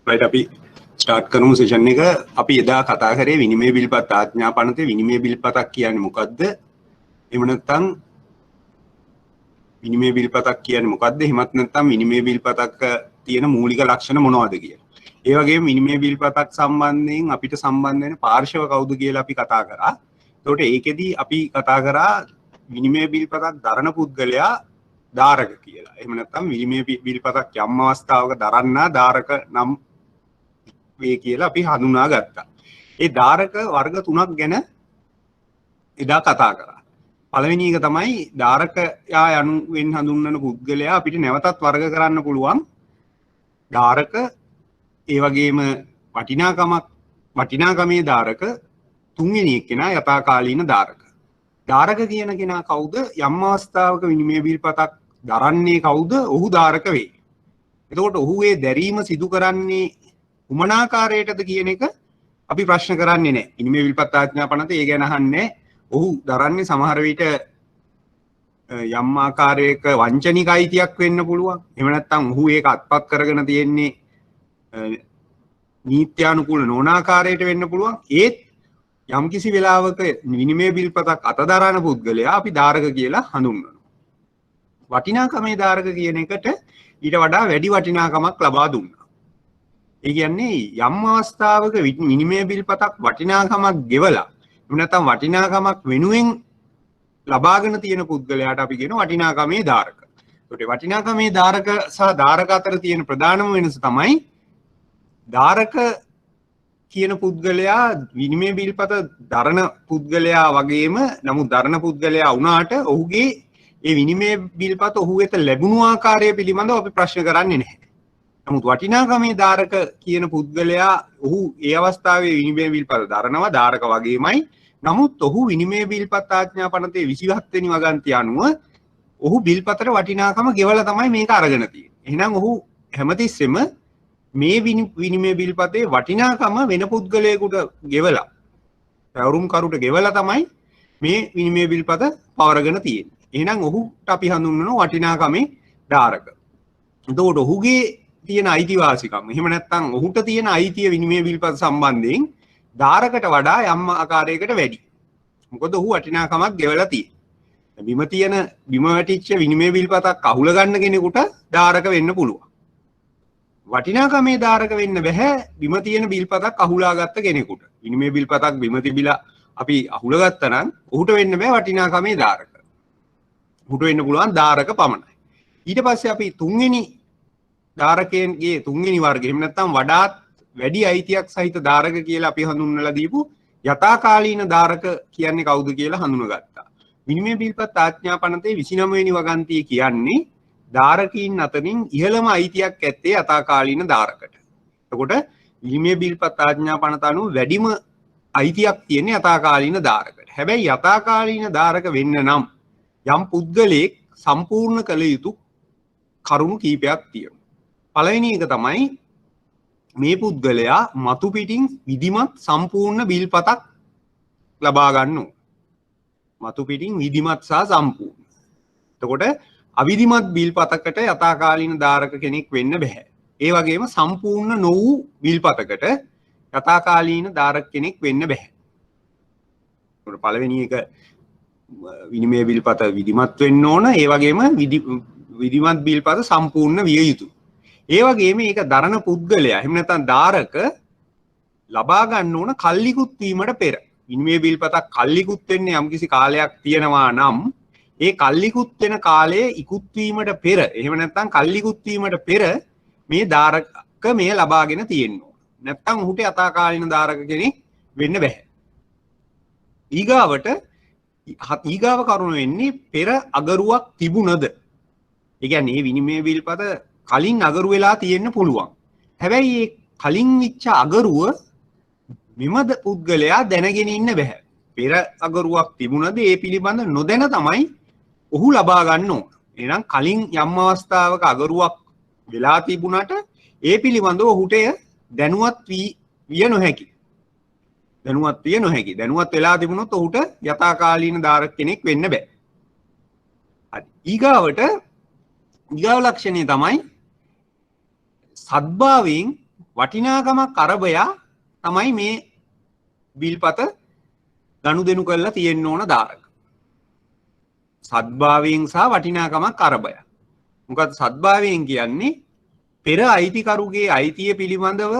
right අපි start කරමු session එක. අපි එදා කතා කරේ විනිමය බිල්පත් ආඥා පනතේ විනිමය බිල්පතක් කියන්නේ මොකද්ද? එහෙම නැත්නම් විනිමය බිල්පතක් කියන්නේ මොකද්ද? එහෙමත් නැත්නම් විනිමය බිල්පතක තියෙන මූලික ලක්ෂණ මොනවද කියලා. ඒ වගේම විනිමය බිල්පතක් සම්බන්ධයෙන් අපිට සම්බන්ධ වෙන පාර්ශව කවුද කියලා අපි කතා කරා. ඒකට ඒකෙදි අපි කතා කරා විනිමය බිල්පතක් දරන පුද්ගලයා ධාරක කියලා. එහෙම නැත්නම් විනිමය බිල්පතක් යම් අවස්ථාවක දරන්නා ධාරක නම් වේ කියලා අපි හඳුනා ගත්තා. ඒ ධාරක වර්ග තුනක් ගැන එදා කතා කරා. පළවෙනි එක තමයි ධාරකයා යනුවෙන් හඳුන්වන පුද්ගලයා අපිට නැවතත් වර්ග කරන්න පුළුවන් ධාරක, ඒ වගේම වටිනාකමේ ධාරක, තුන්වෙනි එක්කෙනා යථාකාලීන ධාරක. ධාරක කියන කෙනා කවුද? යම් අවස්ථාවක විනිමය බිල්පතක් දරන්නේ කවුද? ඔහු ධාරක වේ. එතකොට ඔහු ඒ දැරීම සිදු කරන්නේ කුමන ආකාරයටද කියන එක අපි ප්‍රශ්න කරන්නේ නැහැ. විනිමය බිල්පත් ආඥා පනතේ ඒ ගැන අහන්නේ. ඔහු දරන්නේ සමහර විට යම් ආකාරයක වංචනික අයිතියක් වෙන්න පුළුවන්. එහෙම නැත්නම් ඔහු ඒක අත්පත් කරගෙන තියෙන්නේ නීත්‍යානුකූල නොවන ආකාරයට වෙන්න පුළුවන්. ඒත් යම් කිසි වෙලාවක විනිමය බිල්පතක් අතදරන පුද්ගලයා අපි ධාරක කියලා හඳුන්වනවා. වටිනාකමේ ධාරක කියන එකට ඊට වඩා වැඩි වටිනාකමක් ලබා දුන්නා. ඒ කියන්නේ යම් අවස්ථාවක විනිමය බිල්පතක් වටිනාකමක් ගෙවලා එහෙම නැත්නම් වටිනාකමක් වෙනුවෙන් ලබාගෙන තියෙන පුද්ගලයාට අපි කියන වටිනාකමේ ධාරක. ඒකට වටිනාකමේ ධාරක සහ ධාරක අතර තියෙන ප්‍රධානම වෙනස තමයි ධාරක කියන පුද්ගලයා විනිමය බිල්පත දරන පුද්ගලයා වගේම නමුත් දරන පුද්ගලයා වුණාට ඔහුගේ ඒ විනිමය බිල්පත ඔහු වෙත ලැබුණු ආකාරය පිළිබඳව අපි ප්‍රශ්න කරන්නේ නැහැ. නමුත් වටිනාකමේ ධාරක කියන පුද්ගලයා ඔහු ඒ අවස්ථාවේ විනිමය බිල්පත දරනවා ධාරක වගේමයි. නමුත් ඔහු විනිමය බිල්පත් ආඥා පනතේ 27 වෙනි වගන්තිය අනුව ඔහු බිල්පතට වටිනාකම ගෙවලා තමයි මේක අරගෙන තියෙන්නේ. එහෙනම් ඔහු හැමතිස්සෙම මේ විනිමය බිල්පතේ වටිනාකම වෙන පුද්ගලයෙකුට ගෙවලා පැවරුම් කරුට ගෙවලා තමයි මේ විනිමය බිල්පත පවරගෙන තියෙන්නේ. එහෙනම් ඔහුට අපි හඳුන්වනවා වටිනාකමේ ධාරක. එතකොට ඔහුගේ තියෙන අයිතිවාසිකම් එහෙම නැත්නම් ඔහුට තියෙන අයිතිය විනිමය බිල්පත සම්බන්ධයෙන් ධාරකට වඩා යම් ආකාරයකට වැඩි. මොකද ඔහු වටිනාකමක් ගෙවලා තියෙන්නේ. බිම වැටිච්ච විනිමය බිල්පතක් අහුල ගන්න කෙනෙකුට ධාරක වෙන්න පුළුවන්. වටිනාකමේ ධාරක වෙන්න බෑ බිම තියෙන බිල්පතක් අහුලා ගත්ත කෙනෙකුට. විනිමය බිල්පතක් බිම තිබිලා අපි අහුල ගත්තා නම් ඔහුට වෙන්න බෑ වටිනාකමේ ධාරක. ඔහුට වෙන්න පුළුවන් ධාරක පමණයි. ඊට පස්සේ අපි තුන්වෙනි ධාරකයන්ගේ තුන්වෙනි වර්ගය එහෙම නැත්නම් වඩාත් වැඩි අයිතියක් සහිත ධාරක කියලා අපි හඳුන්වලා දීපු යථාකාලීන ධාරක කියන්නේ කවුද කියලා හඳුනගත්තා. විනිමය බිල්පත් ආඥා පනතේ 29 වෙනි වගන්තිය කියන්නේ ධාරකීන් අතරින් ඉහළම අයිතියක් ඇත්තේ යථාකාලීන ධාරකට. එතකොට විනිමය බිල්පත් ආඥා පනත අනුව වැඩිම අයිතියක් තියෙන්නේ යථාකාලීන ධාරකට. හැබැයි යථාකාලීන ධාරක වෙන්න නම් යම් පුද්ගලයෙක් සම්පූර්ණ කළ යුතු කරුණු කීපයක් තියෙනවා. පළවෙනි එක තමයි මේ පුද්ගලයා මතු පිටින් විධිමත් සම්පූර්ණ බිල්පතක් ලබා ගන්න ඕන. මතු පිටින් විධිමත් සහ සම්පූර්ණ. එතකොට අවිධිමත් බිල්පතකට යථාකාලීන ධාරක කෙනෙක් වෙන්න බෑ. ඒ වගේම සම්පූර්ණ නොවූ බිල්පතකට යථාකාලීන ධාරක කෙනෙක් වෙන්න බෑ. ඒකට පළවෙනි එක විනිමය බිල්පත විධිමත් වෙන්න ඕන. ඒ වගේම විධිමත් බිල්පත සම්පූර්ණ විය යුතුයි. ඒ වගේම මේක දරන පුද්ගලයා එහෙම නැත්නම් ධාරක ලබා ගන්න ඕන කල්ලිකුත් වීමට පෙර. විනිමය බිල්පතක් කල්ලිකුත් වෙන්නේ යම්කිසි කාලයක් තියෙනවා නම් ඒ කල්ලිකුත් වෙන කාලයේ ඉක්ුත් වීමට පෙර එහෙම නැත්නම් කල්ලිකුත් වීමට පෙර මේ ධාරක මේ ලබාගෙන තියෙන්න ඕන. නැත්නම් ඔහුට යථාකාලීන ධාරක කෙනෙක් වෙන්න බෑ. ඊගාව කරුණ වෙන්නේ පෙර අගරුවක් තිබුණද. ඒ කියන්නේ මේ විනිමය බිල්පත කලින් අගරු වෙලා තියෙන්න පුළුවන්. හැබැයි මේ කලින් විච්ච අගරුව මෙමද පුද්ගලයා දැනගෙන ඉන්න බෑ. පෙර අගරුවක් තිබුණද ඒ පිළිබඳ නොදැන තමයි ඔහු ලබා ගන්න ඕන. එහෙනම් කලින් යම් අවස්ථාවක අගරුවක් වෙලා තිබුණාට ඒ පිළිබඳව ඔහුට දැනුවත් විය නොහැකි. දැනුවත් වෙලා තිබුණොත් ඔහුට යථාකාලීන ධාරක කෙනෙක් වෙන්න බෑ. හරි. ඊගාව ලක්ෂණය තමයි සද්භාවයෙන් වටිනාකමක් අරබයා තමයි මේ බිල්පත ගනුදෙනු කරලා තියෙන්න ඕන දාරක. සද්භාවයෙන් සහ වටිනාකමක් අරබය. මොකද සද්භාවයෙන් කියන්නේ පෙර අයිතිකරුගේ අයිතිය පිළිබඳව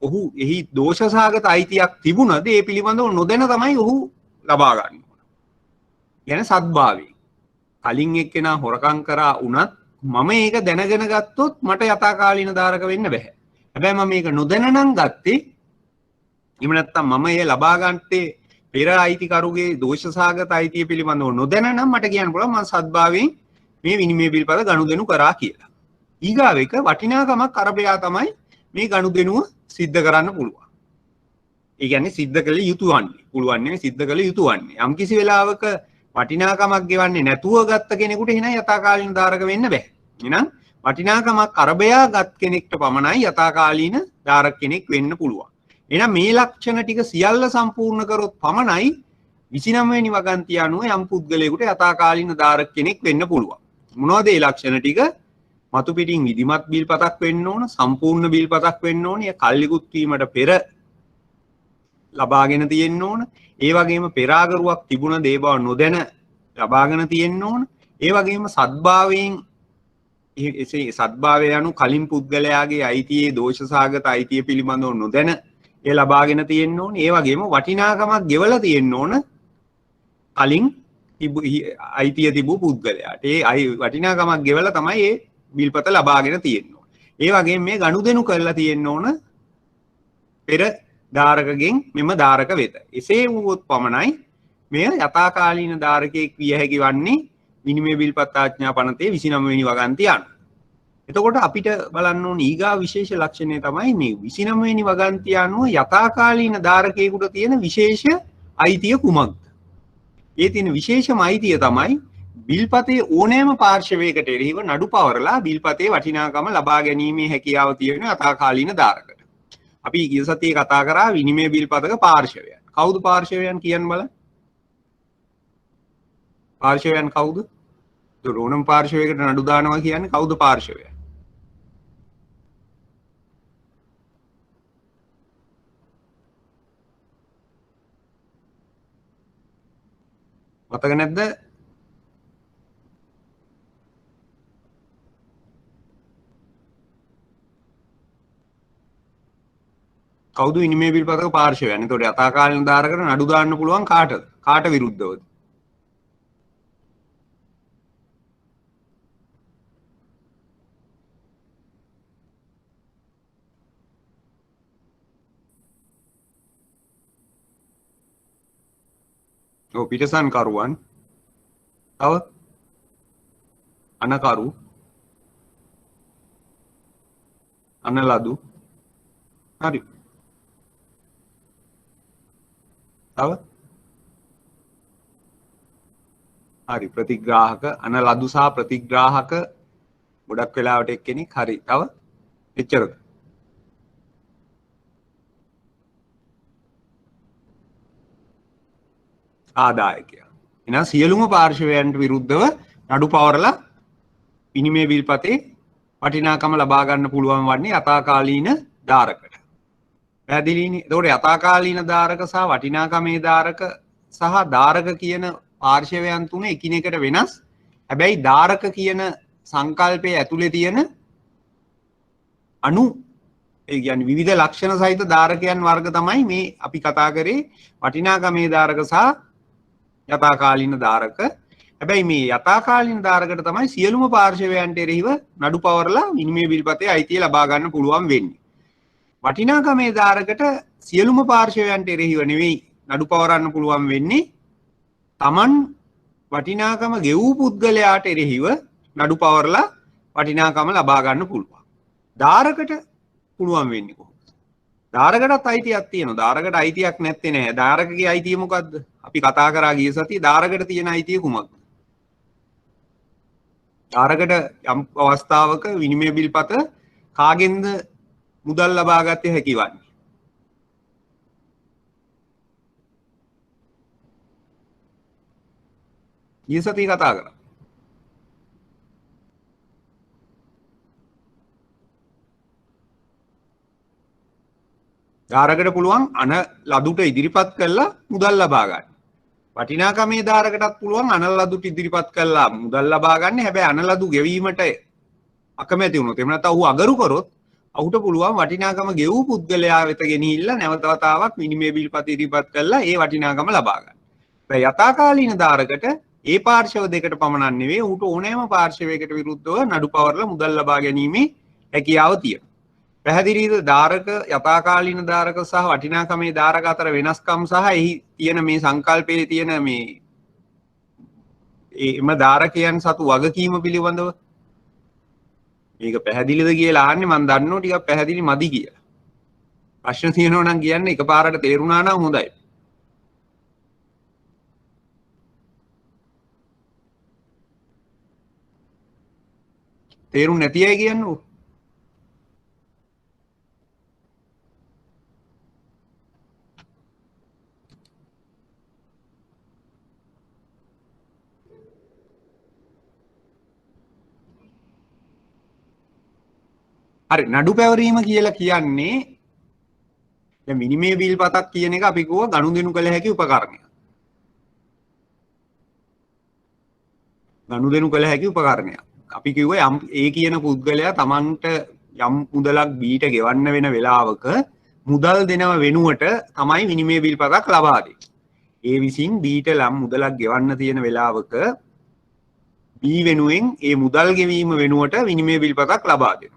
ඔහු එහි දෝෂසහගත අයිතියක් තිබුණද ඒ පිළිබඳව නොදැන තමයි ඔහු ලබා ගන්න ඕන. يعني සද්භාවයෙන්. කලින් එක්කෙනා හොරකම් කරා වුණත් මම ඒක දැනගෙන ගත්තොත් මට යථාකාලීන දාරක වෙන්න බෑ. හැබැයි මම මේක නොදැන නම් ගත්තේ එහෙම නැත්නම් මම ඒ ලබා ගන්නත්තේ පෙර අයිතිකරුගේ දෝෂසහගත අයිතිය පිළිබඳව නොදැන නම් මට කියන්න පුළුවන් මම සද්භාවයෙන් මේ විනිමය බිල්පත ගනුදෙනු කරා කියලා. ඊගාව එක වටිනාකමක් අරබයා තමයි මේ ගනුදෙනුව සිද්ධ කරන්න පුළුවන්. ඒ කියන්නේ සිද්ධ කළ යුතු වන්නේ. පුළුවන් නෙවෙයි සිද්ධ කළ යුතු වන්නේ. යම් කිසි වෙලාවක වටිනාකමක් ගෙවන්නේ නැතුව ගත්ත කෙනෙකුට එහෙනම් යථාකාලීන දාරක වෙන්න බෑ. එහෙනම් වටිනාකමක් අරබයා ගත් කෙනෙක්ට පමණයි යථාකාලීන දාරක කෙනෙක් වෙන්න පුළුවන්. එහෙනම් මේ ලක්ෂණ ටික සියල්ල සම්පූර්ණ කරොත් පමණයි 29 වෙනි වගන්තිය අනුව යම් පුද්ගලයෙකුට යථාකාලීන දාරක කෙනෙක් වෙන්න පුළුවන්. මොනවද මේ ලක්ෂණ ටික? මතු පිටින් විධිමත් බිල්පතක් වෙන්න ඕන, සම්පූර්ණ බිල්පතක් වෙන්න ඕන, ඒ කල්ලිකුත් වීමට පෙර ලබාගෙන තියෙන්න ඕන. ඒ වගේම පෙරාගරුවක් තිබුණ දේ බව නොදැන ලබාගෙන තියෙන්න ඕන. ඒ වගේම සද්භාවයෙන් එසේ සද්භාවය යනු කලින් පුද්ගලයාගේ අයිතියේ දෝෂසහගත අයිතිය පිළිබඳව නොදැන ඒ ලබාගෙන තියෙන්න ඕන. ඒ වගේම වටිනාකමක් ගෙවලා තියෙන්න ඕන කලින් අයිතිය තිබූ පුද්ගලයාට. ඒ වටිනාකමක් ගෙවලා තමයි ඒ බිල්පත ලබාගෙන තියෙන්න ඕන. ඒ වගේම මේ ගනුදෙනු කරලා තියෙන්න ඕන පෙර ධාරකගෙන් මෙම ධාරක වෙත. එසේ වුවොත් පමණයි මෙය යථාකාලීන ධාරකයෙක් විය හැකි වන්නේ විනිමය බිල්පත් ආඥා පනතේ 29 වෙනි වගන්තිය අනුව. එතකොට අපිට බලන්න ඕන ඊගා විශේෂ ලක්ෂණය තමයි මේ 29 වෙනි වගන්තිය අනුව යථාකාලීන ධාරකයෙකුට තියෙන විශේෂ අයිතිය කුමක්ද? ඒ තියෙන විශේෂම අයිතිය තමයි බිල්පතේ ඕනෑම පාර්ශවයකට එරෙහිව නඩු පවරලා බිල්පතේ වටිනාකම ලබා ගැනීමේ හැකියාව තියෙන යථාකාලීන ධාරකට. අපි ගිය සතියේ කතා කරා විනිමය බිල්පතක පාර්ශවයන්. කවුද පාර්ශවයන් කියන්න බලන්න? පාර්ශවයන් කවුද? ඕනම පාර්ශවයකට නඩු දානවා කියන්නේ කවුද පාර්ශවයන්? මතක නැද්ද? කවුද විනිමය බිල්පතක පාර්ශවයන්? එතකොට යථාකාලීන ධාරකට නඩු දාන්න පුළුවන් කාටද? කාට විරුද්ධවද? ඔව් පිටසන් කරුවන්. තව අනකරු අනලදු. හරි. තව හරි ප්‍රතිග්‍රාහක අනලදු සහ ප්‍රතිග්‍රාහක ගොඩක් වෙලාවට එක්කෙනෙක්. හරි. තව එච්චරද? ආදායකයා. එහෙනම් සියලුම පාර්ශවයන්ට විරුද්ධව නඩු පවරලා විනිමය බිල්පතේ වටිනාකම ලබා ගන්න පුළුවන් වන්නේ යථාකාලීන ධාරකට. පැහැදිලිනේ? එතකොට යථාකාලීන ධාරක සහ වටිනාකමේ ධාරක සහ ධාරක කියන පාර්ශවයන් තුන එකිනෙකට වෙනස්. හැබැයි ධාරක කියන සංකල්පයේ ඇතුලේ තියෙන අණු ඒ කියන්නේ විවිධ ලක්ෂණ සහිත ධාරකයන් වර්ග තමයි මේ අපි කතා කරේ වටිනාකමේ ධාරක සහ යථාකාලීන ධාරක. හැබැයි මේ යථාකාලීන ධාරකට තමයි සියලුම පාර්ශවයන්ට එරෙහිව නඩු පවරලා විනිමය බිල්පතේ අයිතිය ලබා ගන්න පුළුවන් වෙන්නේ. වටිනාකමේ ධාරකට සියලුම පාර්ශවයන්ට එරෙහිව නෙවෙයි නඩු පවරන්න පුළුවන් වෙන්නේ. Taman වටිනාකම ගෙවූ පුද්ගලයාට එරෙහිව නඩු පවරලා වටිනාකම ලබා ගන්න පුළුවන්. ධාරකට පුළුවන් වෙන්නේ කොහොමද? ධාරකටත් අයිතියක් තියෙනවා. ධාරකට අයිතියක් නැත්තේ නෑ. ධාරකගේ අයිතිය මොකද්ද? අපි කතා කරා ගිය සතියේ ධාරකට තියෙන අයිතිය කුමක්ද? ධාරකට යම් අවස්ථාවක විනිමය බිල්පත කාගෙන්ද මුදල් ලබා ගත හැකි වන්නේ? ගිය සතියේ කතා කරා. ධාරකට පුළුවන් අන ලදුට ඉදිරිපත් කරලා මුදල් ලබා ගන්න. වටිනාකමේ ධාරකටත් පුළුවන් අන ලදුට ඉදිරිපත් කරලා මුදල් ලබා ගන්න. හැබැයි අන ලදු ගෙවීමට අකමැති වුණොත් එහෙම නැත්නම් ඔහු අගරු කරොත් ඔහුට පුළුවන් වටිනාකම ගෙවූ පුද්ගලයා වෙත ගෙනිහිල්ලා නැවත වතාවක් විනිමය බිල්පත ඉදිරිපත් කරලා ඒ වටිනාකම ලබා ගන්න. හැබැයි යථාකාලීන ධාරකට ඒ පාර්ශව දෙකට පමණක් නෙවෙයි ඔහුට ඕනෑම පාර්ශවයකට විරුද්ධව නඩු පවරලා මුදල් ලබා ගැනීමේ හැකියාව තියෙනවා. පැහැදිලිද ධාරක යථාකාලීන ධාරක සහ වටිනාකමේ ධාරක අතර වෙනස්කම් සහ එහි තියෙන මේ සංකල්පයේ තියෙන මේ එම ධාරකයන් සතු වගකීම පිළිබඳව මේක පැහැදිලිද කියලා අහන්නේ මම දන්නවා ටිකක් පැහැදිලි මදි කියලා. ප්‍රශ්න තියෙනවා නම් කියන්න එකපාරට තේරුණා නම් හොඳයි. තේරුම් නැති අය කියන්නෝ. හරි නඩු පැවරීම කියලා කියන්නේ දැන් විනිමය බිල්පතක් කියන එක අපි කිව්වා ගනුදෙනු කළ හැකි උපකරණයක්. ගනුදෙනු කළ හැකි උපකරණයක්. අපි කිව්වා යම් ඒ කියන පුද්ගලයා Tamanට යම් මුදලක් බීට ගෙවන්න වෙන වෙලාවක මුදල් දෙනව වෙනුවට තමයි විනිමය බිල්පතක් ලබා දෙන්නේ. ඒ විසින් බීට ලම් මුදලක් ගෙවන්න තියෙන වෙලාවක බී වෙනුවෙන් ඒ මුදල් ගෙවීම වෙනුවට විනිමය බිල්පතක් ලබා දෙනවා.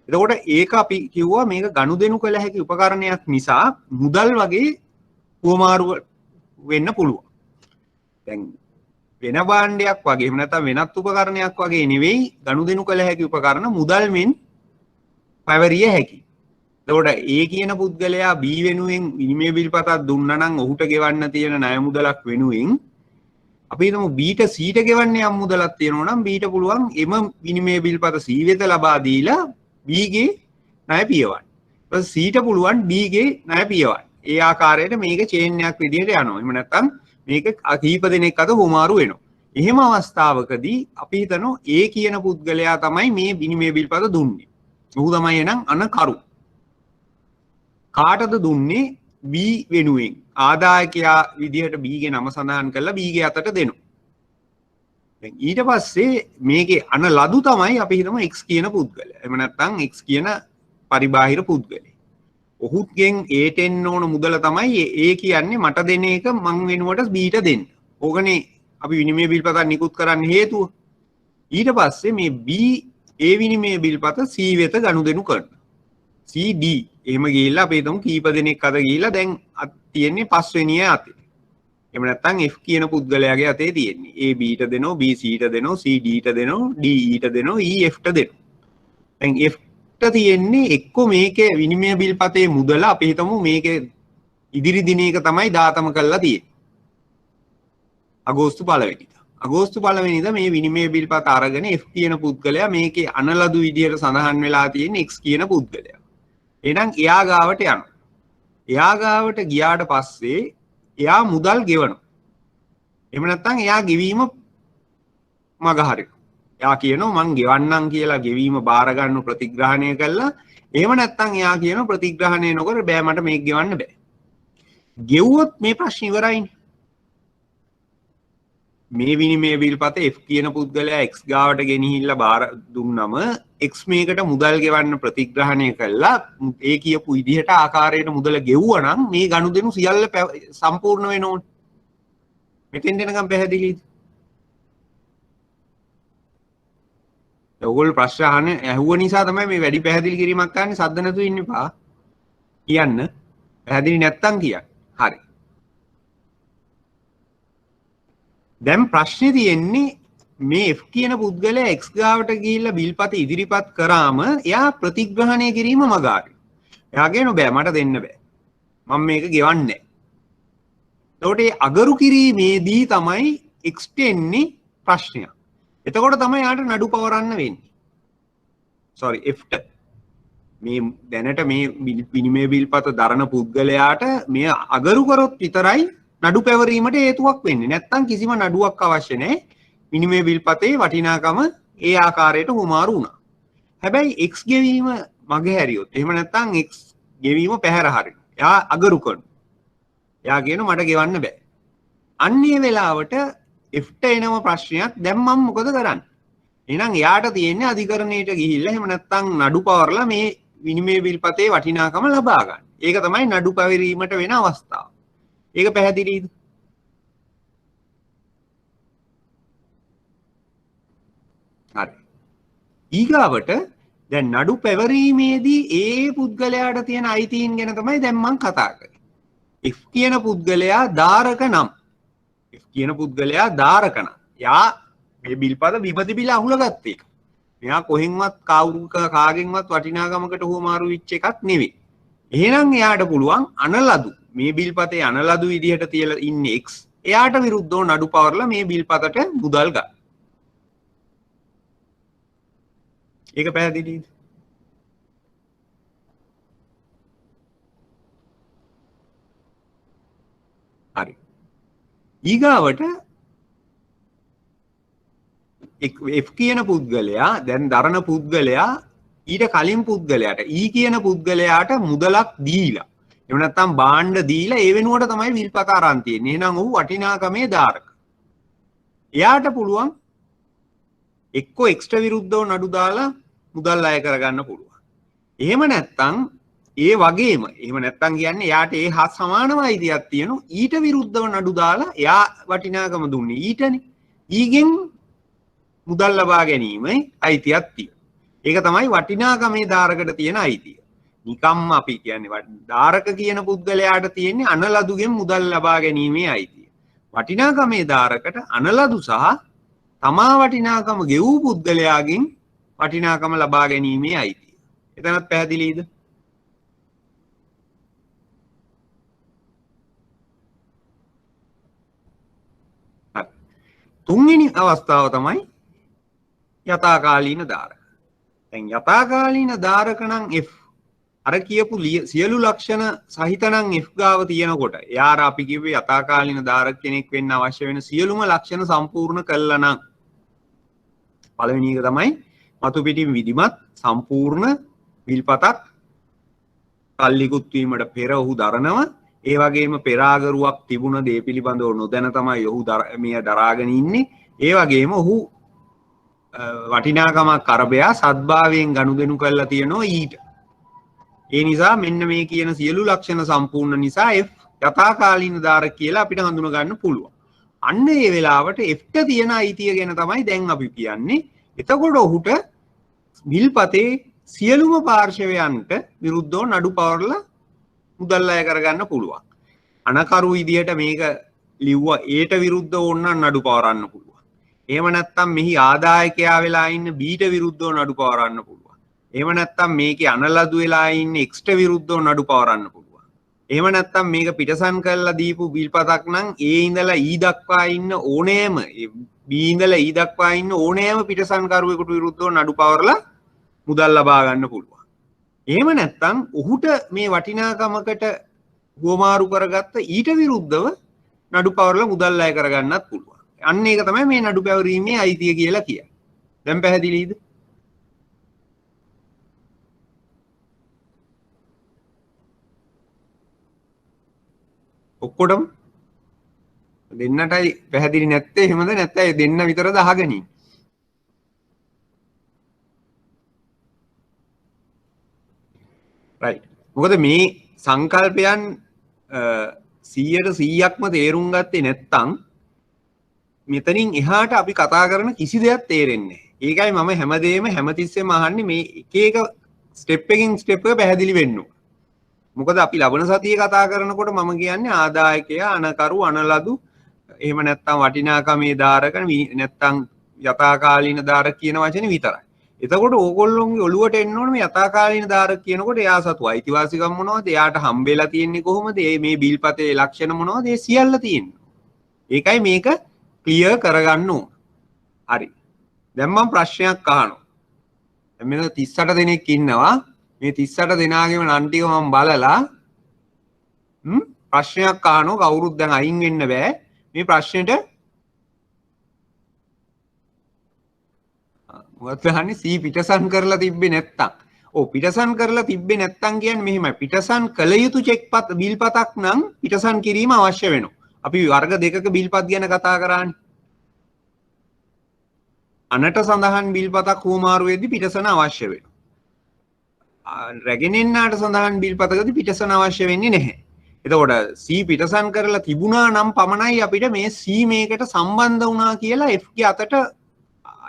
එතකොට ඒක අපි කිව්වා මේක ගනුදෙනු කළ හැකි උපකරණයක් නිසා මුදල් වගේ උවමාරු වෙන්න පුළුවන්. දැන් වෙන භාණ්ඩයක් වගේ එහෙම නැත්නම් වෙනත් උපකරණයක් වගේ නෙවෙයි ගනුදෙනු කළ හැකි උපකරණ මුදල් මෙන් පැවරිය හැකි. එතකොට ඒ කියන පුද්ගලයා B වෙනුවෙන් විනිමය බිල්පතක් දුන්නා නම් ඔහුට ගෙවන්න තියෙන ණය මුදලක් වෙනුවෙන් අපි හිතමු B ට C ට ගෙවන්න යම් මුදලක් තියෙනවා නම් B ට පුළුවන් එම විනිමය බිල්පත C වෙත ලබා දීලා B ගේ ණය පියවන්න. ඊට C ට පුළුවන් D ගේ ණය පියවන්න. ඒ ආකාරයට මේක චේන් එකක් විදිහට යනවා. එහෙම නැත්නම් මේක කීප දෙනෙක් අතර හුමාරු වෙනවා. එහෙම අවස්ථාවකදී අපි හිතනවා A කියන පුද්ගලයා තමයි මේ විනිමය බිල්පත දුන්නේ. ඔහු තමයි එනම් අනකරු. කාටද දුන්නේ B වෙනුවෙන් ආදායකයා විදිහට B ගේ නම සඳහන් කරලා B ගේ අතට දෙනවා. දැන් ඊට පස්සේ මේකේ අන ලදු තමයි අපි හිතමු X කියන පුද්ගලයා. එහෙම නැත්නම් X කියන පරිබාහිර පුද්ගලයා. ඔහුගෙන් Aට එන්න ඕන මුදල තමයි A කියන්නේ මට දෙන එක මං වෙනුවට B ට දෙන්න. ඕකනේ අපි විනිමය බිල්පතක් නිකුත් කරන්න හේතුව. ඊට පස්සේ මේ B A විනිමය බිල්පත C වෙත ගනුදෙනු කරනවා. C D එහෙම ගිහිල්ලා අපි හිතමු කීප දෙනෙක් අත ගිහිල්ලා දැන් තියෙන්නේ 5 වෙනිය අතේ. එහෙම නැත්නම් F කියන පුද්ගලයාගේ අතේ තියෙන්නේ. A B ට දෙනවා, B C ට දෙනවා, C D ට දෙනවා, D E ට දෙනවා, E F ට දෙනවා. දැන් F ට තියෙන්නේ එක්ක මේකේ විනිමය බිල්පතේ මුදල අපි හිතමු මේකේ ඉදිරි දිනයක තමයි දාතම කරලා තියෙන්නේ. අගෝස්තු 1 වෙනිදා. අගෝස්තු 1 වෙනිදා මේ විනිමය බිල්පත අරගෙන F කියන පුද්ගලයා මේකේ අනලදු විදියට සඳහන් වෙලා තියෙන X කියන පුද්ගලයා. එහෙනම් එයා ගාවට යනවා. එයා ගාවට ගියාට පස්සේ එයා මුදල් ගෙවනවා. එහෙම නැත්නම් එයා ගෙවීම මග හරිනවා. එයා කියනවා මං ගෙවන්නම් කියලා ගෙවීම බාර ගන්න ප්‍රතිග්‍රහණය කළා. එහෙම නැත්නම් එයා කියනවා ප්‍රතිග්‍රහණය නොකර බෑ මට මේක ගෙවන්න බෑ. ගෙවුවොත් මේ ප්‍රශ්න ඉවරයිනේ. මේ විනිමය බිල්පත F කියන පුද්ගලයා X ගාවට ගෙනහිල්ලා බාර දුන්නම X මේකට මුදල් ගෙවන්න ප්‍රතිග්‍රහණය කළා. ඒ කියපු විදිහට ආකාරයට මුදල ගෙවුවා නම් මේ ගනුදෙනු සියල්ල සම්පූර්ණ වෙනෝනේ. මෙතෙන් දෙනකම් පැහැදිලිද? ඔයගොල්ලෝ ප්‍රශ්න අහන්නේ ඇහුව නිසා තමයි මේ වැඩි පැහැදිලි කිරීමක් කරන්නේ. සද්ද නැතුව ඉන්න එපා. කියන්න. පැහැදිලි නැත්තම් කියන්න. හරි. දැන් ප්‍රශ්නේ තියෙන්නේ මේ F කියන පුද්ගලයා X ගාවට ගිහිල්ලා බිල්පත ඉදිරිපත් කරාම එයා ප්‍රතිග්‍රහණය කිරීම මගාරිනවා. එයා කියනවා බෑ මට දෙන්න බෑ. මම මේක ගෙවන්නේ නැහැ. එතකොට මේ අගරු කිරීමේදී තමයි X එන්නේ ප්‍රශ්නයක්. එතකොට තමයි යාට නඩු පවරන්න වෙන්නේ. sorry F ට මේ දැනට මේ විනිමය බිල්පත දරන පුද්ගලයාට මේ අගරු කරොත් විතරයි නඩු පැවරීමට හේතුවක් වෙන්නේ. නැත්නම් කිසිම නඩුවක් අවශ්‍ය නැහැ. විනිමය බිල්පතේ වටිනාකම ඒ ආකාරයට හුමාරු වුණා. හැබැයි X ගෙවීම මගේ හැරියොත් එහෙම නැත්නම් X ගෙවීම පැහැර හරිනවා. එයා අගරු කරනවා. එයා කියනවා මට ගෙවන්න බෑ. අන්නේ වෙලාවට Fට එනම ප්‍රශ්නයක් දැන් මම මොකද කරන්නේ? එහෙනම් එයාට තියෙන්නේ අධිකරණයට ගිහිල්ලා එහෙම නැත්නම් නඩු පවරලා මේ විනිමය බිල්පතේ වටිනාකම ලබා ගන්න. ඒක තමයි නඩු පැවරීමට වෙන අවස්ථාව. ඒක පැහැදිලිද? හරි. ඊගාවට දැන් නඩු පැවරීමේදී ඒ පුද්ගලයාට තියෙන අයිතීන් ගැන තමයි දැන් මම කතා කරන්නේ. F කියන පුද්ගලයා ධාරක නම්. F කියන පුද්ගලයා ධාරක නම්. යා මේ බිල්පත විපති බිල අහුලගත්ත එක. මෙයා කොහෙන්වත් කාගෙන්වත් වටිනාකමකට හුවමාරු වෙච්ච එකක් නෙවෙයි. එහෙනම් එයාට පුළුවන් අනලදු මේ බිල්පතේ අනලදු විදිහට තියලා ඉන්නේ X. එයාට විරුද්ධව නඩු පවරලා මේ බිල්පතට මුදල් ගන්න. ඒක පැහැදිලිද? හරි. ඊගාවට F කියන පුද්ගලයා දැන් දරන පුද්ගලයා ඊට කලින් පුද්ගලයාට E කියන පුද්ගලයාට මුදලක් දීලා එහෙම නැත්නම් භාණ්ඩ දීලා ඒ වෙනුවට තමයි විල්පත අරන් තියෙන්නේ. එහෙනම් ඔහු වටිනාකමේ ධාරක. එයාට පුළුවන් එක්ක එක්ස්ට්‍රා විරුද්ධව නඩු දාලා මුදල් අය කරගන්න පුළුවන්. එහෙම නැත්නම් ඒ වගේම එහෙම නැත්නම් කියන්නේ එයාට ඒ හා සමානම අයිතියක් තියෙනවා. ඊට විරුද්ධව නඩු දාලා එයා වටිනාකම දුන්නේ ඊටනේ. ඊගෙන් මුදල් ලබා ගැනීමයි අයිතියක් තියෙනවා. ඒක තමයි වටිනාකමේ ධාරකට තියෙන අයිතිය. නිකම්ම අපි කියන්නේ ධාරක කියන පුද්ගලයාට තියෙන්නේ අනලදුගෙන් මුදල් ලබා ගැනීමේ අයිතිය. වටිනාකමේ ධාරකට අනලදු සහ තමා වටිනාකම ගෙවූ පුද්ගලයාගෙන් වටිනාකම ලබා ගැනීමේ අයිතිය. එතනත් පැහැදිලිද? හරි. තුන්වෙනි අවස්ථාව තමයි යථාකාලීන ධාරක. දැන් යථාකාලීන ධාරක නම් F අර කියපු සියලු ලක්ෂණ සහිත නම් F ගාව තියෙනකොට එයාර අපි කිව්වේ යථාකාලීන ධාරක කෙනෙක් වෙන්න අවශ්‍ය වෙන සියලුම ලක්ෂණ සම්පූර්ණ කළා නම් පළවෙනි එක තමයි මතු පිටින් විධිමත් සම්පූර්ණ විල්පතක් කල්ලිකුත් වීමට පෙර ඔහු දරනවා. ඒ වගේම පෙරාගරුවක් තිබුණ දේ පිළිබඳව නොදැන තමයි ඔහු මේ දරාගෙන ඉන්නේ. ඒ වගේම ඔහු වටිනාකමක් අරබයා සද්භාවයෙන් ගනුදෙනු කරලා තියෙනවා ඊට. ඒ නිසා මෙන්න මේ කියන සියලු ලක්ෂණ සම්පූර්ණ නිසා F යථාකාලීන ධාරක කියලා අපිට හඳුන ගන්න පුළුවන්. අන්න ඒ වෙලාවට Fට තියෙන අයිතිය ගැන තමයි දැන් අපි කියන්නේ. එතකොට ඔහුට විල්පතේ සියලුම පාර්ශවයන්ට විරුද්ධව නඩු පවරලා මුදල් අය කරගන්න පුළුවන්. අනකරු විදියට මේක ලිව්වා ඒට විරුද්ධව ඕනනම් නඩු පවරන්න පුළුවන්. එහෙම නැත්නම් මෙහි ආදායකයා වෙලා ඉන්න Bට විරුද්ධව නඩු පවරන්න පුළුවන්. එහෙම නැත්නම් මේකේ අනලදු වෙලා ඉන්න Xට විරුද්ධව නඩු පවරන්න පුළුවන්. එහෙම නැත්නම් මේක පිටසන් කරලා දීපු බිල්පතක් නම් A ඉඳලා E දක්වා ඉන්න ඕනෑම B ඉඳලා E දක්වා ඉන්න ඕනෑම පිටසන් කරුවෙකුට විරුද්ධව නඩු පවරලා මුදල් ලබා ගන්න පුළුවන්. එහෙම නැත්නම් ඔහුට මේ වටිනාකමකට හුවමාරු කරගත්ත ඊට විරුද්ධව නඩු පවරලා මුදල් අය කරගන්නත් පුළුවන්. අන්න ඒක තමයි මේ නඩු පැවරීමේ අයිතිය කියලා කියන්නේ. දැන් පැහැදිලිද? ඔක්කොටම දෙන්නටයි පැහැදිලි නැත්තේ එහෙමද නැත්නම් දෙන්න විතරද අහගෙන ඉන්නේ? රයිට්. මොකද මේ සංකල්පයන් 100%ක්ම තේරුම් ගත්තේ නැත්නම් මෙතනින් එහාට අපි කතා කරන කිසි දෙයක් තේරෙන්නේ නැහැ. ඒකයි මම හැමදේම හැමතිස්සෙම අහන්නේ මේ එක එක ස්ටෙප් එකකින් ස්ටෙප් එක පැහැදිලි වෙන්න ඕන. මොකද අපි ලබන සතියේ කතා කරනකොට මම කියන්නේ ආදායකයා අනකරු අනලදු එහෙම නැත්නම් වටිනාකමේ ධාරක නැත්නම් යථාකාලීන ධාරක කියන වචනේ විතරයි. එතකොට ඕගොල්ලෝගේ ඔළුවට එන්න ඕනේ මේ යථාකාලීන ධාරක කියනකොට එයා සතු අයිතිවාසිකම් මොනවද? එයාට හම්බෙලා තියෙන්නේ කොහොමද? මේ බිල්පතේ ලක්ෂණ මොනවද? ඒ සියල්ල තියෙනවා. ඒකයි මේක ක්ලියර් කරගන්න ඕන. හරි. දැන් මම ප්‍රශ්නයක් අහනවා. දැන් මෙතන 38 දෙනෙක් ඉන්නවා. මේ 38 දෙනාගේම නම් ටික මම බලලා ප්‍රශ්නයක් අහනවා. කවුරුත් දැන් අයින් වෙන්න බෑ. මේ ප්‍රශ්නෙට මොකක්ද අහන්නේ? C පිටසන් කරලා තිබ්බේ නැත්තම් ඔව් පිටසන් කරලා තිබ්බේ නැත්තම් කියන්නේ මෙහෙමයි. පිටසන් කළ යුතු චෙක්පත් බිල්පතක් නම් පිටසන් කිරීම අවශ්‍ය වෙනවා. අපි වර්ග දෙකක බිල්පත් ගැන කතා කරානේ. අනට සඳහන් බිල්පතක් හුවමාරුවේදී පිටසන අවශ්‍ය වෙනවා. රැගෙන එන්නාට සඳහන් බිල්පතකදී පිටසන අවශ්‍ය වෙන්නේ නැහැ. එතකොට C පිටසන් කරලා තිබුණා නම් පමණයි අපිට මේ C මේකට සම්බන්ධ වුණා කියලා F ගේ අතට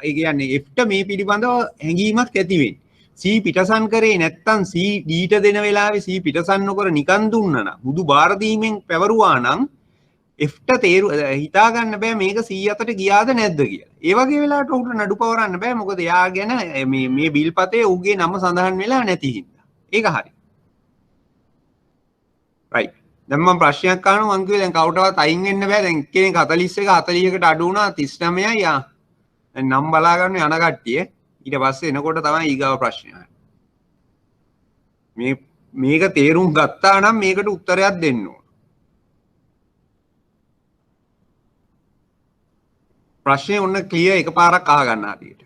ඒ කියන්නේ F ට මේ පිළිබඳව හැඟීමක් ඇති වෙන්නේ. C පිටසන් කරේ නැත්තම් C D ට දෙන වෙලාවේ C පිටසන් නොකර නිකන් දුන්නා නම් බුදු බාර දීමෙන් පැවරුවා නම් F ට හිතා ගන්න බෑ මේක C අතට ගියාද නැද්ද කියලා. ඒ වගේ වෙලාවට උට නඩු පවරන්න බෑ මොකද එයා ගැන මේ බිල්පතේ ඌගේ නම සඳහන් වෙලා නැති හින්දා. ඒක හරි. right. දැන් මම ප්‍රශ්නයක් අහනවා මං කිව්වේ දැන් කවුටවත් අයින් වෙන්න බෑ දැන් කෙනෙක් 41 40කට අඩු වුණා 39යි යා. දැන් නම් බලා ගන්න යන කට්ටිය ඊට පස්සේ එනකොට තමයි ඊගාව ප්‍රශ්නය අහන්නේ. මේක තේරුම් ගත්තා නම් මේකට උත්තරයක් දෙන්න ඕන. ප්‍රශ්නේ ඔන්න ක්ලියර් එකපාරක් අහගන්න හරියට.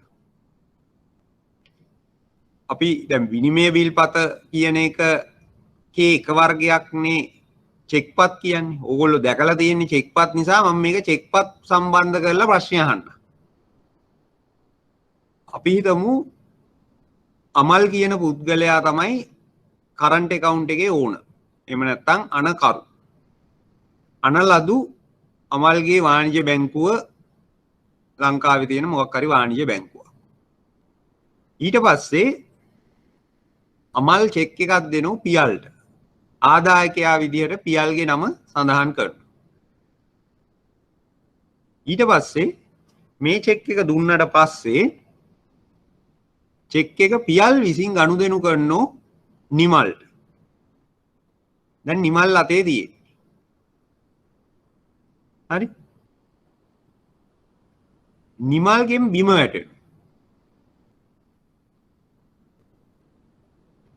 අපි දැන් විනිමය බිල්පත කියන එකේ එක වර්ගයක්නේ චෙක්පත් කියන්නේ. ඕගොල්ලෝ දැකලා තියෙන්නේ චෙක්පත් නිසා මම මේක චෙක්පත් සම්බන්ධ කරලා ප්‍රශ්න අහන්න. අපි හිතමු අමල් කියන පුද්ගලයා තමයි කරන්ට් account එකේ ඕන. එහෙම නැත්නම් අනකරු. අනලදු අමල්ගේ වාණිජ්‍ය බැංකුව ලංකාවේ තියෙන මොකක් හරි වාණිජ්‍ය බැංකුවක්. ඊට පස්සේ අමල් චෙක් එකක් දෙනවා පියල්ට. ආදායකයා විදිහට පියල්ගේ නම සඳහන් කරනවා. ඊට පස්සේ මේ චෙක් එක දුන්නට පස්සේ චෙක් එක පියල් විසින් ගනුදෙනු කරනෝ නිමල්ට. දැන් නිමල් අතේ තියෙන්නේ. හරි? නිමල්ගෙන් බිම වැටෙනවා.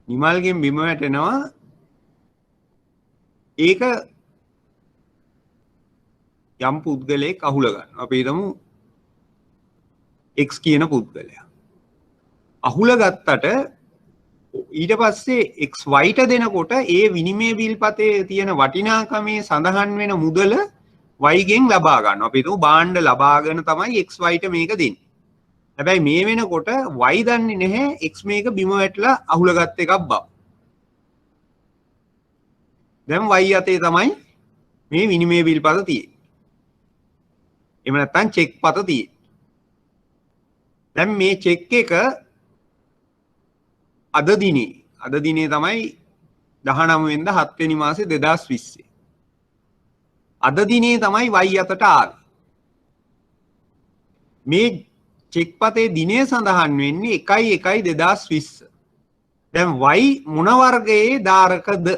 නිමල්ගෙන් බිම වැටෙනවා ඒක යම් පුද්ගලයෙක් අහුල ගන්න. අපි හිතමු X කියන පුද්ගලයා. අහුල ගත්තට ඊට පස්සේ XY ට දෙනකොට ඒ විනිමය බිල්පතේ තියෙන වටිනාකමේ සඳහන් වෙන මුදල Y ගෙන් ලබා ගන්න. අපි හිතමු භාණ්ඩ ලබාගෙන තමයි XY ට මේක දෙන්නේ. හැබැයි මේ වෙනකොට Y දන්නේ නැහැ X මේක බිම වැටලා අහුල ගත්ත එකක් බව. දැන් Y අතේ තමයි මේ විනිමය බිල්පත තියෙන්නේ. එහෙම නැත්නම් චෙක් පත තියෙන්නේ. දැන් මේ චෙක් එක අද දිනේ තමයි 19 වෙනිදා 7 වෙනි මාසේ 2020. අද දිනේ තමයි Y අතට ආවේ. මේ චෙක් පතේ දිනය සඳහන් වෙන්නේ 1/1/2020. දැන් Y මොන වර්ගයේ ධාරකද?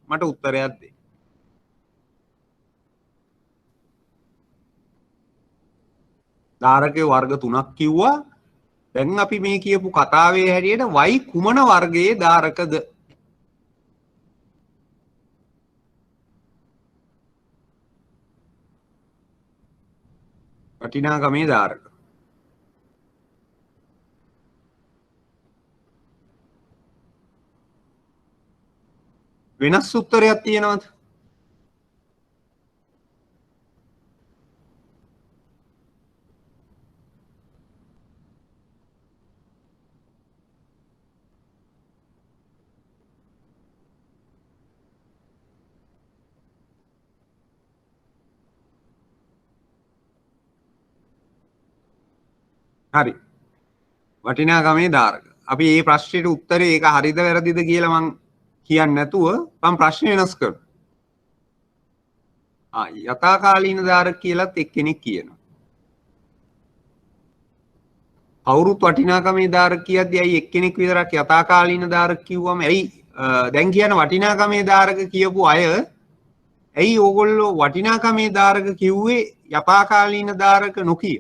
මට උත්තරයක් දෙන්න. ධාරකයේ වර්ග 3ක් කිව්වා. දැන් අපි මේ කියපු කතාවේ හැටියට Y කුමන වර්ගයේ ධාරකද? වටිනාකමේ ධාරක. වෙනස් උත්තරයක් තියෙනවද? හරි. වටිනාකමේ ධාරක. අපි මේ ප්‍රශ්නෙට උත්තරේ ඒක හරිද වැරදිද කියලා මං කියන්නේ නැතුව මම ප්‍රශ්න වෙනස් කරනවා. යථාකාලීන ධාරක කියලාත් එක්කෙනෙක් කියනවා. කවුරුත් වටිනාකමේ ධාරක කියද්දී ඇයි එක්කෙනෙක් විතරක් යථාකාලීන ධාරක කිව්වම ඇයි දැන් කියන වටිනාකමේ ධාරක කියපු අය ඇයි ඕගොල්ලෝ වටිනාකමේ ධාරක කිව්වේ යථාකාලීන ධාරක නොකිය?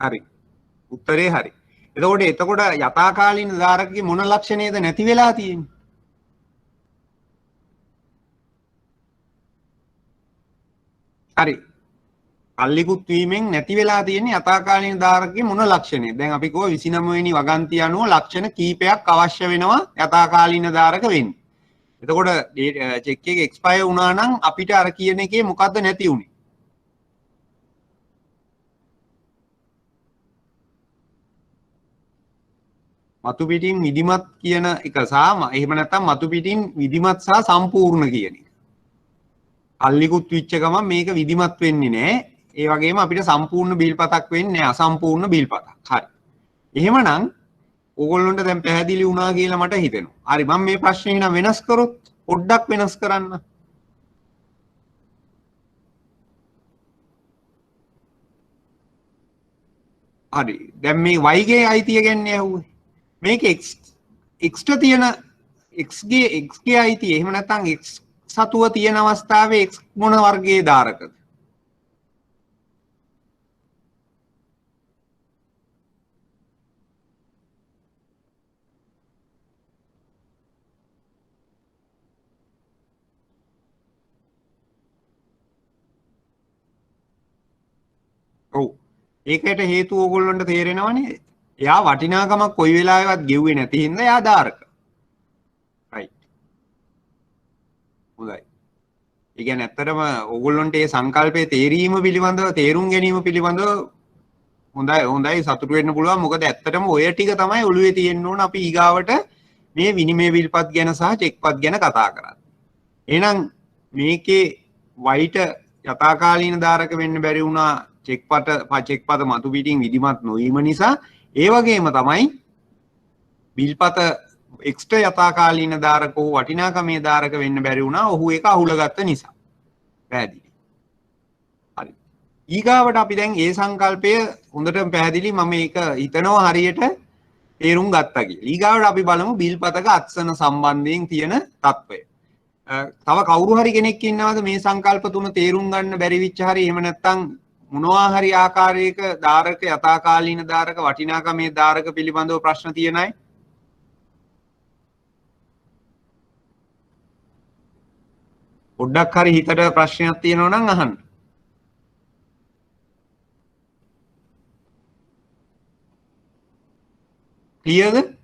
හරි. උත්තරේ හරි. එතකොට යථාකාලීන ධාරකගේ මොන ලක්ෂණයද නැති වෙලා තියෙන්නේ? හරි. කල්ලිකුත් වීමෙන් නැති වෙලා තියෙන්නේ යථාකාලීන ධාරකගේ මොන ලක්ෂණය? දැන් අපි කිව්වා 29 වෙනි වගන්තිය අනුව ලක්ෂණ කීපයක් අවශ්‍ය වෙනවා යථාකාලීන ධාරක වෙන්න. එතකොට චෙක් එක එක්ස්පයර් වුණා නම් අපිට අර කියන එකේ මොකද්ද නැති උනේ? මතු පිටින් විධිමත් කියන එක සහ එහෙම නැත්නම් මතු පිටින් විධිමත් සහ සම්පූර්ණ කියන එක. කල්ලිකුත් විච්ච ගමන් මේක විධිමත් වෙන්නේ නැහැ. ඒ වගේම අපිට සම්පූර්ණ බිල්පතක් වෙන්නේ නැහැ. අසම්පූර්ණ බිල්පතක්. හරි. එහෙමනම් ඕගොල්ලන්ට දැන් පැහැදිලි වුණා කියලා මට හිතෙනවා. හරි මම මේ ප්‍රශ්නේ එහෙනම් වෙනස් කරොත් පොඩ්ඩක් වෙනස් කරන්න. හරි. දැන් මේ y ගේ අයිතිය ගැන ඇහුවේ. මේක x ට තියෙන x ගේ අයිතිය එහෙම නැත්නම් x සතුව තියෙන අවස්ථාවේ x මොන වර්ගයේ ධාරකද? ඔව්. ඒකට හේතුව ඕගොල්ලන්ට තේරෙනවනේ. එයා වටිනාකමක් කොයි වෙලාවෙවත් ගෙව්වේ නැති හින්දා එයා ධාරක. right. හොඳයි. ඒ කියන්නේ ඇත්තටම ඕගොල්ලන්ට මේ සංකල්පයේ තේරුම් ගැනීම පිළිබඳව හොඳයි සතුටු වෙන්න පුළුවන්. මොකද ඇත්තටම ඔය ටික තමයි ඔළුවේ තියෙන්න ඕන අපි ඊගාවට මේ විනිමය විල්පත් ගැන සහ චෙක්පත් ගැන කතා කරන්නේ. එහෙනම් මේකේ වයිට යථාකාලීන ධාරක වෙන්න බැරි වුණා චෙක්පත මතු පිටින් විධිමත් නොවීම නිසා. ඒ වගේම තමයි බිල්පත එක්ස්ට යථාකාලීන ධාරක වූ වටිනාකමේ ධාරක වෙන්න බැරි වුණා ඔහු ඒක අහුලගත්ත නිසා. පැහැදිලි. හරි. ඊගාවට අපි දැන් ඒ සංකල්පය හොඳටම පැහැදිලි මම මේක හිතනවා හරියට තේරුම් ගත්තා කියලා. ඊගාවට අපි බලමු බිල්පතක අත්සන සම්බන්ධයෙන් තියෙන తত্ত্বය. තව කවුරු හරි කෙනෙක් ඉන්නවද මේ සංකල්ප තුන තේරුම් ගන්න බැරි විච්ච හරි එහෙම නැත්නම් මොනවා හරි ආකාරයක ධාරක යථාකාලීන ධාරක වටිනාකමේ ධාරක පිළිබඳව ප්‍රශ්න තියෙන අය? පොඩ්ඩක් හරි හිතට ප්‍රශ්නයක් තියෙනවා නම් අහන්න. ක්ලියර්ද?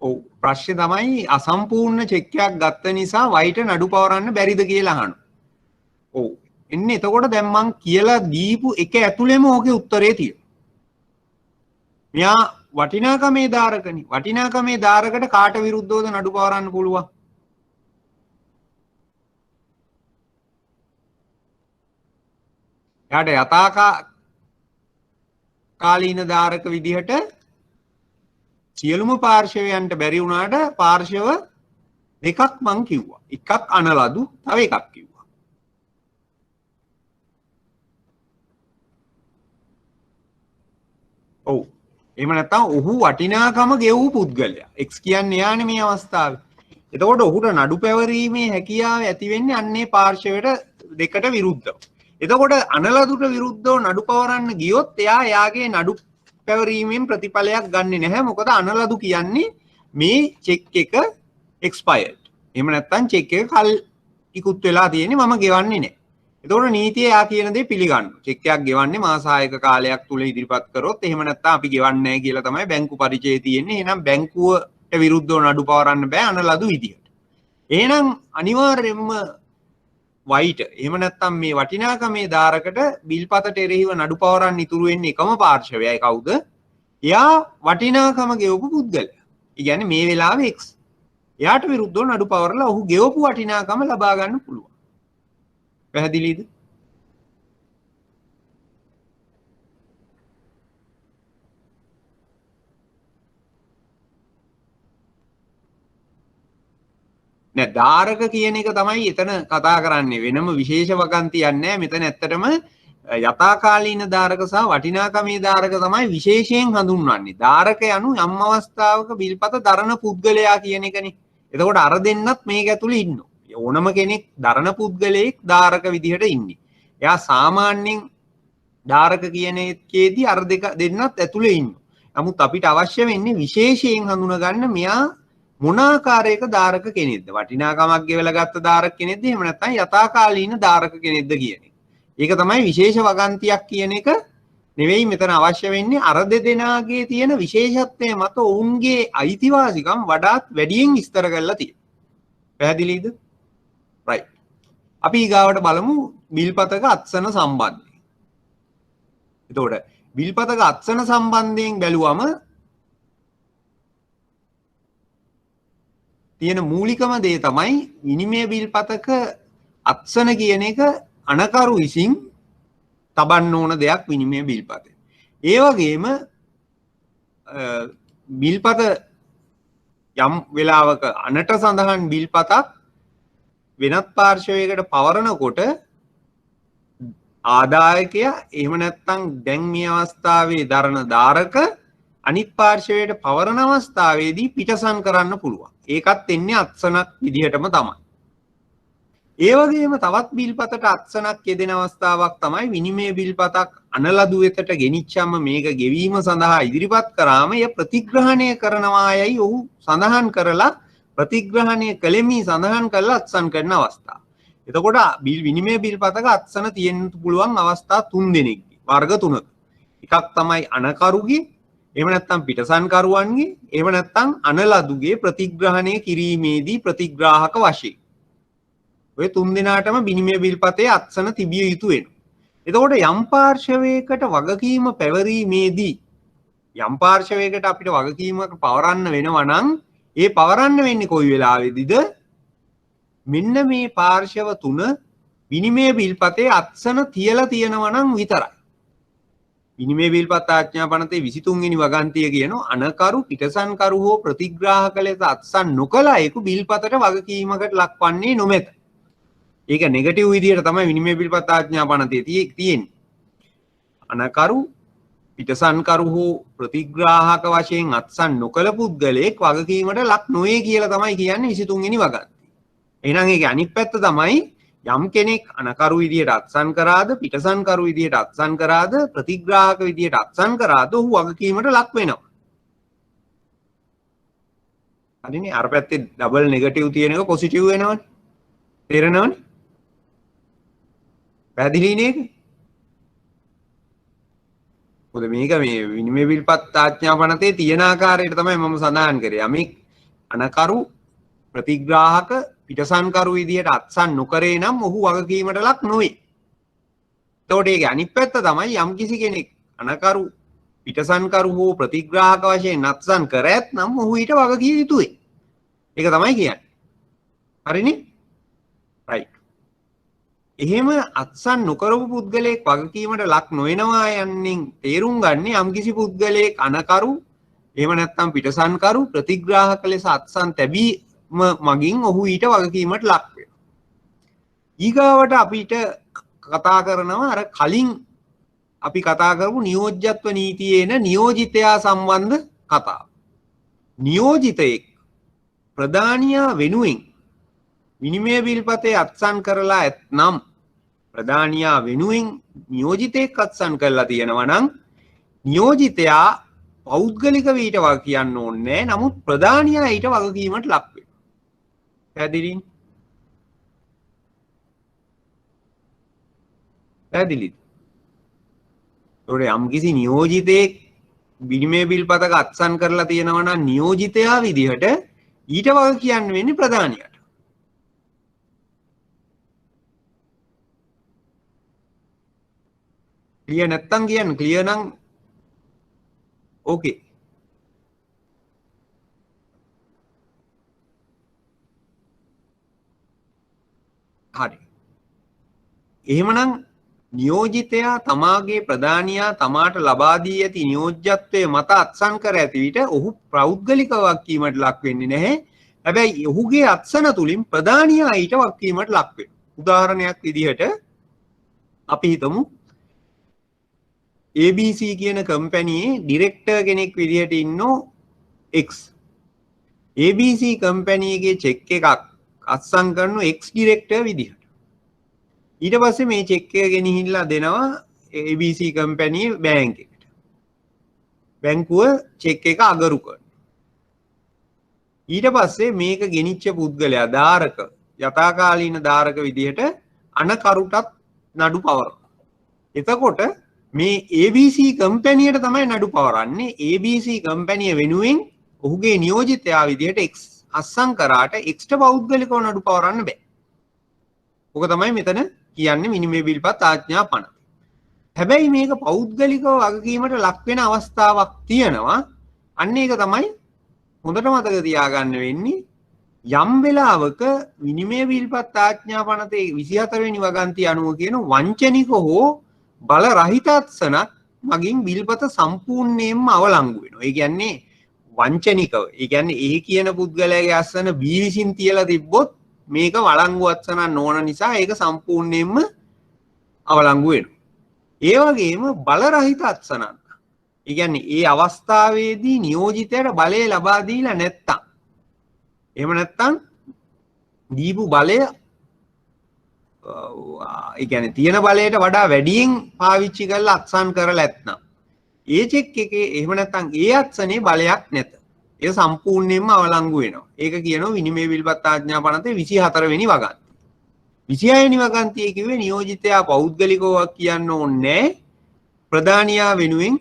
ඔව් ප්‍රශ්නේ තමයි අසම්පූර්ණ චෙක් එකක් ගත්ත නිසා වයිට නඩු පවරන්න බැරිද කියලා අහනවා. ඔව්. එන්නේ එතකොට දැන් මං කියලා දීපු එක ඇතුළෙම ඕකේ උත්තරේ තියෙනවා. මෙයා වටිනාකමේ ධාරකනේ. වටිනාකමේ ධාරකට කාට විරුද්ධවද නඩු පවරන්න පුළුවන්? එයාට යථාකාලීන ධාරක විදිහට සියලුම පාර්ශවයන්ට බැරි වුණාට පාර්ශව දෙකක් මං කිව්වා. එකක් අනලදු තව එකක් කිව්වා. ඔව්. එහෙම නැත්නම් ඔහු වටිනාකම ගෙවූ පුද්ගලයා. x කියන්නේ යානේ මේ අවස්ථාවේ. එතකොට ඔහුට නඩු පැවරීමේ හැකියාව ඇති වෙන්නේ අන්නේ පාර්ශවයට දෙකට විරුද්ධව. එතකොට අනලදුට විරුද්ධව නඩු පවරන්න ගියොත් එයා යාගේ නඩු පැවරීමෙන් ප්‍රතිඵලයක් ගන්නෙ නැහැ. මොකද අනලදු කියන්නේ මේ චෙක් එක එක්ස්පයර්ඩ්. එහෙම නැත්නම් චෙක් එක කල් ඉක්ුත් වෙලා තියෙන්නේ මම ගෙවන්නේ නැහැ. එතකොට නීතිය යා කියන දේ පිළිගන්නවා. චෙක් එකක් ගෙවන්නේ මාස 6ක කාලයක් තුල ඉදිරිපත් කරොත් එහෙම නැත්නම් අපි ගෙවන්නේ නැහැ කියලා තමයි බැංකු පරිචය තියෙන්නේ. එහෙනම් බැංකුවට විරුද්ධව නඩු පවරන්න බෑ අනලදු විදියට. එහෙනම් අනිවාර්යයෙන්ම වයිට එහෙම නැත්නම් මේ වටිනාකමේ ධාරකට බිල්පතට එරෙහිව නඩු පවරන්න ඉතුරු වෙන්නේ එකම පාර්ශවයයි කවුද? එයා වටිනාකම ගෙවපු පුද්ගලයා. ඒ කියන්නේ මේ වෙලාවේ x. එයාට විරුද්ධව නඩු පවරලා ඔහු ගෙවපු වටිනාකම ලබා ගන්න පුළුවන්. පැහැදිලිද? නෑ ධාරක කියන එක තමයි එතන කතා කරන්නේ වෙනම විශේෂ වගන්තියක් නෑ මෙතන ඇත්තටම යථාකාලීන ධාරක සහ වටිනාකමේ ධාරක තමයි විශේෂයෙන් හඳුන්වන්නේ. ධාරක යනු යම් අවස්ථාවක බිල්පත දරන පුද්ගලයා කියන එකනේ. එතකොට අර දෙන්නත් මේක ඇතුලේ ඉන්නවා. ඕනම කෙනෙක් දරන පුද්ගලයෙක් ධාරක විදිහට ඉන්නේ. එයා සාමාන්‍යයෙන් ධාරක කියන එකේදී අර දෙන්නත් ඇතුලේ ඉන්නවා. නමුත් අපිට අවශ්‍ය වෙන්නේ විශේෂයෙන් හඳුනගන්න මෙයා මොන ආකාරයක ධාරක කෙනෙක්ද? වටිනාකමක් ගෙවලා ගත්ත ධාරක කෙනෙක්ද? එහෙම නැත්නම් යථාකාලීන ධාරක කෙනෙක්ද කියන එක. ඒක තමයි විශේෂ වගන්තියක් කියන එක නෙවෙයි මෙතන අවශ්‍ය වෙන්නේ අර දෙදෙනාගේ තියෙන විශේෂත්වය මත ඔවුන්ගේ අයිතිවාසිකම් වඩාත් වැඩියෙන් විස්තර කරලා තියෙනවා. පැහැදිලිද? right. අපි ඊගාවට බලමු බිල්පතක අත්සන සම්බන්ධය. එතකොට බිල්පතක අත්සන සම්බන්ධයෙන් බැලුවම තියෙන මූලිකම දේ තමයි විනිමය බිල්පතක අත්සන කියන එක අනකරු විසින් තබන්න ඕන දෙයක් විනිමය බිල්පතේ. ඒ වගේම බිල්පත යම් වෙලාවක අනට සඳහන් බිල්පතක් වෙනත් පාර්ශවයකට පවරනකොට ආදායකයා එහෙම නැත්නම් දැන් මේ අවස්ථාවේ දරන ධාරක අනිත් පාර්ශවයට පවරන අවස්ථාවේදී පිටසන් කරන්න පුළුවන්. ඒකත් එන්නේ අත්සනක් විදිහටම තමයි. ඒ වගේම තවත් බිල්පතට අත්සනක් යෙදෙන අවස්ථාවක් තමයි විනිමය බිල්පතක් අනලදු වෙතට ගෙනිච්චම මේක ගෙවීම සඳහා ඉදිරිපත් කරාම එය ප්‍රතිග්‍රහණය කරනවායයි ඔහු සඳහන් කරලා ප්‍රතිග්‍රහණය කළෙමි සඳහන් කරලා අත්සන් කරන අවස්ථාව. එතකොට විනිමය බිල්පතක අත්සන තියෙන්න පුළුවන් අවස්ථා 3 දෙනෙක්ගේ වර්ග 3ක. එකක් තමයි අනකරුගේ, එහෙම නැත්නම් පිටසන්කරුවන්ගේ, එහෙම නැත්නම් අනලදුගේ ප්‍රතිග්‍රහණය කිරීමේදී ප්‍රතිග්‍රාහක වශයෙන්. ඔය 3 දෙනාටම විනිමය බිල්පතේ අත්සන තිබිය යුතු වෙනවා. එතකොට යම් පාර්ශවයකට වගකීම පැවරීමේදී යම් පාර්ශවයකට අපිට වගකීමක් පවරන්න වෙනවා නම් ඒ පවරන්න වෙන්නේ කොයි වෙලාවෙදිද? මෙන්න මේ පාර්ශව 3 විනිමය බිල්පතේ අත්සන තියලා තියෙනවා නම් විතරයි. විනිමය බිල්පත් ආඥා පනතේ 23 වෙනි වගන්තිය කියනවා අනකරු පිටසන්කරු හෝ ප්‍රතිග්‍රාහක ලෙස අත්සන් නොකළ අයෙකු බිල්පතට වගකීමකට ලක්වන්නේ නොමැත. ඒක නෙගටිව් විදිහට තමයි විනිමය බිල්පත් ආඥා පනතේ තියෙන්නේ. අනකරු පිටසන්කරු හෝ ප්‍රතිග්‍රාහක වශයෙන් අත්සන් නොකළ පුද්ගලයෙක් වගකීමට ලක් නොවේ කියලා තමයි කියන්නේ 23 වෙනි වගන්තිය. එහෙනම් ඒකේ අනිත් පැත්ත තමයි යම් කෙනෙක් අනකරු විදියට අත්සන් කරාද පිටසන්කරු විදියට අත්සන් කරාද ප්‍රතිග්‍රාහක විදියට අත්සන් කරාද ඔහු වගකීමට ලක් වෙනවා. හරිනේ අර පැත්තේ ඩබල් නෙගටිව් තියෙන එක පොසිටිව් වෙනවනේ. තේරෙනවනේ? පැහැදිලි නේද? මොකද මේක මේ විනිමය බිල්පත් ආඥා පනතේ තියෙන ආකාරයට තමයි මම සඳහන් කරේ. යමෙක් අනකරු ප්‍රතිග්‍රාහක පිටසන්කරු විදියට අත්සන් නොකරේ නම් ඔහු වගකීමට ලක් නොවේ. එතකොට ඒකේ අනිත් පැත්ත තමයි යම් කිසි කෙනෙක් අනකරු පිටසන්කරු හෝ ප්‍රතිග්‍රාහක වශයෙන් අත්සන් කර ඇත්නම් ඔහු ඊට වගකිය යුතුයි. ඒක තමයි කියන්නේ. හරිනේ? right. එහෙම අත්සන් නොකරපු පුද්ගලයෙක් වගකීමට ලක් නොවෙනවා යන්නේ තේරුම් ගන්න යම් කිසි පුද්ගලයෙක් අනකරු එහෙම නැත්නම් පිටසන්කරු ප්‍රතිග්‍රාහක ලෙස අත්සන් තැබී මගින් ඔහු ඊට වගකීමට ලක් වෙනවා. ඊගාවට අපිට කතා කරනවා අර කලින් අපි කතා කරපු නියෝජ්‍යත්ව නීතියේන නියෝජිතයා සම්බන්ධ කතාව. නියෝජිතයෙක් ප්‍රධානියා වෙනුවෙන් විනිමය බිල්පතේ අත්සන් කරලා ඇතනම් ප්‍රධානියා වෙනුවෙන් නියෝජිතයෙක් අත්සන් කරලා තියෙනවා නම් නියෝජිතයා පෞද්ගලික වීට වග කියන්න ඕනේ නැහැ. නමුත් ප්‍රධානියා ඊට වගකීමට ලක් වෙනවා. පැහැදිලිද? පැහැදිලිද? ඒකට යම්කිසි නියෝජිතයෙක් විනිමය බිල්පතක අත්සන් කරලා තියෙනවා නම් නියෝජිතයා විදිහට ඊට වග කියන්න වෙන්නේ ප්‍රධානියාට. ක්ලියර් නැත්තම් කියන්න. ක්ලියර් නම් ඕකේ. හරි. එහෙමනම් නියෝජිතයා තමාගේ ප්‍රධානියා තමාට ලබා දී ඇති නියෝජ්‍යත්වයේ මත අත්සන් කර ඇති විට ඔහු පෞද්ගලික වගකීමට ලක් වෙන්නේ නැහැ. හැබැයි ඔහුගේ අත්සන තුලින් ප්‍රධානියා ඊට වගකීමට ලක් වෙනවා. උදාහරණයක් විදිහට අපි හිතමු ABC කියන කම්පැනියේ ඩිරෙක්ටර් කෙනෙක් විදිහට ඉන්නෝ X. ABC කම්පැනියගේ චෙක් එකක් අත්සන් කරන X ඩිරෙක්ටර් විදිහට. ඊට පස්සේ මේ චෙක් එක ගෙනහිල්ලා දෙනවා ABC කම්පැනියේ බැංක් එකට. බැංකුව චෙක් එක අගරු කරනවා. ඊට පස්සේ මේක ගෙනිච්ච පුද්ගලයා ධාරක යථාකාලීන ධාරක විදිහට අනකරුටත් නඩු පවරනවා. එතකොට මේ ABC කම්පැනියට තමයි නඩු පවරන්නේ. ABC කම්පැනිය වෙනුවෙන් ඔහුගේ නියෝජිතයා විදිහට X අස්සම් කරාට Xට පෞද්ගලිකව නඩු පවරන්න බෑ. ඔක තමයි මෙතන කියන්නේ විනිමය බිල්පත් ආඥා පනත. හැබැයි මේක පෞද්ගලිකව වගකීමට ලක් වෙන අවස්ථාවක් තියෙනවා. අන්න ඒක තමයි හොඳට මතක තියාගන්න වෙන්නේ. යම් වෙලාවක විනිමය බිල්පත් ආඥා පනතේ 24 වෙනි වගන්තිය අනුව කියන වංචනික හෝ බල රහිත අත්සනක් මගින් බිල්පත සම්පූර්ණයෙන්ම අවලංගු වෙනවා. ඒ කියන්නේ වංචනිකව. ඒ කියන්නේ ඒ කියන පුද්ගලයාගේ අත්සන B විසින් තියලා තිබ්බොත් මේක වළංගු අත්සනක් නොවන නිසා ඒක සම්පූර්ණයෙන්ම අවලංගු වෙනවා. ඒ වගේම බල රහිත අත්සනක්. ඒ කියන්නේ ඒ අවස්ථාවේදී නියෝජිතයට බලය ලබා දීලා නැත්තම් එහෙම නැත්තම් දීපු බලය ඒ කියන්නේ තියෙන බලයට වඩා වැඩියෙන් පාවිච්චි කරලා අත්සන් කරලා නැත්නම් ඒ චෙක් එකේ එහෙම නැත්තම් ඒ අත්සනේ බලයක් නැත. ඒක සම්පූර්ණයෙන්ම අවලංගු වෙනවා. ඒක කියනවා විනිමය බිල්පත් ආඥා පනතේ 24 වෙනි වගන්තිය. 26 වෙනි වගන්තියේ කිව්වේ නියෝජිතයා පෞද්ගලිකව කියන්න ඕනේ ප්‍රධානියා වෙනුවෙන්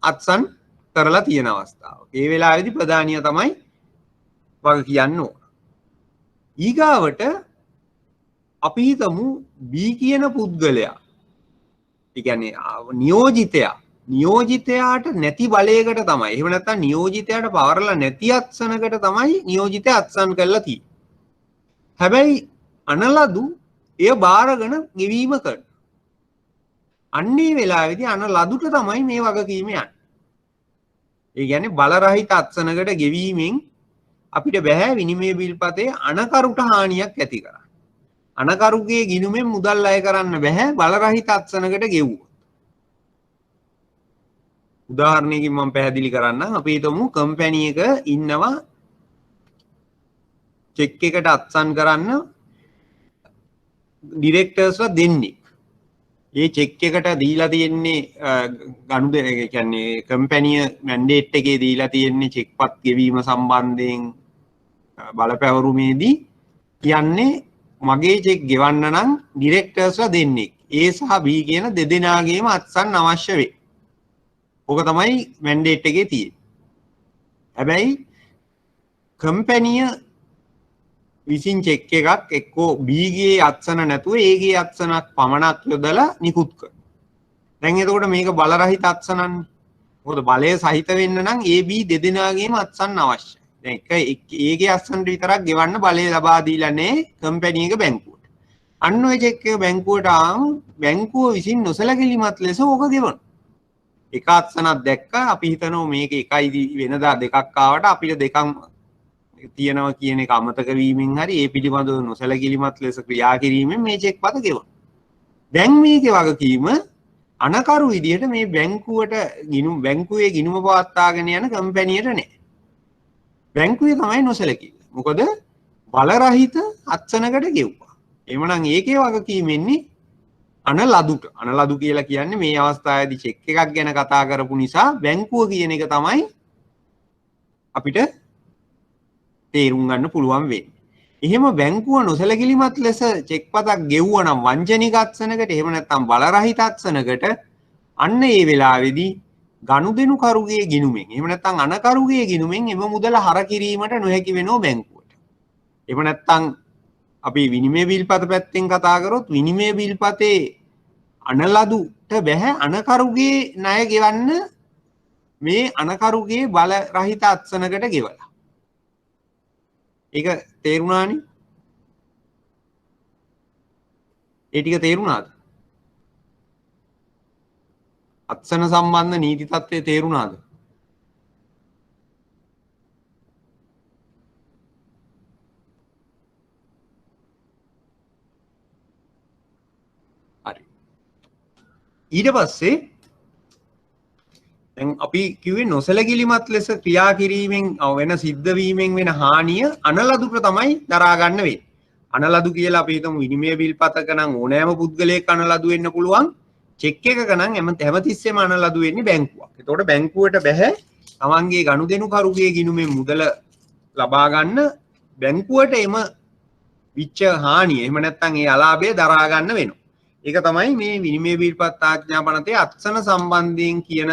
අත්සන් කරලා තියෙන අවස්ථාව. ඒ වෙලාවේදී ප්‍රධානියා තමයි වග කියන්න ඕන. ඊගාවට අපි හිතමු B කියන පුද්ගලයා. ඒ කියන්නේ නියෝජිතයාට නැති බලයකට තමයි. එහෙම නැත්නම් නියෝජිතයාට පවරලා නැති අත්සනකට තමයි නියෝජිතයා අත්සන් කරලා තියෙන්නේ. හැබැයි අනලදු එය බාරගෙන ගෙවීම කරනවා. අන්නේ වෙලාවේදී අනලදුට තමයි මේ වගකීම යන්නේ. ඒ කියන්නේ බල රහිත අත්සනකට ගෙවීමෙන් අපිට බෑ විනිමය බිල්පතේ අනකරුට හානියක් ඇති කරන්න. අනකරුගේ ගිණුමෙන් මුදල් අය කරන්න බෑ බල රහිත අත්සනකට ගෙවුවොත්. උදාහරණයකින් මම පැහැදිලි කරන්නම්. අපි හිතමු කම්පැනි එක ඉන්නවා චෙක් එකට අත්සන් කරන්න ඩිරෙක්ටර්ස්ලා දෙන්නේ. මේ චෙක් එකට දීලා තියෙන්නේ ගනුදෙනු ඒ කියන්නේ කම්පැනිය මැන්ඩේට් එකේ දීලා තියෙන්නේ චෙක්පත් ගෙවීම සම්බන්ධයෙන් බලපැවරුමේදී කියන්නේ මගේ චෙක් ගෙවන්න නම් ඩිරෙක්ටර්ස්ලා දෙන්නේ A සහ B කියන දෙදෙනාගේම අත්සන් අවශ්‍ය වේ. ඕක තමයි මැන්ඩේට් එකේ තියෙන්නේ. හැබැයි කම්පැනිය විසින් චෙක් එකක් එක්කෝ B ගේ අත්සන නැතුව A ගේ අත්සනක් පමණක් යොදලා නිකුත් කරනවා. දැන් එතකොට මේක බල රහිත අත්සනන්නේ. මොකද බලය සහිත වෙන්න නම් A B දෙදෙනාගේම අත්සන් අවශ්‍යයි. දැන් එක A ගේ අත්සන්ට විතරක් ගෙවන්න බලය ලබා දීලා නැහැ කම්පැනි එක බැංකුවට. අන්න ඔය චෙක් එක බැංකුවට ආවම බැංකුව විසින් නොසලකිලිමත් ලෙස ඕක ගෙවනවා. එක අත්සනක් දැක්කා අපි හිතනවා මේක එකයි වෙනදා දෙකක් ආවට අපිට දෙකක් තියෙනවා කියන එක අමතක වීමෙන් හරි ඒ පිළිබඳව නොසලකිලිමත් ලෙස ක්‍රියා කිරීමෙන් මේ චෙක් පත ගෙවනවා. දැන් මේකේ වගකීම අනකරු විදිහට මේ බැංකුවේ ගිණුම පවත්වාගෙන යන කම්පැනියට නැහැ. බැංකුවේ තමයි නොසලකිල්ල. මොකද බල රහිත අත්සනකට ගෙවුවා. එhmenan ඒකේ වගකීම එන්නේ අනලදුට. අනලදු කියලා කියන්නේ මේ අවස්ථාවේදී චෙක් එකක් ගැන කතා කරපු නිසා බැංකුව කියන එක තමයි අපිට තේරුම් ගන්න පුළුවන් වෙන්නේ. එහෙම බැංකුව නොසලකිලිමත් ලෙස චෙක් පතක් ගෙවුවා නම් වංචනික අත්සනකට එහෙම නැත්නම් බල රහිත අත්සනකට අන්න ඒ වෙලාවේදී ගනුදෙනු කරුගේ ගිණුමෙන් එහෙම නැත්නම් අනකරුගේ ගිණුමෙන් එම මුදල හර කිරීමට නොහැකි වෙනෝ බැංකුවට. එහෙම නැත්නම් අපි විනිමය බිල්පත පැත්තෙන් කතා කරොත් විනිමය බිල්පතේ අනලදුට බැහැ අනකරුගේ ණය ගෙවන්න මේ අනකරුගේ බල රහිත අත්සනකට ගෙවලා. ඒක තේරුණානේ? ඒ ටික තේරුණාද? අත්සන සම්බන්ධ නීති තත්ත්වය තේරුණාද? හරි. ඊට පස්සේ දැන් අපි කිව්වේ නොසලකිලිමත් ලෙස ක්‍රියා කිරීමෙන් වෙන සිද්ධ වීමෙන් වෙන හානිය අනලදුට තමයි දරා ගන්න වෙන්නේ. අනලදු කියලා අපි හිතමු විනිමය බිල්පතක නම් ඕනෑම පුද්ගලයෙක් අනලදු වෙන්න පුළුවන්. චෙක් එකක නම් හැමතිස්සෙම අනලදු වෙන්නේ බැංකුවක්. එතකොට බැංකුවට බැහැ තමන්ගේ ගනුදෙනුකරුගේ ගිණුමෙන් මුදල ලබා ගන්න බැංකුවට එම විච්ච හානිය එහෙම නැත්නම් ඒ අලාභය දරා ගන්න වෙනවා. ඒක තමයි මේ විනිමය බිල්පත් ආඥාපනතේ අත්සන සම්බන්ධයෙන් කියන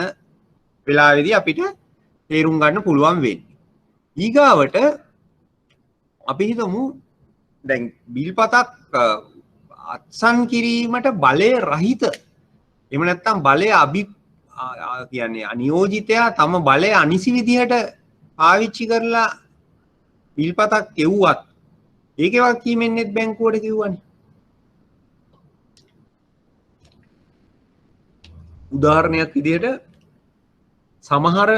වෙලාවේදී අපිට තේරුම් ගන්න පුළුවන් වෙන්නේ. ඊගාවට අපි හිතමු දැන් බිල්පතක් අත්සන් කිරීමට බලය රහිත එහෙම නැත්නම් බලය කියන්නේ අනියෝජිතයා තම බලය අනිසි විදිහට පාවිච්චි කරලා බිල්පතක් කෙව්වත් ඒකේ වගකීමෙන්නෙත් බැංකුවට කිව්වනේ. උදාහරණයක් විදිහට සමහර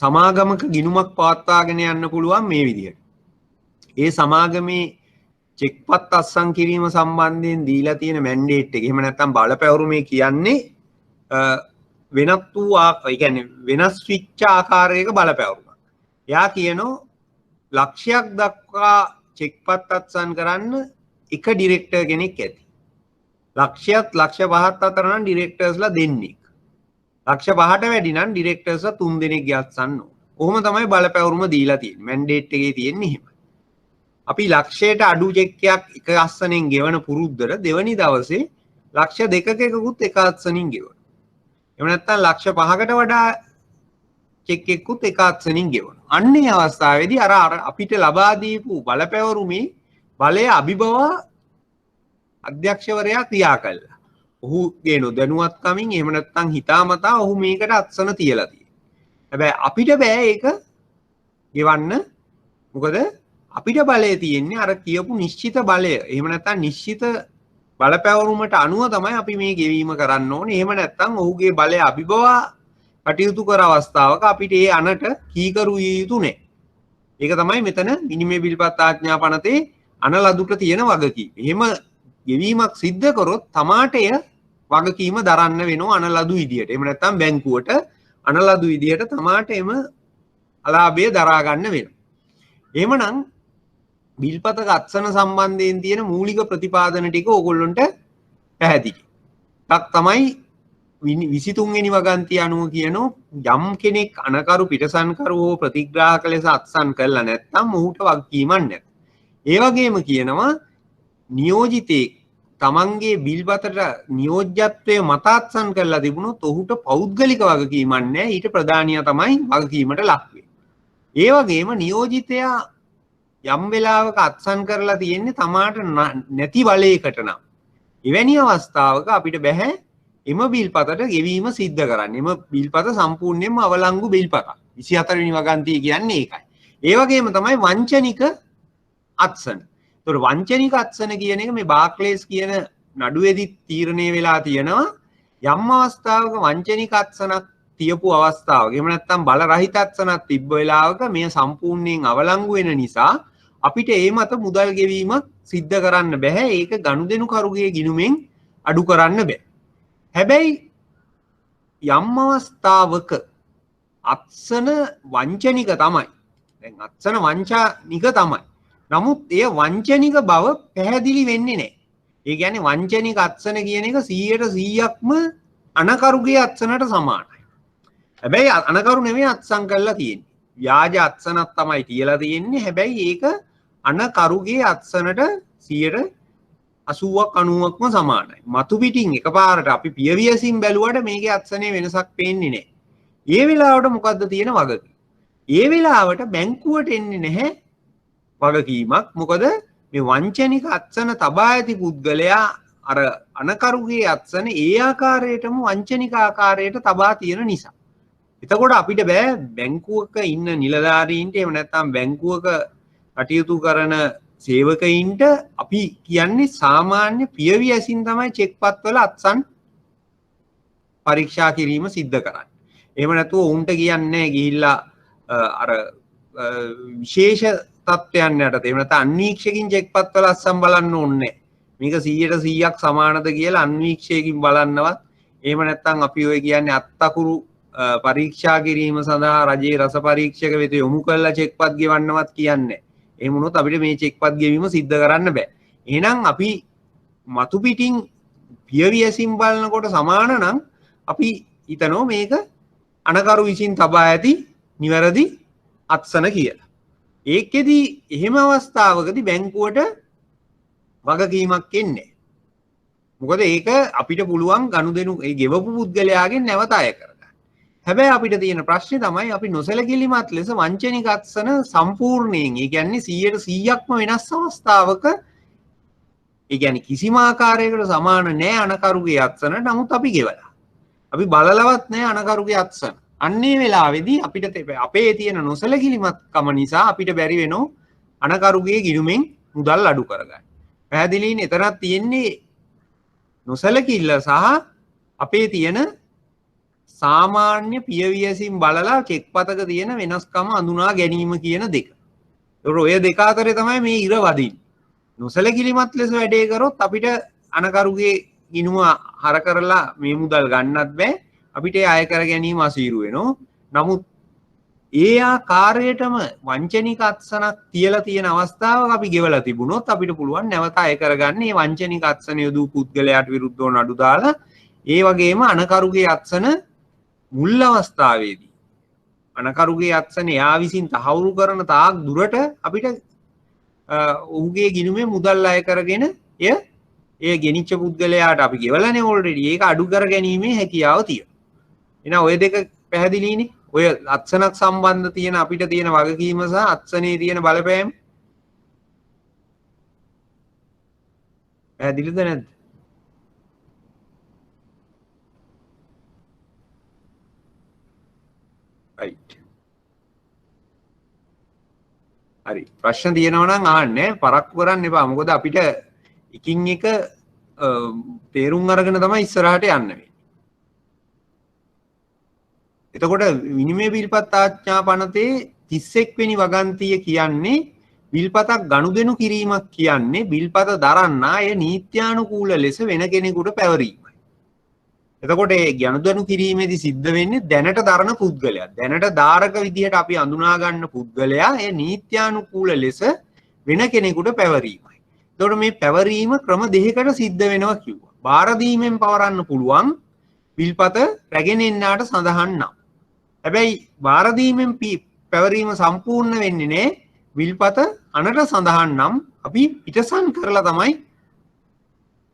සමාගමක ගිණුමක් පවත්වාගෙන යන්න පුළුවන් මේ විදිහට. ඒ සමාගමේ චෙක්පත් අත්සන් කිරීම සම්බන්ධයෙන් දීලා තියෙන මැන්ඩේට් එක එහෙම නැත්නම් බලපැවරුමේ කියන්නේ වෙනත් වූ ඒ කියන්නේ වෙනස් විච්ච ආකාරයක බලපැවරුමක්. එයා කියනවා ලක්ෂයක් දක්වා චෙක්පත් අත්සන් කරන්න එක ඩිරෙක්ටර් කෙනෙක් ඇති. ලක්ෂයත් ලක්ෂ 5ත් අතර නම් ඩිරෙක්ටර්ස්ලා දෙන්නෙක්. ලක්ෂ 5ට වැඩි නම් ඩිරෙක්ටර්ස්ලා 3 දෙනෙක් අත්සන් ඕන. කොහොම තමයි බලපැවරුම දීලා තියෙන්නේ. මැන්ඩේට් එකේ තියෙන්නේ එහෙම. අපි ලක්ෂයට අඩු චෙක් එකක් එක අත්සනෙන් ගෙවන පුරුද්දට දෙවනි දවසේ ලක්ෂ 2ක එකකුත් එක අත්සනින් ගෙවනවා. එහෙම නැත්නම් ලක්ෂ 5කට වඩා චෙක් එකකුත් එක අත්සනින් ගෙවනවා. අන්නේ අවස්ථාවේදී අර අපිට ලබා දීපු බලපැවරුමේ බලය අභිබවා අධ්‍යක්ෂවරයා ක්‍රියා කළා. ඔහුගේ නොදැනුවත්කමින් එහෙම නැත්නම් හිතාමතා ඔහු මේකට අත්සන තියලා තියෙනවා. හැබැයි අපිට බෑ ඒක ගෙවන්න. මොකද අපිට බලය තියෙන්නේ අර කියපු නිශ්චිත බලය. එහෙම නැත්නම් නිශ්චිත බලපැවරුමට අනුව තමයි අපි මේ ගෙවීම කරන්න ඕනේ. එහෙම නැත්නම් ඔහුගේ බලය අභිබවා කටයුතු කර අවස්ථාවක අපිට ඒ අනට කීකරු විය යුතු නැහැ. ඒක තමයි මෙතන විනිමය බිල්පත් ආඥාපනතේ අනලදුට තියෙන වගකීම. එහෙම ගෙවීමක් සිද්ධ කරොත් තමාට එය වගකීම දරන්න වෙනවා අනලදු විදියට. එහෙම නැත්නම් බැංකුවට අනලදු විදියට තමාට එම අලාභය දරා ගන්න වෙනවා. එහෙමනම් බිල්පතක අත්සන සම්බන්ධයෙන් තියෙන මූලික ප්‍රතිපාදන ටික ඕගොල්ලොන්ට පැහැදිලි. ටක් තමයි 23 වෙනි වගන්තිය අනුව කියනෝ යම් කෙනෙක් අනකරු පිටසන්කරු හෝ ප්‍රතිග්‍රාහක ලෙස අත්සන් කළා නැත්නම් ඔහුට වගකීමක් නැහැ. ඒ වගේම කියනවා නියෝජිතේ තමන්ගේ බිල්පතට නියෝජ්‍යත්වය මත අත්සන් කරලා තිබුණොත් ඔහුට පෞද්ගලික වගකීමක් නැහැ. ඊට ප්‍රධානියා තමයි වගකීමට ලක් වෙන්නේ. ඒ වගේම නියෝජිතයා යම් වෙලාවක අත්සන් කරලා තියෙන්නේ තමාට නැති බලයකට නම් එවැනි අවස්ථාවක අපිට බෑ එම බිල්පතට ගෙවීම සිද්ධ කරන්න. එම බිල්පත සම්පූර්ණයෙන්ම අවලංගු බිල්පතක්. 24 වෙනි වගන්තිය කියන්නේ ඒකයි. ඒ වගේම තමයි වංචනික අත්සන. ඒතකොට වංචනික අත්සන කියන එක මේ බාක්ලේස් කියන නඩුවේදී තීරණය වෙලා තියෙනවා. යම් අවස්ථාවක වංචනික අත්සනක් තියපු අවස්ථාවක එහෙම නැත්නම් බල රහිත අත්සනක් තිබ්බ වෙලාවක මේ සම්පූර්ණයෙන් අවලංගු වෙන නිසා අපිට ඒ මත මුදල් ගෙවීමක් සිද්ධ කරන්න බෑ. ඒක ගනුදෙනුකරුගේ ගිණුමෙන් අඩු කරන්න බෑ. හැබැයි යම් අවස්ථාවක අත්සන වංචනික තමයි. දැන් අත්සන වංචනික තමයි. නමුත් ඒ වංචනික බව පැහැදිලි වෙන්නේ නැහැ. ඒ කියන්නේ වංචනික අත්සන කියන එක 100%ක්ම අනකරුගේ අත්සනට සමානයි. හැබැයි අනකරු නෙමෙයි අත්සන් කරලා තියෙන්නේ. ව්‍යාජ අත්සනක් තමයි තියලා තියෙන්නේ. හැබැයි ඒක අනකරුගේ අත්සනට 80ක් 90ක්ම සමානයි. මතු පිටින් එකපාරට අපි පියවියසින් බැලුවට මේකේ අත්සනේ වෙනසක් පේන්නේ නැහැ. ඒ වෙලාවට මොකද්ද තියෙන වගකීම? ඒ වෙලාවට බැංකුවට එන්නේ නැහැ වගකීමක්. මොකද මේ වංචනික අත්සන තබා ඇති පුද්ගලයා අර අනකරුගේ අත්සන ඒ ආකාරයටම වංචනික ආකාරයට තබා තියෙන නිසා. එතකොට අපිට බෑ බැංකුවක ඉන්න නිලධාරීන්ට එහෙම නැත්නම් බැංකුවක කටයුතු කරන සේවකයින්ට අපි කියන්නේ සාමාන්‍ය පියවි ඇසින් තමයි චෙක්පත් වල අත්සන් පරීක්ෂා කිරීම සිද්ධ කරන්නේ. එහෙම නැතුව උන්ට කියන්නේ ගිහිල්ලා අර විශේෂ තත්ත්වයන් යටතේ එහෙම නැත්නම් අන්වීක්ෂකින් චෙක්පත් වල අත්සන් බලන්න ඕනේ. මේක 100%ක් සමානද කියලා අන්වීක්ෂයකින් බලන්නවත් එහෙම නැත්නම් අපි ඔය කියන්නේ අත්තකුරු පරීක්ෂා කිරීම සඳහා රජයේ රස පරීක්ෂක වෙත යොමු කරලා චෙක්පත් ගෙවන්නවත් කියන්නේ. එහෙම වුණොත් අපිට මේ චෙක්පත් ගෙවීම සිද්ධ කරන්න බෑ. එහෙනම් අපි මතු පිටින් පියවියසින් බලනකොට සමාන නම් අපි හිතනවා මේක අනකරු විසින් තබා ඇති නිවැරදි අත්සන කියලා. ඒකෙදි එහෙම අවස්ථාවකදී බැංකුවට වගකීමක් එන්නේ. මොකද ඒක අපිට පුළුවන් ගනුදෙනු ඒ ගෙවපු පුද්ගලයාගෙන් නැවත අය කරගන්න. හැබැයි අපිට තියෙන ප්‍රශ්නේ තමයි අපි නොසැලකිලිමත් ලෙස වංචනික අත්සන සම්පූර්ණයෙන් ඒ කියන්නේ 100%ක්ම වෙනස් අවස්ථාවක ඒ කියන්නේ කිසිම ආකාරයකට සමාන නෑ අනකරුගේ අත්සන. නමුත් අපි ගෙවලා. අපි බලලවත් නෑ අනකරුගේ අත්සන. අන්නේ වෙලාවේදී අපිට අපේ තියෙන නොසැලකිලිමත්කම නිසා අපිට බැරි වෙනෝ අනකරුගේ ගිණුමෙන් මුදල් අඩු කරගන්න. පැහැදිලිනේ එතරම් තියෙන්නේ නොසැලකිල්ල සහ අපේ තියෙන සාමාන්‍ය පියවියසින් බලලා චෙක්පතක තියෙන වෙනස්කම අඳුනා ගැනීම කියන දෙක. ඒතකොට ඔය දෙක අතරේ තමයි මේ ඉර වදින්නේ. නොසැලකිලිමත් ලෙස වැඩේ කරොත් අපිට අනකරුගේ ගිණුම හර කරලා මේ මුදල් ගන්නත් බෑ. අපිට අය කර ගැනීම අසීරු වෙනවා. නමුත් ඒ ආකාරයටම වංචනික අත්සනක් තියලා තියෙන අවස්ථාවක අපි ගෙවලා තිබුණොත් අපිට පුළුවන් නැවත අය කරගන්න මේ වංචනික අත්සන යොදූ පුද්ගලයාට විරුද්ධව නඩු දාලා ඒ වගේම අනකරුගේ අත්සන මුල් අවස්ථාවේදී අනකරුගේ අත්සන එයා විසින් තහවුරු කරන තාක් දුරට අපිට ඔහුගේ ගිණුමේ මුදල් අය කරගෙන ඒ ගෙනිච්ච පුද්ගලයාට අපි ගෙවලානේ ඔල්රෙඩි ඒක අඩු කර ගැනීමේ හැකියාව තියෙනවා. එහෙනම් ඔය දෙක පැහැදිලිනේ. ඔය අත්සනක් සම්බන්ධ තියෙන අපිට තියෙන වගකීම සහ අත්සනේ තියෙන බලපෑම පැහැදිලිද නැද්ද? right. හරි. ප්‍රශ්න තියෙනවා නම් අහන්න පරක්කු කරන්න එපා. මොකද අපිට එකින් එක තේරුම් අරගෙන තමයි ඉස්සරහට යන්න වෙන්නේ. එතකොට විනිමය බිල්පත් ආඥා පනතේ 31 වෙනි වගන්තිය කියන්නේ බිල්පතක් ගනුදෙනු කිරීමක් කියන්නේ බිල්පත දරන්නා එය නීත්‍යානුකූල ලෙස වෙන කෙනෙකුට පැවරීමයි. එතකොට ඒ ගනුදෙනු කිරීමේදී සිද්ධ වෙන්නේ දැනට දරන පුද්ගලයා. දැනට ධාරක විදිහට අපි අඳුනා ගන්න පුද්ගලයා එය නීත්‍යානුකූල ලෙස වෙන කෙනෙකුට පැවරීමයි. එතකොට මේ පැවරීම ක්‍රම දෙකකට සිද්ධ වෙනවා කිව්වා. බාර දීමෙන් පවරන්න පුළුවන් බිල්පත රැගෙන එන්නාට සඳහන් නම්. හැබැයි බාර දීමෙන් පැවරීම සම්පූර්ණ වෙන්නේ නැහැ. බිල්පත අනට සඳහන් නම් අපි පිටසන් කරලා තමයි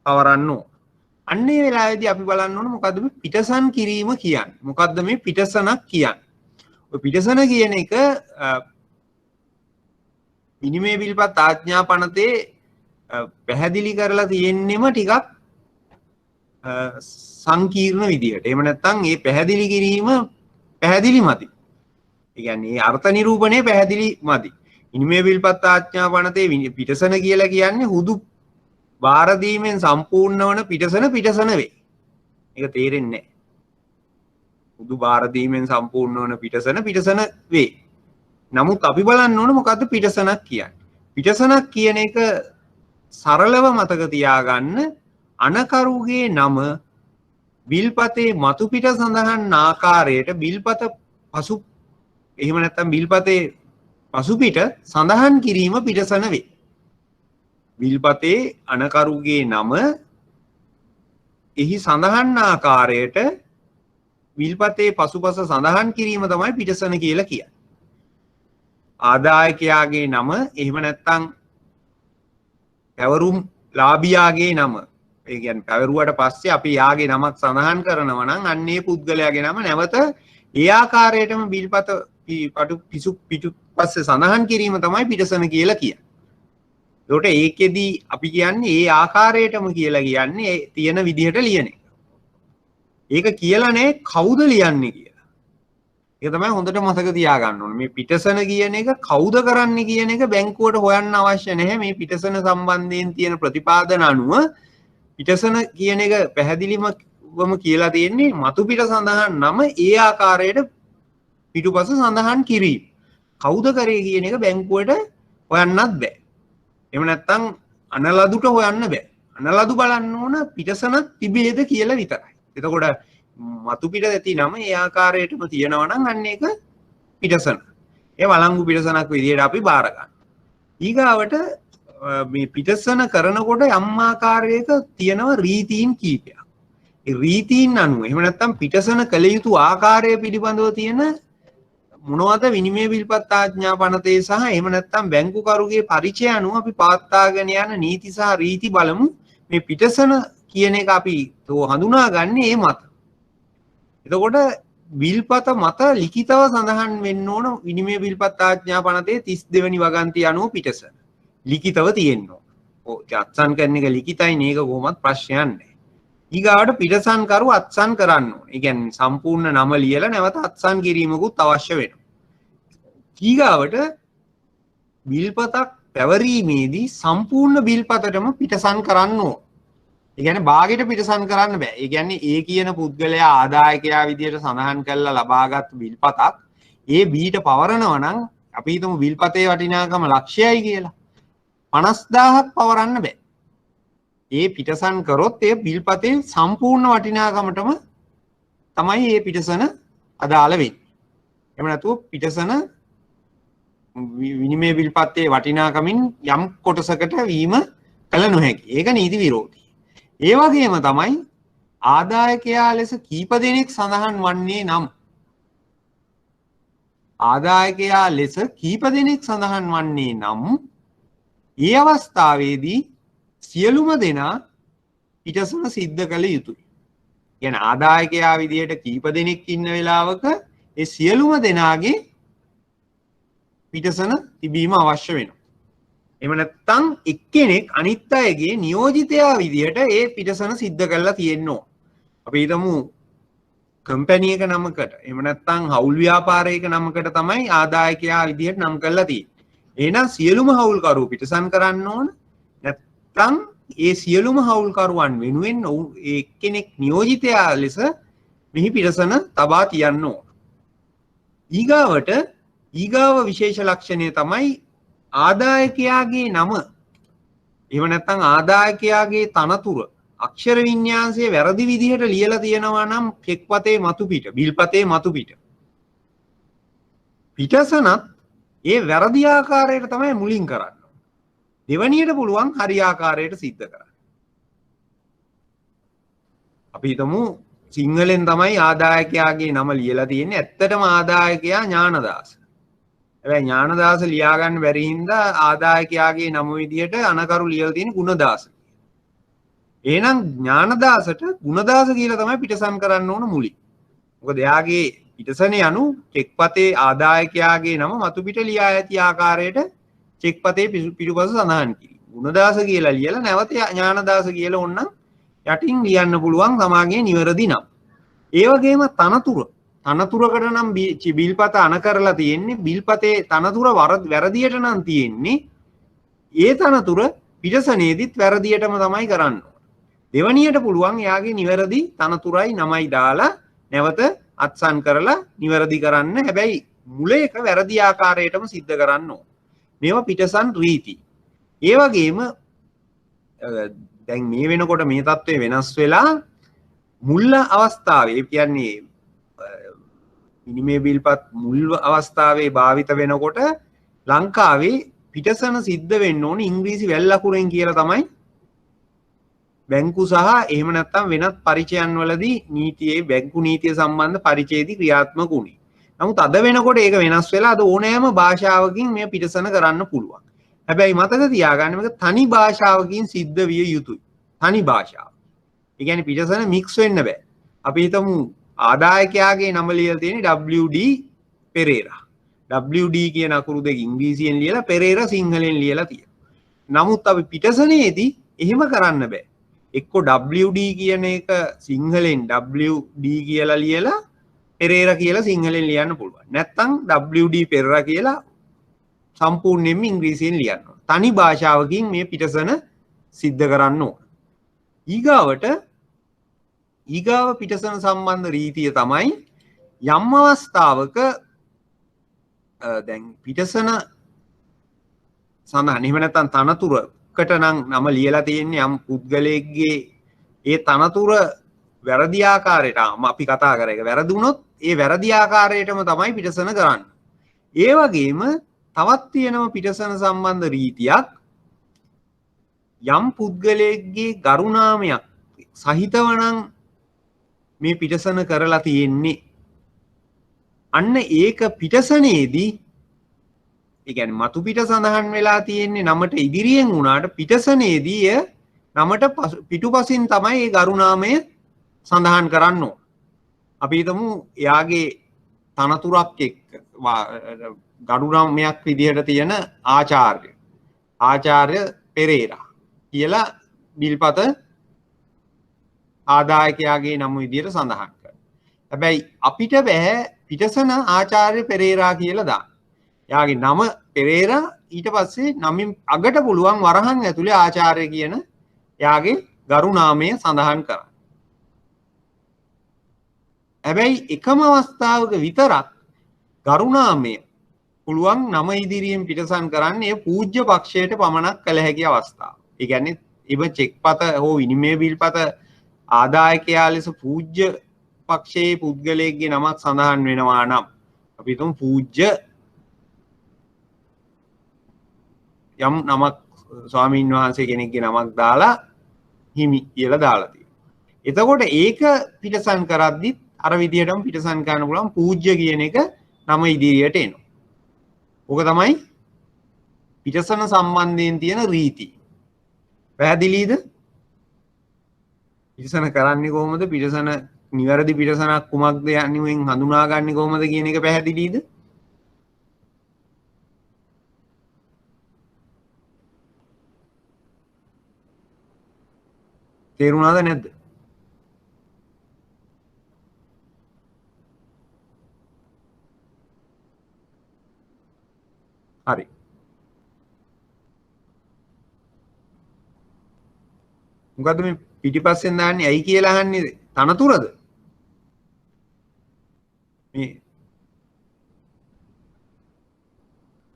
පවරන්න ඕන. අන්නේ වෙලාවේදී අපි බලන්න ඕන මොකද්ද මේ පිටසන් කිරීම කියන්නේ? මොකද්ද මේ පිටසනක් කියන්නේ? ඔය පිටසන කියන එක විනිමය බිල්පත් ආඥා පනතේ පැහැදිලි කරලා තියෙන්නෙම ටිකක් සංකීර්ණ විදිහට. එහෙම නැත්නම් මේ පැහැදිලි කිරීම පැහැදිලි මදි. ඒ කියන්නේ අර්ථ නිරූපණය පැහැදිලි මදි. විනිමය බිල්පත් ආඥා පනතේ පිටසන කියලා කියන්නේ හුදු බාර දීමෙන් සම්පූර්ණ වන පිටසන වේ. ඒක තේරෙන්නේ නැහැ. හුදු බාර දීමෙන් සම්පූර්ණ වන පිටසන වේ. නමුත් අපි බලන්න ඕන මොකද්ද පිටසනක් කියන්නේ? පිටසනක් කියන එක සරලව මතක තියාගන්න අනකරුගේ නම බිල්පතේ මතු පිට සඳහන් ආකාරයට බිල්පත පසු එහෙම නැත්නම් බිල්පතේ පසු පිට සඳහන් කිරීම පිටසන වේ. බිල්පතේ අනකරුගේ නම එහි සඳහන් ආකාරයට බිල්පතේ පසුපස සඳහන් කිරීම තමයි පිටසන කියලා කියන්නේ. ආදායකයාගේ නම එහෙම නැත්නම් පැවරුම් ලාභියාගේ නම ඒ කියන්නේ පැවරුවට පස්සේ අපි යාගේ නමක් සඳහන් කරනවා නම් අන්නේ පුද්ගලයාගේ නම නැවත ඒ ආකාරයටම බිල්පත පිටු පස්සේ සඳහන් කිරීම තමයි පිටසන කියලා කියන්නේ. ඒකට ඒකෙදි අපි කියන්නේ ඒ ආකාරයටම කියලා කියන්නේ තියෙන විදිහට ලියන එක. ඒක කියලා නෑ කවුද ලියන්නේ කියලා. ඒක තමයි හොඳට මතක තියාගන්න ඕනේ. මේ පිටසන කියන එක කවුද කරන්නේ කියන එක බැංකුවට හොයන්න අවශ්‍ය නැහැ. මේ පිටසන සම්බන්ධයෙන් තියෙන ප්‍රතිපාදන අනුව පිටසන කියන එක පැහැදිලිවම කියලා තියෙන්නේ මතු පිට සඳහන් නම ඒ ආකාරයට පිටුපස සඳහන් කිරීම. කවුද කරේ කියන එක බැංකුවට හොයන්නත් බෑ. එහෙම නැත්නම් අනලදුට හොයන්න බෑ. අනලදු බලන්න ඕන පිටසනක් තිබේද කියලා විතරයි. එතකොට මතු පිට ඇති නම ඒ ආකාරයටම තියෙනවා නම් අන්න ඒක පිටසන. ඒ වළංගු පිටසනක් විදිහට අපි බාර ගන්න. ඊගාවට මේ පිටසන කරනකොට යම් ආකාරයක තියෙනවා රීතීන් කීපයක්. ඒ රීතීන් අනුව එහෙම නැත්නම් පිටසන කළ යුතු ආකාරය පිළිබඳව තියෙන මොනවද විනිමය විල්පත් ආඥා පනතේ සහ එහෙම නැත්නම් බැංකුකරුගේ පරිචය අනුව අපි පවත්වාගෙන යන නීති සහ රීති බලමු. මේ පිටසන කියන එක අපි හඳුනාගන්නේ ඒ මත. එතකොට විල්පත මත ලිඛිතව සඳහන් වෙන්න ඕන විනිමය විල්පත් ආඥා පනතේ 32 වෙනි වගන්තිය අනුව පිටසන ලිඛිතව තියෙන්න ඕන. ඔව් අත්සන් කරන එක ලිඛිතයි නේක කොහොමත් ප්‍රශ්නයක් නැහැ. ඊගාවට පිටසන් කරු අත්සන් කරන්න ඕනේ. ඒ කියන්නේ සම්පූර්ණ නම ලියලා නැවත අත්සන් කිරීමකුත් අවශ්‍ය වෙනවා. ඊගාවට බිල්පතක් පැවරීමේදී සම්පූර්ණ බිල්පතටම පිටසන් කරන්න ඕන. ඒ කියන්නේ භාගයට පිටසන් කරන්න බෑ. ඒ කියන්නේ ඒ කියන පුද්ගලයා ආදායකයා විදියට සඳහන් කරලා ලබාගත් බිල්පතක් ඒ බීට පවරනවා නම් අපි හිතමු බිල්පතේ වටිනාකම ලක්ෂයයි කියලා. 50000ක් පවරන්න බෑ. ඒ පිටසන් කරොත් ඒ බිල්පතේ සම්පූර්ණ වටිනාකමටම තමයි ඒ පිටසන අදාළ වෙන්නේ. එහෙම නැතුව පිටසන විනිමය බිල්පතේ වටිනාකමින් යම් කොටසකට වීම කළ නොහැකි. ඒක නීති විරෝධී. ඒ වගේම තමයි ආදායකයා ලෙස කීප දෙනෙක් සඳහන් වන්නේ නම් ආදායකයා ලෙස කීප දෙනෙක් සඳහන් වන්නේ නම් ඒ අවස්ථාවේදී සියලුම දෙනා පිටසන සිද්ධ කළ යුතුයි. කියන්නේ ආදායකයා විදියට කීප දෙනෙක් ඉන්න වෙලාවක ඒ සියලුම දෙනාගේ පිටසන තිබීම අවශ්‍ය වෙනවා. එහෙම නැත්නම් එක්කෙනෙක් අනිත් අයගේ නියෝජිතයා විදියට ඒ පිටසන සිද්ධ කරලා තියෙන්න ඕන. අපි හිතමු කම්පැනි එක නමකට එහෙම නැත්නම් හවුල් ව්‍යාපාරයක නමකට තමයි ආදායකයා විදියට නම් කරලා තියෙන්නේ. එහෙනම් සියලුම හවුල්කරු පිටසන් කරන්න ඕන. නැත්නම් ඒ සියලුම හවුල්කරුවන් වෙනුවෙන් එක්කෙනෙක් නියෝජිතයා ලෙස මෙහි පිටසන තබා තියන්න ඕන. ඊගාව විශේෂ ලක්ෂණය තමයි ආදායකයාගේ නම එහෙම නැත්නම් ආදායකයාගේ තනතුර අක්ෂර වින්‍යාසය වැරදි විදිහට ලියලා තියෙනවා නම් චෙක්පතේ මතු පිට බිල්පතේ මතු පිට පිටසනත් ඒ වැරදි ආකාරයට තමයි මුලින් කරන්න. දෙවැනියට පුළුවන් හරි ආකාරයට සිද්ධ කරන්න. අපි හිතමු සිංහලෙන් තමයි ආදායකයාගේ නම ලියලා තියෙන්නේ. ඇත්තටම ආදායකයා ඥානදාස. හැබැයි ඥානදාස ලියා ගන්න බැරි හින්දා ආදායකයාගේ නම විදියට අනකරු ලියලා තියෙන ගුණදාස. එහෙනම් ඥානදාසට ගුණදාස කියලා තමයි පිටසන් කරන්න ඕන මුලින්. මොකද එයාගේ පිටසනේ අනු චෙක්පතේ ආදායකයාගේ නම මතු පිට ලියා ඇති ආකාරයට චෙක්පතේ පිටුපස සඳහන් කිරීම. ගුණදාස කියලා ලියලා නැවත ඥානදාස කියලා ඕනනම් යටින් ලියන්න පුළුවන් තමාගේ නිවැරදි නම්. ඒ වගේම තනතුරකට නම් බිල්පත අන කරලා තියෙන්නේ බිල්පතේ තනතුර වැරදියට නම් තියෙන්නේ ඒ තනතුර පිටසනේදිත් වැරදියටම තමයි කරන්න ඕන. දෙවනියට පුළුවන් එයාගේ නිවැරදි තනතුරයි නමයි දාලා නැවත අත්සන් කරලා නිවැරදි කරන්න. හැබැයි මුල එක වැරදි ආකාරයටම සිද්ධ කරන්න ඕන. මේවා පිටසන් රීති. ඒ වගේම දැන් මේ වෙනකොට මේ තත්ත්වය වෙනස් වෙලා මුල් අවස්ථාවේ කියන්නේ විනිමය බිල්පත් මුල් අවස්ථාවේ භාවිත වෙනකොට ලංකාවේ පිටසන සිද්ධ වෙන්න ඕනේ ඉංග්‍රීසි වැල් අකුරෙන් කියලා තමයි බැංකු සහ එහෙම නැත්නම් වෙනත් පරිචයන් වලදී නීතියේ බැංකු නීතිය සම්බන්ධ පරිචයදී ක්‍රියාත්මක වුණේ. නමුත් අද වෙනකොට ඒක වෙනස් වෙලා අද ඕනෑම භාෂාවකින් මේ පිටසන කරන්න පුළුවන්. හැබැයි මතක තියාගන්න මේක තනි භාෂාවකින් සිද්ධ විය යුතුයි. තනි භාෂාව. ඒ කියන්නේ පිටසන මික්ස් වෙන්න බෑ. අපි හිතමු ආදායකයාගේ නම ලියලා තියෙන්නේ WD පෙරේරා. WD කියන අකුරු දෙක ඉංග්‍රීසියෙන් ලියලා පෙරේරා සිංහලෙන් ලියලා තියෙනවා. නමුත් අපි පිටසනේදී එහෙම කරන්න බෑ. එක්ක WD කියන එක සිංහලෙන් WD කියලා ලියලා පෙරේරා කියලා සිංහලෙන් ලියන්න පුළුවන්. නැත්නම් WD පෙරේරා කියලා සම්පූර්ණයෙන්ම ඉංග්‍රීසියෙන් ලියන්න ඕන. තනි භාෂාවකින් මේ පිටසන සිද්ධ කරන්න ඕන. ඊගාව පිටසන සම්බන්ධ රීතිය තමයි යම් අවස්ථාවක දැන් පිටසන සඳහන් එහෙම නැත්නම් තනතුරකට නම් නම ලියලා තියෙන්නේ යම් පුද්ගලයෙක්ගේ ඒ තනතුර වැරදි ආකාරයට අපි කතා කර එක වැරදි වුණොත් ඒ වැරදි ආකාරයටම තමයි පිටසන කරන්නේ. ඒ වගේම තවත් තියෙනවා පිටසන සම්බන්ධ රීතියක්. යම් පුද්ගලයෙක්ගේ ගරුනාමයක් සහිතව නම් මේ පිටසන කරලා තියෙන්නේ. අන්න ඒක පිටසනේදී ඒ කියන්නේ මතු පිට සඳහන් වෙලා තියෙන්නේ නමට ඉදිරියෙන් වුණාට පිටසනේදී එය නමට පිටුපසින් තමයි ඒ ගරුනාමය සඳහන් කරන්න ඕන. අපි හිතමු එයාගේ තනතුරක් එක්ක ගරුනාමයක් විදිහට තියෙන ආචාර්ය පෙරේරා කියලා බිල්පත ආදායකයාගේ නම විදිහට සඳහන් කරනවා. හැබැයි අපිට බෑ පිටසන ආචාර්ය පෙරේරා කියලා දාන්න. එයාගේ නම පෙරේරා ඊට පස්සේ නමින් අගට පුළුවන් වරහන් ඇතුලේ ආචාර්ය කියන එයාගේ ගරුනාමය සඳහන් කරන්න. හැබැයි එකම අවස්ථාවක විතරක් ගරුනාමය පුළුවන් නම ඉදිරියෙන් පිටසන් කරන්නේ පූජ්‍ය පක්ෂයට පමණක් කළ හැකි අවස්ථාව. ඒ කියන්නේ ඉව චෙක්පත හෝ විනිමය බිල්පත ආදායකයා ලෙස පූජ්‍ය පක්ෂයේ පුද්ගලයෙක්ගේ නමක් සඳහන් වෙනවා නම් අපි හිතමු පූජ්‍ය යම් නමක් ස්වාමීන් වහන්සේ කෙනෙක්ගේ නමක් දාලා හිමි කියලා දාලා තියෙනවා. එතකොට ඒක පිටසන් කරද්දිත් අර විදිහටම පිටසන් කරන්න පුළුවන් පූජ්‍ය කියන එක නම ඉදිරියට එනවා. ඕක තමයි පිටසන සම්බන්ධයෙන් තියෙන රීති. පැහැදිලිද? පිටසන කරන්නේ කොහොමද? පිටසන නිවැරදි පිටසනක් කුමක්ද යන්නෙන් හඳුනාගන්නේ කොහොමද කියන එක පැහැදිලිද? තේරුණාද නැද්ද? හරි. මොකද්ද මේ පිටිපස්සෙන් දාන්නේ ඇයි කියලා අහන්නේ තනතුරද? මේ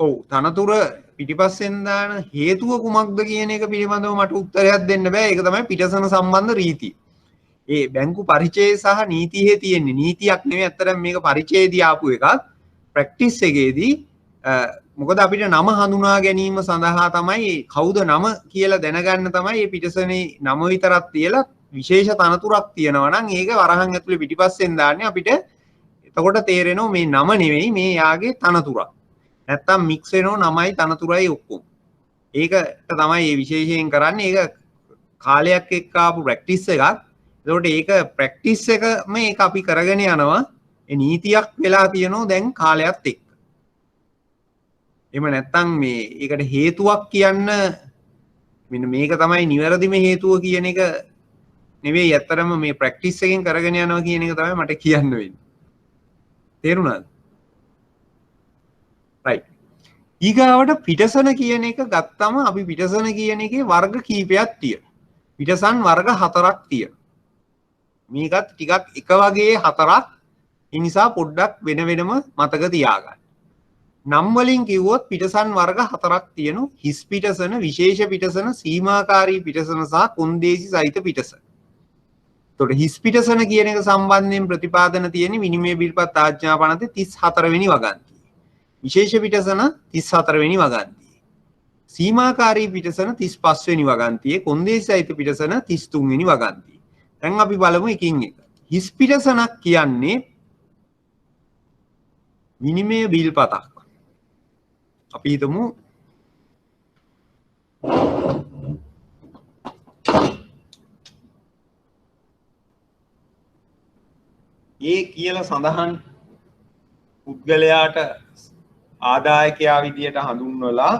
ඔව් තනතුර පිටිපස්සෙන් දාන හේතුව කුමක්ද කියන එක පිළිබඳව මට උත්තරයක් දෙන්න බෑ. ඒක තමයි පිටසන සම්බන්ධ රීතිය. ඒ බැංකු පරිචය සහ නීතියේ තියෙන්නේ නීතියක් නෙවෙයි අත්‍තරම් මේක පරිචයේදී ආපු එකක්. ප්‍රැක්ටිස් එකේදී මොකද අපිට නම හඳුනා ගැනීම සඳහා තමයි කවුද නම කියලා දැනගන්න තමයි මේ පිටසනේ නම විතරක් තියලා විශේෂ තනතුරක් තියෙනවා නම් ඒක වරහන් ඇතුලේ පිටිපස්සෙන් දාන්නේ අපිට එතකොට තේරෙනවා මේ නම නෙවෙයි මේ යාගේ තනතුරක්. නැත්තම් මික්ස් වෙනෝ නමයි තනතුරයි ඔක්කොම. ඒකට තමයි මේ විශේෂයෙන් කරන්නේ. ඒක කාලයක් එක්ක ආපු ප්‍රැක්ටිස් එකක්. එතකොට ඒක ප්‍රැක්ටිස් එක මේක අපි කරගෙන යනවා. ඒ නීතියක් වෙලා තියෙනවා දැන් කාලයත් එක්ක. එහෙම නැත්තම් මේ ඒකට හේතුවක් කියන්න මෙන්න මේක තමයි නිවැරදිම හේතුව කියන එක නෙවෙයි ඇත්තරම මේ ප්‍රැක්ටිස් එකෙන් කරගෙන යනවා කියන එක තමයි මට කියන්න වෙන්නේ. තේරුණාද? රයිට්. ඊගාවට පිටසන කියන එක ගත්තම අපි පිටසන කියන එකේ වර්ග කීපයක් තියෙනවා. පිටසන් වර්ග 4ක් තියෙනවා. මේකත් ටිකක් එක වගේ 4ක්. ඒ නිසා පොඩ්ඩක් වෙන වෙනම මතක තියාගන්න. නම් වලින් කිව්වොත් පිටසන් වර්ග 4ක් තියෙනවා. හිස් පිටසන, විශේෂ පිටසන, සීමාකාරී පිටසන සහ කොන්දේසි සහිත පිටසන. එතකොට හිස් පිටසන කියන එක සම්බන්ධයෙන් ප්‍රතිපාදන තියෙන්නේ විනිමය බිල්පත් ආඥා පනතේ 34 වෙනි වගන්තියේ. විශේෂ පිටසන 34 වෙනි වගන්තියේ. සීමාකාරී පිටසන 35 වෙනි වගන්තියේ, කොන්දේසි සහිත පිටසන 33 වෙනි වගන්තියේ. දැන් අපි බලමු එකින් එක. හිස් පිටසනක් කියන්නේ විනිමය බිල්පතක්. අපි හිතමු ඒ කියලා සඳහන් පුද්ගලයාට ආදායකයා විදියට හඳුන්වලා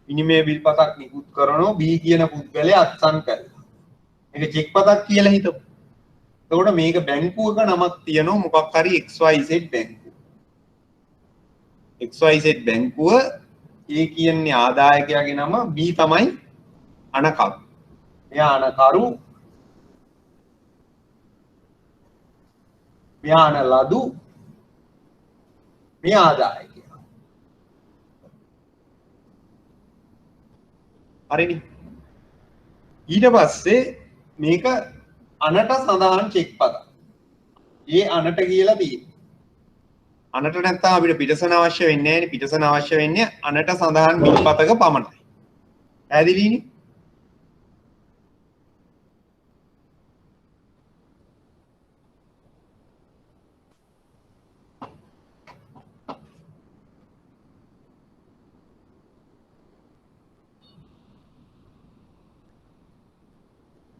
විනිමය බිල්පතක් නිකුත් කරනවා B කියන පුද්ගලයා අත්සන් කරලා. මේක චෙක් පතක් කියලා හිතමු. එතකොට මේක බැංකුවක නමක් තියෙනවා මොකක් හරි XYZ බැංකුව. XYZ බැංකුව A කියන්නේ ආදායකයාගේ නම B තමයි අනකරු. මෙයා අනකරු මෙයා අනලදු මෙයා ආදායකයා. හරිනේ. ඊට පස්සේ මේක අනට සඳහන් චෙක් පත. ඒ අනට කියලා තියෙනවා. අනට නැත්තම් අපිට පිටසන අවශ්‍ය වෙන්නේ නැහැ නේ. පිටසන අවශ්‍ය වෙන්නේ අනට සඳහන් බිල්පතක පමණයි. පැහැදිලිනේ?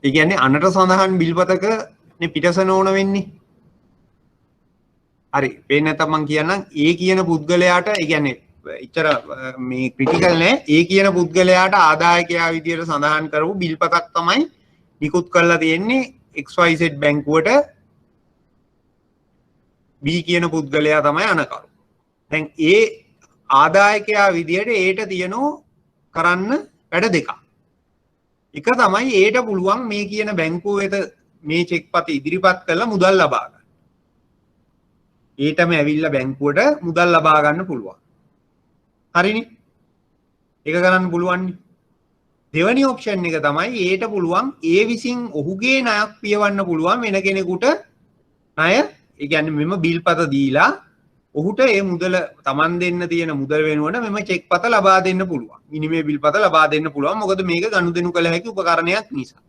ඒ කියන්නේ අනට සඳහන් බිල්පතක නේ පිටසන ඕන වෙන්නේ. හරි. වෙන්නේ නැත්නම් මම කියන්නම් ඒ කියන පුද්ගලයාට ඒ කියන්නේ ඉතර මේ ක්‍රිටිකල් නෑ. ඒ කියන පුද්ගලයාට ආදායකයා විදියට සඳහන් කරපු බිල්පතක් තමයි නිකුත් කරලා තියෙන්නේ XYZ බැංකුවට B කියන පුද්ගලයා තමයි අනකරු. දැන් ඒ ආදායකයා විදියට ඒට තියෙනවා කරන්න වැඩ දෙකක්. එක තමයි ඒට පුළුවන් මේ කියන බැංකුව වෙත මේ චෙක් පත ඉදිරිපත් කරලා මුදල් ලබා ගන්න. ඒටම ඇවිල්ලා බැංකුවට මුදල් ලබා ගන්න පුළුවන්. හරිනේ? ඒක කරන්න පුළුවන්. දෙවැනි ඔප්ෂන් එක තමයි ඒට පුළුවන් ඒ විසින් ඔහුගේ ණයක් පියවන්න පුළුවන් වෙන කෙනෙකුට ණය, ඒ කියන්නේ මෙම බිල්පත දීලා ඔහුට ඒ මුදල Taman දෙන්න තියෙන මුදල වෙනුවට මෙම චෙක් පත ලබා දෙන්න පුළුවන්. විනිමය බිල්පත ලබා දෙන්න පුළුවන්. මොකද මේක ගනුදෙනු කළ හැකි උපකරණයක් නිසා.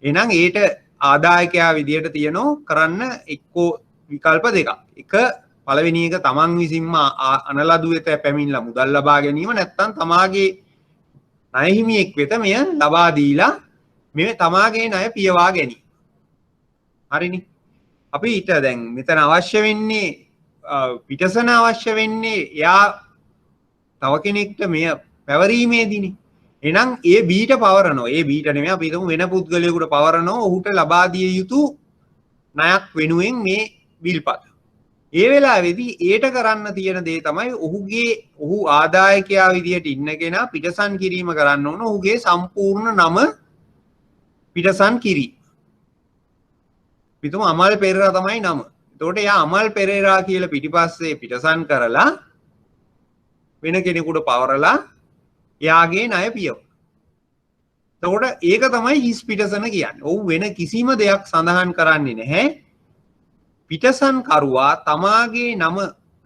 එහෙනම් ඒට ආදායකයා විදියට තියනෝ කරන්න එක්කෝ විකල්ප දෙකක්. එක පළවෙනි එක Taman විසින්ම අනලදු වෙත පැමිණලා මුදල් ලබා ගැනීම, නැත්නම් තමාගේ ණය හිමියෙක් වෙත මෙය ලබා දීලා මේ තමාගේ ණය පියවා ගැනීම. හරිනේ? අපි ඊට දැන් මෙතන අවශ්‍ය වෙන්නේ පිටසන අවශ්‍ය වෙන්නේ එයා තව කෙනෙක්ට මෙය පැවරීමේදීනේ. එහෙනම් ඒ බීට පවරනවා. ඒ බීට නෙමෙයි අපි හිතමු වෙන පුද්ගලයෙකුට පවරනවා ඔහුට ලබා දිය යුතු ණයක් වෙනුවෙන් මේ බිල්පත. ඒ වෙලාවේදී ඒට කරන්න තියෙන දේ තමයි ඔහු ආදායකයා විදියට ඉන්න කෙනා පිටසන් කිරීම කරන්න ඕන. ඔහුගේ සම්පූර්ණ නම පිටසන් කිරීම. පිටුම අමල් පෙරේරා තමයි නම. එතකොට එයා අමල් පෙරේරා කියලා පිටිපස්සේ පිටසන් කරලා වෙන කෙනෙකුට පවරලා එයාගේ ණය පියවන. එතකොට ඒක තමයි හිස් පිටසන කියන්නේ. ඔව් වෙන කිසිම දෙයක් සඳහන් කරන්නේ නැහැ. පිටසන් කරුවා තමාගේ නම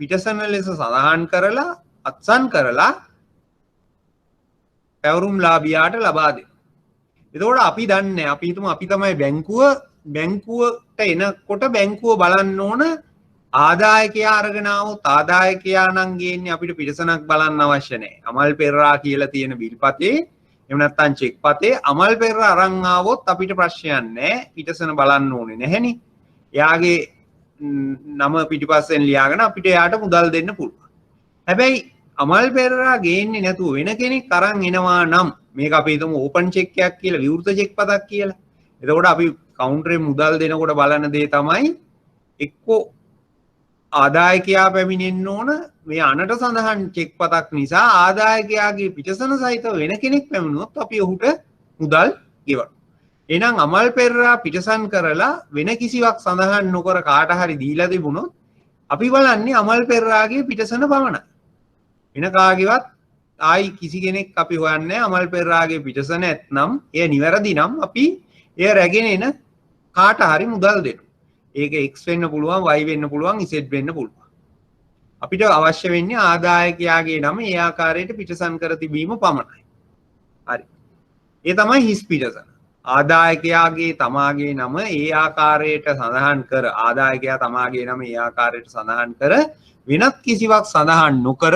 පිටසන ලෙස සඳහන් කරලා අත්සන් කරලා පැවරුම්ලාභියාට ලබා දෙනවා. එතකොට අපි දන්නේ අපි හිතමු අපි තමයි බැංකුවට එනකොට බැංකුව බලන්න ඕන ආදායකයා අරගෙන આવොත් ආදායකයා නම් ගේන්නේ අපිට පිටසනක් බලන්න අවශ්‍ය නැහැ. අමල් පෙරේරා කියලා තියෙන බිල්පතේ එහෙම නැත්නම් චෙක් පතේ අමල් පෙරේරා අරන් ආවොත් අපිට ප්‍රශ්නයක් නැහැ. පිටසන බලන්න ඕනේ නැහෙනි. එයාගේ නම පිටිපස්සෙන් ලියාගෙන අපිට එයාට මුදල් දෙන්න පුළුවන්. හැබැයි අමල් පෙරේරා ගේන්නේ නැතුව වෙන කෙනෙක් අරන් එනවා නම් මේක අපි හිතමු ඕපන් චෙක් එකක් කියලා, විවෘත චෙක් පතක් කියලා. එතකොට අපි කවුන්ටරේ මුදල් දෙනකොට බලන දේ තමයි එක්කෝ ආදායකයා පැමිණෙන්න ඕන මේ අනට සඳහන් චෙක් පතක් නිසා ආදායකයාගේ පිටසන සහිත වෙන කෙනෙක් පැමිණුවොත් අපි ඔහුට මුදල් ගෙවනවා. එහෙනම් අමල් පෙරේරා පිටසන් කරලා වෙන කිසිවක් සඳහන් නොකර කාට හරි දීලා තිබුණොත් අපි බලන්නේ අමල් පෙරේරාගේ පිටසන පමණයි. වෙන කාගේවත් ආයි කිසි කෙනෙක් අපි හොයන්නේ අමල් පෙරේරාගේ පිටසන නැත්නම් එය නිවැරදි නම් අපි එය රැගෙන එන කාට හරි මුදල් දෙනවා. ඒක X වෙන්න පුළුවන්, Y වෙන්න පුළුවන්, Z වෙන්න පුළුවන්. අපිට අවශ්‍ය වෙන්නේ ආදායකයාගේ නම ඒ ආකාරයට පිටසන් කර තිබීම පමණයි. හරි. ඒ තමයි හිස් පිටසන. ආදායකයාගේ තමාගේ නම ඒ ආකාරයට සඳහන් කර ආදායකයා තමාගේ නම ඒ ආකාරයට සඳහන් කර වෙනත් කිසිවක් සඳහන් නොකර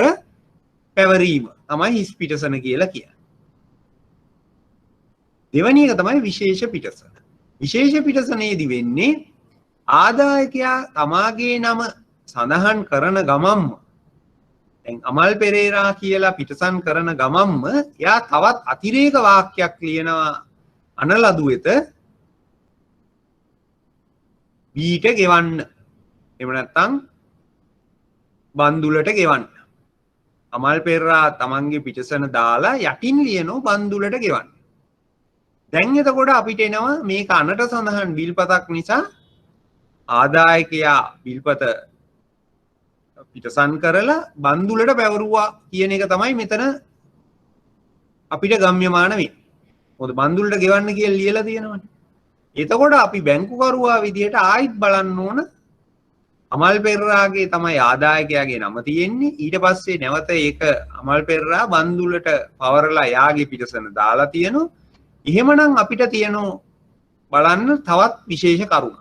පැවරීම තමයි හිස් පිටසන කියලා කියන්නේ. දෙවැනි එක තමයි විශේෂ පිටසන. විශේෂ පිටසනේදී වෙන්නේ ආදායකයා තමාගේ නම සඳහන් කරන ගමම්ම දැන් අමල් පෙරේරා කියලා පිටසන් කරන ගමම්ම එයා තවත් අතිරේක වාක්‍යයක් ලියනවා අනලදු වෙත බීට ගෙවන්න. එහෙම නැත්නම් බන්දුලට ගෙවන්න. අමල් පෙරේරා තමන්ගේ පිටසන දාලා යටින් ලියනෝ බන්දුලට ගෙවන්න. දැන් එතකොට අපිට එනවා මේක අනට සඳහන් බිල්පතක් නිසා ආදායකයා බිල්පත පිටසන් කරලා බන්දුලට පැවරුවා කියන එක තමයි මෙතන අපිට ගම්‍යමාන වෙන්නේ. මොකද බන්දුලට ගෙවන්න කියලා ලියලා තියෙනවනේ. එතකොට අපි බැංකුකරුවා විදිහට ආයිත් බලන්න ඕන අමල් පෙරරාගේ තමයි ආදායකයාගේ නම තියෙන්නේ. ඊට පස්සේ නැවත ඒක අමල් පෙරරා බන්දුලට පවරලා යාගේ පිටසන දාලා තියෙනවා. එහෙමනම් අපිට තියෙනවා බලන්න තවත් විශේෂ කරුණක්.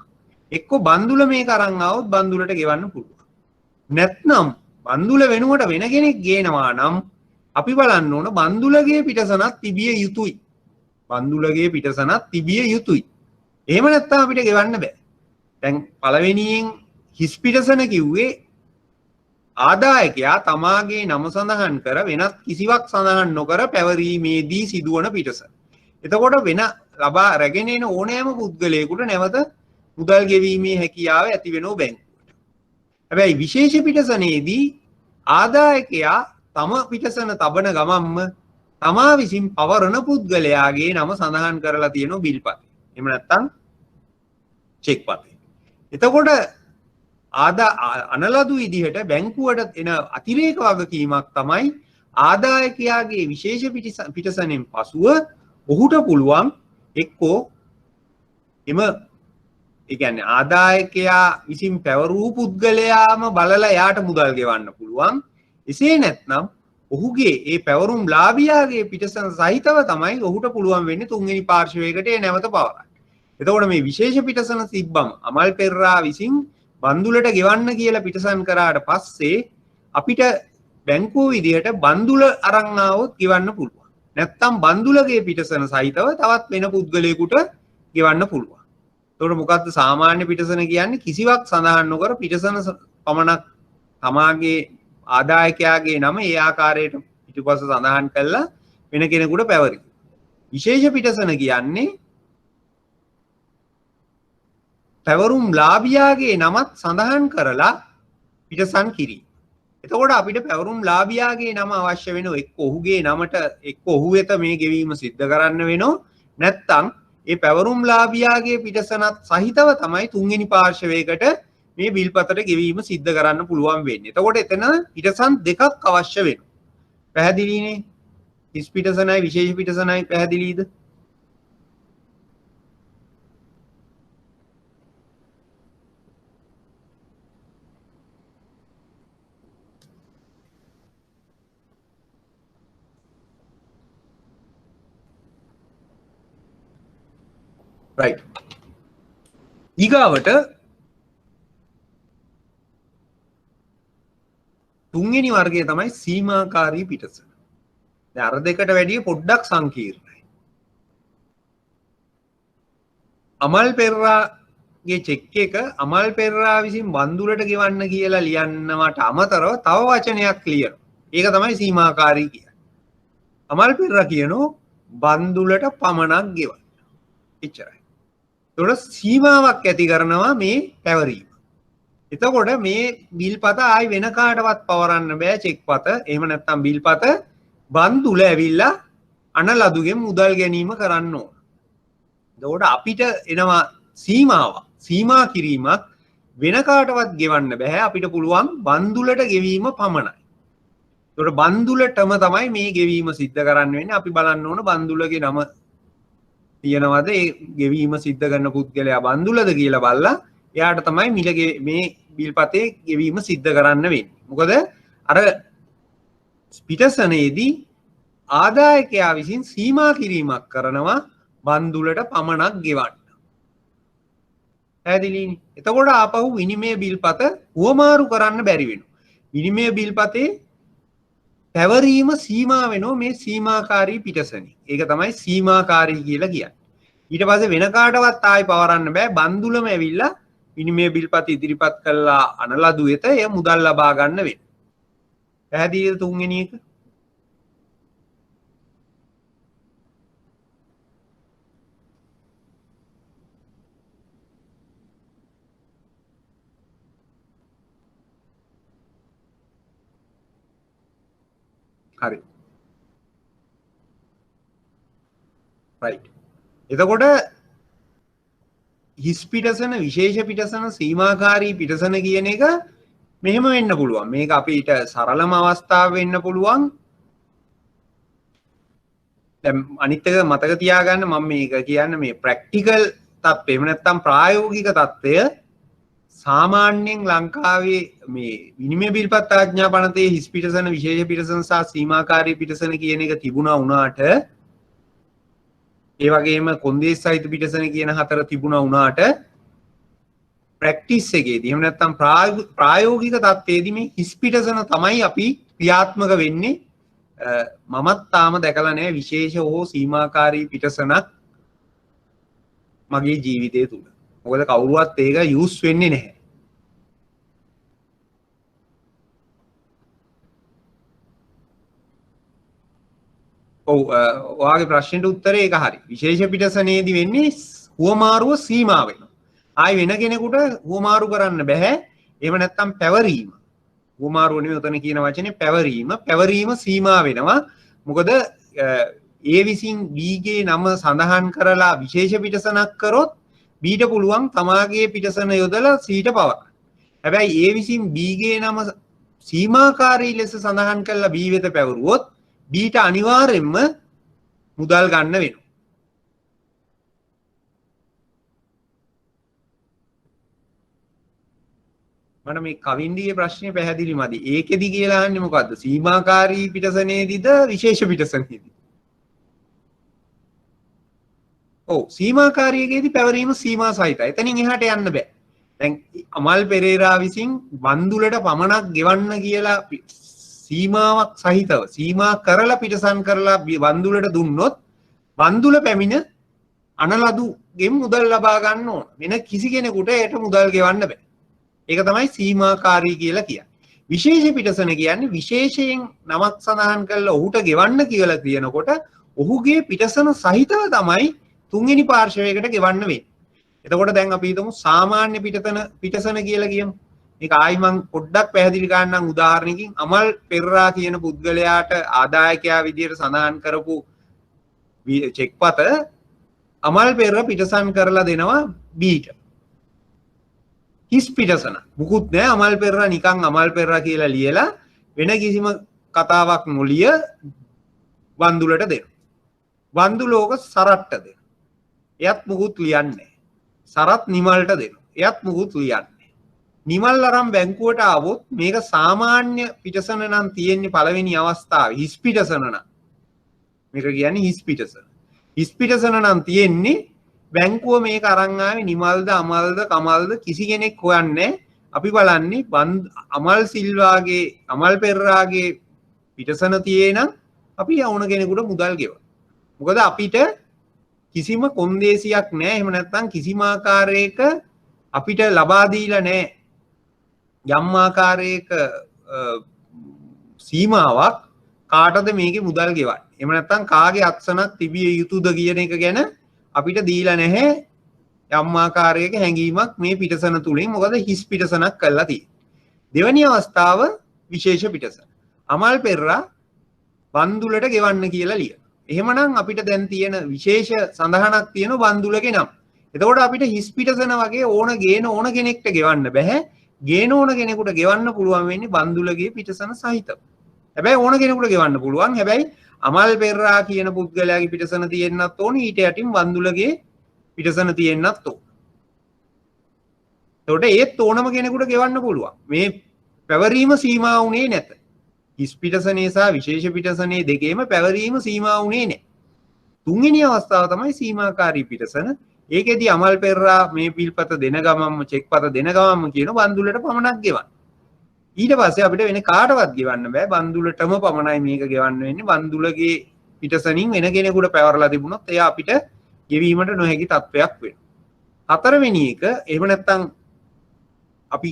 එක්ක බන්දුල මේක අරන් ආවොත් බන්දුලට ගෙවන්න පුළුවන්. නැත්නම් බන්දුල වෙනුවට වෙන කෙනෙක් ගේනවා නම් අපි බලන්න ඕන බන්දුලගේ පිටසනක් තිබිය යුතුයි. බන්දුලගේ පිටසනක් තිබිය යුතුයි. එහෙම නැත්නම් අපිට ගෙවන්න බෑ. දැන් පළවෙනියෙන් හිස් පිටසන කිව්වේ ආදායකයා තමාගේ නම සඳහන් කර වෙනත් කිසිවක් සඳහන් නොකර පැවරීමේදී සිදුවන පිටසන. එතකොට වෙන ලබා රැගෙන එන ඕනෑම පුද්ගලයෙකුට නැවත මුදල් ගෙවීමේ හැකියාව ඇති වෙනවා බැංකුවට. හැබැයි විශේෂ පිටසනේදී ආදායකයා තම පිටසන තබන ගමන්ම තමා විසින් පවරන පුද්ගලයාගේ නම සඳහන් කරලා තියෙනවා බිල්පතේ. එහෙම නැත්නම් චෙක් පතේ. එතකොට අනලදු විදිහට බැංකුවට එන අතිරේක වගකීමක් තමයි ආදායකයාගේ විශේෂ පිටසනෙන් පසුව ඔහුට පුළුවන් එක්කෝ එම ඒ කියන්නේ ආදායකයා විසින් පැවරූ පුද්ගලයාම බලලා යාට මුදල් ගෙවන්න පුළුවන්. එසේ නැත්නම් ඔහුගේ ඒ පැවරුම් ලාභියාගේ පිටසන සහිතව තමයි ඔහුට පුළුවන් වෙන්නේ තුන්වෙනි පාර්ශවයකට ඒ නැවත පවරන්න. එතකොට මේ විශේෂ පිටසන තිබ්බම අමල් පෙරරා විසින් බන්දුලට ගෙවන්න කියලා පිටසන් කරාට පස්සේ අපිට බැංකුව විදිහට බන්දුල අරන් ආවොත් ගෙවන්න පුළුවන්. නැත්තම් බන්දුලගේ පිටසන සහිතව තවත් වෙන පුද්ගලයෙකුට ගෙවන්න පුළුවන්. එතකොට මොකද්ද සාමාන්‍ය පිටසන කියන්නේ? කිසිවක් සඳහන් නොකර පිටසන පමණක් තමාගේ ආදායකයාගේ නම ඒ ආකාරයට පිටුපස සඳහන් කළා වෙන කෙනෙකුට පැවරීම. විශේෂ පිටසන කියන්නේ පැවරුම් ලාභියාගේ නමත් සඳහන් කරලා පිටසන් කිරීම. එතකොට අපිට පැවරුම් ලාභියාගේ නම අවශ්‍ය වෙනවා. එක්ක ඔහුගේ නමට එක්ක ඔහු වෙත මේ ගෙවීම සිද්ධ කරන්න වෙනවා. නැත්නම් ඒ පැවරුම් ලාභියාගේ පිටසනත් සහිතව තමයි තුන්වෙනි පාර්ශවයකට මේ බිල්පතට ගෙවීම සිද්ධ කරන්න පුළුවන් වෙන්නේ. එතකොට එතන පිටසන් දෙකක් අවශ්‍ය වෙනවා. පැහැදිලිනේ? හිස් පිටසනයි විශේෂ පිටසනයි පැහැදිලිද? right. ඊගාවට තුන්වෙනි වර්ගය තමයි සීමාකාරී පිටසන. දැන් අර දෙකට වැඩිය පොඩ්ඩක් සංකීර්ණයි. අමල් පෙරරාගේ චෙක් එක අමල් පෙරරා විසින් බන්දුලට ගෙවන්න කියලා ලියන්නවට අමතරව තව වචනයක් ලියනවා. ඒක තමයි සීමාකාරී කියන්නේ. අමල් පෙරරා කියනෝ බන්දුලට පමණක් ගෙවන්න. එච්චරයි. ඒතකොට සීමාවක් ඇති කරනවා මේ පැවරීම. එතකොට මේ බිල්පත ආයි වෙන කාටවත් පවරන්න බෑ චෙක්පත. එහෙම නැත්නම් බිල්පත බන්දුල ඇවිල්ලා අනලදුගෙන් මුදල් ගැනීම කරන්න ඕන. එතකොට අපිට එනවා සීමාවක්. සීමා කිරීමක් වෙන කාටවත් ගෙවන්න බෑ. අපිට පුළුවන් බන්දුලට ගෙවීම පමණයි. එතකොට බන්දුලටම තමයි මේ ගෙවීම සිද්ධ කරන්න වෙන්නේ. අපි බලන්න ඕන බන්දුලගේ නම තියෙනවද ඒ ගෙවීම සිද්ධ කරන පුද්ගලයා බන්දුලද කියලා බලලා එයාට තමයි මිලගේ මේ බිල්පතේ ගෙවීම සිද්ධ කරන්න වෙන්නේ. මොකද අර පිටසනේදී ආදායකයා විසින් සීමා කිරීමක් කරනවා බන්දුලට පමණක් ගෙවන්න. පැහැදිලිනේ? එතකොට ආපහු විනිමය බිල්පත හුවමාරු කරන්න බැරි වෙනවා. විනිමය බිල්පතේ පැවරීම සීමා වෙනවා මේ සීමාකාරී පිටසනේ. ඒක තමයි සීමාකාරී කියලා කියන්නේ. ඊට පස්සේ වෙන කාටවත් ආයි පවරන්න බෑ. බන්දුලම ඇවිල්ලා විනිමය බිල්පත ඉදිරිපත් කළා අනලදු වෙත එය මුදල් ලබා ගන්න වෙනවා. පැහැදිලිද තුන්වෙනි එක? හරි. right. එතකොට හිස් පිටසන විශේෂ පිටසන සීමාකාරී පිටසන කියන එක මෙහෙම වෙන්න පුළුවන්. මේක අපිට සරලම අවස්ථාව වෙන්න පුළුවන්. දැන් අනිත් එක මතක තියාගන්න මම මේක කියන්නේ මේ ප්‍රැක්ටිකල් තත්ත්වය එහෙම නැත්නම් ප්‍රායෝගික තත්ත්වය සාමාන්‍යයෙන් ලංකාවේ මේ විනිමය බිල්පත් ආඥා පනතේ හිස් පිටසන විශේෂ පිටසන සහ සීමාකාරී පිටසන කියන එක තිබුණා වුණාට ඒ වගේම කොන්දේසි සහිත පිටසන කියන හතර තිබුණා වුණාට ප්‍රැක්ටිස් එකේදී එහෙම නැත්නම් ප්‍රායෝගික තත්ත්වයේදී මේ හිස් පිටසන තමයි අපි ක්‍රියාත්මක වෙන්නේ මමත් තාම දැකලා නැහැ විශේෂ හෝ සීමාකාරී පිටසනක් මගේ ජීවිතය තුල. මොකද කවුරුවත් ඒක යූස් වෙන්නේ නැහැ. ඔව් ඔයාගේ ප්‍රශ්නෙට උත්තරේ ඒක හරි. විශේෂ පිටසනේදී වෙන්නේ හුවමාරුව සීමා වෙනවා. ආයි වෙන කෙනෙකුට හුවමාරු කරන්න බෑ. එහෙම නැත්නම් පැවරීම. හුවමාරුව නෙමෙයි උතන කියන වචනේ පැවරීම සීමා වෙනවා. මොකද ඒ විසින් B ගේ නම සඳහන් කරලා විශේෂ පිටසනක් කරොත් B ට පුළුවන් තමාගේ පිටසන යොදලා C ට පවරන්න. හැබැයි ඒ විසින් B ගේ නම සීමාකාරී ලෙස සඳහන් කරලා B වෙත පැවරුවොත් B ට අනිවාර්යෙන්ම මුදල් ගන්න වෙනවා. මට මේ කවින්ඩිගේ ප්‍රශ්නේ පැහැදිලි මදි. ඒකෙදි කියලා අහන්නේ මොකද්ද? සීමාකාරී පිටසනේදීද විශේෂ පිටසනේදීද? ඔව් සීමාකාරීයේදී පැවරීම සීමා සහිතයි. එතනින් එහාට යන්න බෑ. දැන් අමල් පෙරේරා විසින් බන්දුලට පමණක් ගෙවන්න කියලා සීමාවක් සහිතව සීමා කරලා පිටසන් කරලා බන්දුලට දුන්නොත් බන්දුල පැමිණ අනලදුගෙන් මුදල් ලබා ගන්න ඕන. වෙන කිසි කෙනෙකුට ඒට මුදල් ගෙවන්න බෑ. ඒක තමයි සීමාකාරී කියලා කියන්නේ. විශේෂ පිටසන කියන්නේ විශේෂයෙන් නමක් සඳහන් කරලා ඔහුට ගෙවන්න කියලා කියනකොට ඔහුගේ පිටසන සහිතව තමයි තුන්වෙනි පාර්ශවයකට ගෙවන්න වෙන්නේ. එතකොට දැන් අපි හිතමු සාමාන්‍ය පිටසන කියලා කියමු. මේක ආයි මම පොඩ්ඩක් පැහැදිලි කරන්නම් උදාහරණයකින්. අමල් පෙරරා කියන පුද්ගලයාට ආදායකයා විදියට සඳහන් කරපු චෙක්පත අමල් පෙරරා පිටසන් කරලා දෙනවා B ට. හිස් පිටසන. මුකුත් නැහැ අමල් පෙරරා නිකන් අමල් පෙරරා කියලා ලියලා වෙන කිසිම කතාවක් නොලිය වන්දුලට දෙනවා. වන්දුලෝක සරට්ට දෙනවා. එයත් මුකුත් ලියන්නේ. සරත් නිමල්ට දෙනවා. එයත් මුකුත් ලියන්නේ. නිමල් අරන් බැංකුවට ආවොත් මේක සාමාන්‍ය පිටසන නම් තියෙන්නේ පළවෙනි අවස්ථාවේ හිස් පිටසන නම්. මේක කියන්නේ හිස් පිටසන. හිස් පිටසන නම් තියෙන්නේ බැංකුව මේක අරන් ආවේ නිමල්ද අමල්ද කමල්ද කිසි කෙනෙක් හොයන්නේ. අපි බලන්නේ අමල් සිල්වාගේ අමල් පෙරරාගේ පිටසන තියෙනම් අපි යවුන කෙනෙකුට මුදල් ගෙවන. මොකද අපිට කිසිම කොන්දේසියක් නැහැ. එහෙම නැත්නම් කිසිම ආකාරයක අපිට ලබා දීලා නැහැ. යම් ආකාරයක සීමාවක් කාටද මේකේ මුදල් ගෙවන්නේ. එහෙම නැත්නම් කාගේ අත්සනක් තිබිය යුතුද කියන එක ගැන අපිට දීලා නැහැ යම් ආකාරයක හැඟීමක් මේ පිටසන තුලින්. මොකද හිස් පිටසනක් කරලා තියෙන්නේ. දෙවැනි අවස්ථාව විශේෂ පිටසන. අමල් පෙරරා බන්දුලට ගෙවන්න කියලා ලියන. එහෙමනම් අපිට දැන් තියෙන විශේෂ සඳහනක් තියෙන බන්දුලගේ නම්. එතකොට අපිට හිස් පිටසන වගේ ගේන ඕන කෙනෙක්ට ගෙවන්න බෑ. ගේන ඕන කෙනෙකුට ගෙවන්න පුළුවන් වෙන්නේ බන්දුලගේ පිටසන සහිතව. හැබැයි ඕන කෙනෙකුට ගෙවන්න පුළුවන්. හැබැයි අමල් පෙරරා කියන පුද්ගලයාගේ පිටසන තියෙන්නත් ඕනේ. ඊට යටින් බන්දුලගේ පිටසන තියෙන්නත් ඕනේ. එතකොට ඒත් ඕනම කෙනෙකුට ගෙවන්න පුළුවන්. මේ පැවරීම සීමා වුණේ නැත. හිස් පිටසනේ සහ විශේෂ පිටසනේ දෙකේම පැවරීම සීමා වුණේ නැහැ. තුන්වෙනි අවස්ථාව තමයි සීමාකාරී පිටසන. ඒකෙදි අමල් පෙරරා මේ බිල්පත දෙන ගමන්ම චෙක්පත දෙන ගමන්ම කියන බන්දුලට පමණක් ගෙවන්න. ඊට පස්සේ අපිට වෙන කාටවත් ගෙවන්න බෑ. බන්දුලටම පමණයි මේක ගෙවන්න වෙන්නේ. බන්දුලගේ පිටසනින් වෙන කෙනෙකුට පැවරලා තිබුණොත් එයා අපිට ගෙවීමට නොහැකි තත්වයක් වෙනවා. හතරවෙනි එක එහෙම නැත්නම් අපි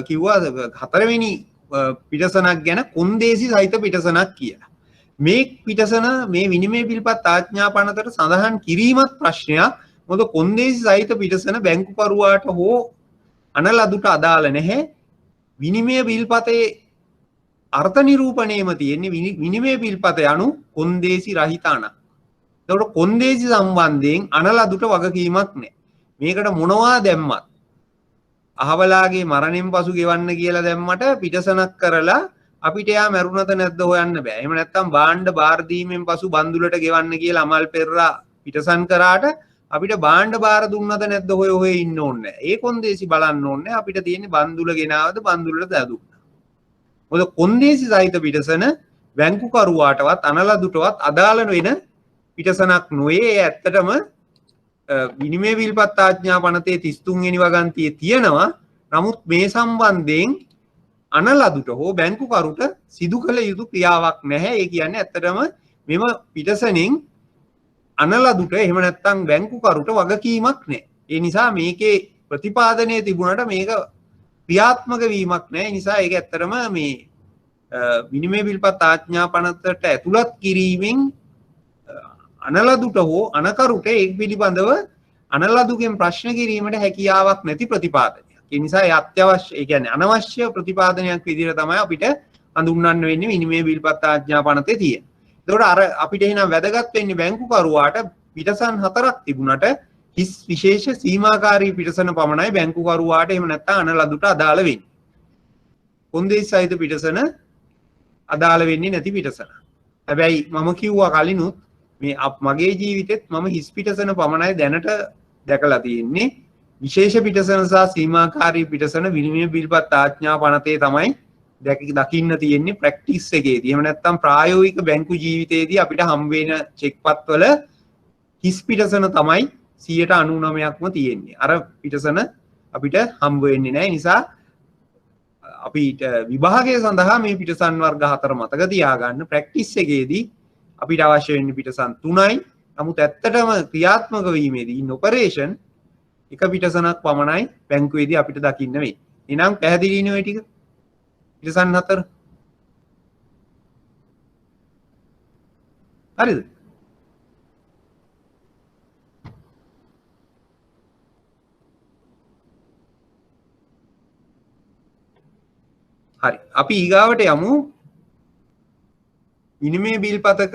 කිව්වා හතරවෙනි පිටසනක් ගැන කොන්දේසි සහිත පිටසනක් කියලා. මේ පිටසන මේ විනිමය බිල්පත් ආඥා පනතට සඳහන් කිරීමත් ප්‍රශ්නයක්. මොකද කොන්දේසි සහිත පිටසන බැංකුකරුවාට හෝ අනලදුට අදාළ නැහැ. විනිමය බිල්පතේ අර්ථ නිරූපණයම තියෙන්නේ විනිමය බිල්පත යනු කොන්දේසි රහිත අණ. එතකොට කොන්දේසි සම්බන්ධයෙන් අනලදුට වගකීමක් නැහැ. මේකට මොනවා දැම්මත් අහවලාගේ මරණයෙන් පසු ගෙවන්න කියලා දැම්මට පිටසනක් කරලා අපිට යා මරුණද නැද්ද හොයන්න බෑ. එහෙම නැත්නම් භාණ්ඩ බාර දීමෙන් පසු බන්දුලට ගෙවන්න කියලා අමල් පෙරරා පිටසන් කරාට අපිට භාණ්ඩ බාර දුන්නද නැද්ද හොය හොය ඉන්න ඕනේ නැහැ. ඒ කොන්දේසි බලන්න ඕනේ. අපිට තියෙන්නේ බන්දුල ගෙනාවද බන්දුලට දුන්නා. මොකද කොන්දේසි සහිත පිටසන බැංකුකරුවාටවත් අනලදුටවත් අදාළ වෙන පිටසනක් නොවේ. ඒ ඇත්තටම විනිමය විල්පත් ආඥා පනතේ 33 වෙනි වගන්තියේ තියෙනවා. නමුත් මේ සම්බන්ධයෙන් අනලදුට හෝ බැංකුකරුට සිදු කළ යුතු ක්‍රියාවක් නැහැ. ඒ කියන්නේ ඇත්තටම මෙම පිටසනෙන් අනලදුට එහෙම නැත්නම් බැංකුකරුට වගකීමක් නැහැ. ඒ නිසා මේකේ ප්‍රතිපාදනයේ තිබුණාට මේක ක්‍රියාත්මක වීමක් නැහැ. ඒ නිසා ඒක ඇත්තටම මේ විනිමය විල්පත් ආඥා පනතට ඇතුළත් කිරීමෙන් අනලදුට හෝ අනකරුට ඒ පිළිබඳව අනලදුගෙන් ප්‍රශ්න කිරීමට හැකියාවක් නැති ප්‍රතිපාදනයක්. ඒ නිසා ඒ අත්‍යවශ්‍ය ඒ කියන්නේ අනවශ්‍ය ප්‍රතිපාදනයක් විදිහට තමයි අපිට හඳුන්වන්න වෙන්නේ විනිමය විල්පත් ආඥා පනතේ තියෙන. ඒතකොට අර අපිට එහෙනම් වැදගත් වෙන්නේ බැංකුකරුවාට පිටසන් 4ක් තිබුණට හිස් විශේෂ සීමාකාරී පිටසන පමණයි බැංකුකරුවාට එහෙම නැත්නම් අනලදුට අදාළ වෙන්නේ. කොන්දේසි සහිත පිටසන අදාළ වෙන්නේ නැති පිටසන. හැබැයි මම කිව්වා කලිනුත් මේ මගේ ජීවිතෙත් මම හිස් පිටසන පමණයි දැනට දැකලා තියෙන්නේ. විශේෂ පිටසන සහ සීමාකාරී පිටසන විනිමය විල්පත් ආඥා පනතේ තමයි දකින්න තියෙන්නේ ප්‍රැක්ටිස් එකේදී. එහෙම නැත්නම් ප්‍රායෝගික බැංකු ජීවිතයේදී අපිට හම් වෙන චෙක්පත් වල හිස් පිටසන තමයි 99%ක්ම තියෙන්නේ. අර පිටසන අපිට හම්බ වෙන්නේ නැහැ. නිසා අපිට විභාගය සඳහා මේ පිටසන් වර්ග 4 මතක තියාගන්න. ප්‍රැක්ටිස් එකේදී අපිට අවශ්‍ය වෙන්නේ පිටසන් 3යි. නමුත් ඇත්තටම ක්‍රියාත්මක වීමේදී ඉන් ඔපරේෂන් එක පිටසනක් පමණයි බැංකුවේදී අපිට දකින්න වෙන්නේ. එහෙනම් පැහැදිලි නේ ඔය ටික? පිටසන් 4. හරිද? හරි. අපි ඊගාවට යමු විනිමය බිල්පතක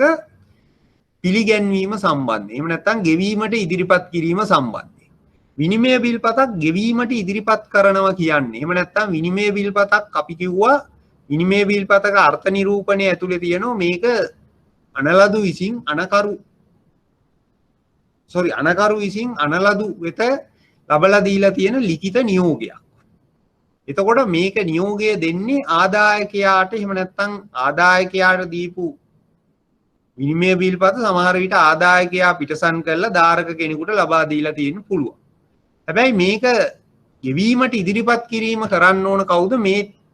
පිළිගැන්වීම සම්බන්ධයෙන්. එහෙම නැත්නම් ගෙවීමට ඉදිරිපත් කිරීම සම්බන්ධයෙන්. විනිමය බිල්පතක් ගෙවීමට ඉදිරිපත් කරනවා කියන්නේ. එහෙම නැත්නම් විනිමය බිල්පතක් අපි කිව්වා විනිමය බිල්පතක අර්ථ නිරූපණය ඇතුලේ තියෙනවා මේක අනලදු විසින් අනකරු විසින් අනලදු වෙත ලබලා දීලා තියෙන ලිඛිත නියෝගයක්. එතකොට මේක නියෝගය දෙන්නේ ආදායකයාට එහෙම නැත්නම් ආදායකයාට දීපු විනිමය බිල්පත සමහර විට ආදායකයා පිටසන් කරලා ධාරක කෙනෙකුට ලබා දීලා තියෙන්න පුළුවන්. හැබැයි මේක ගෙවීමට ඉදිරිපත් කිරීම කරන්න ඕන කවුද?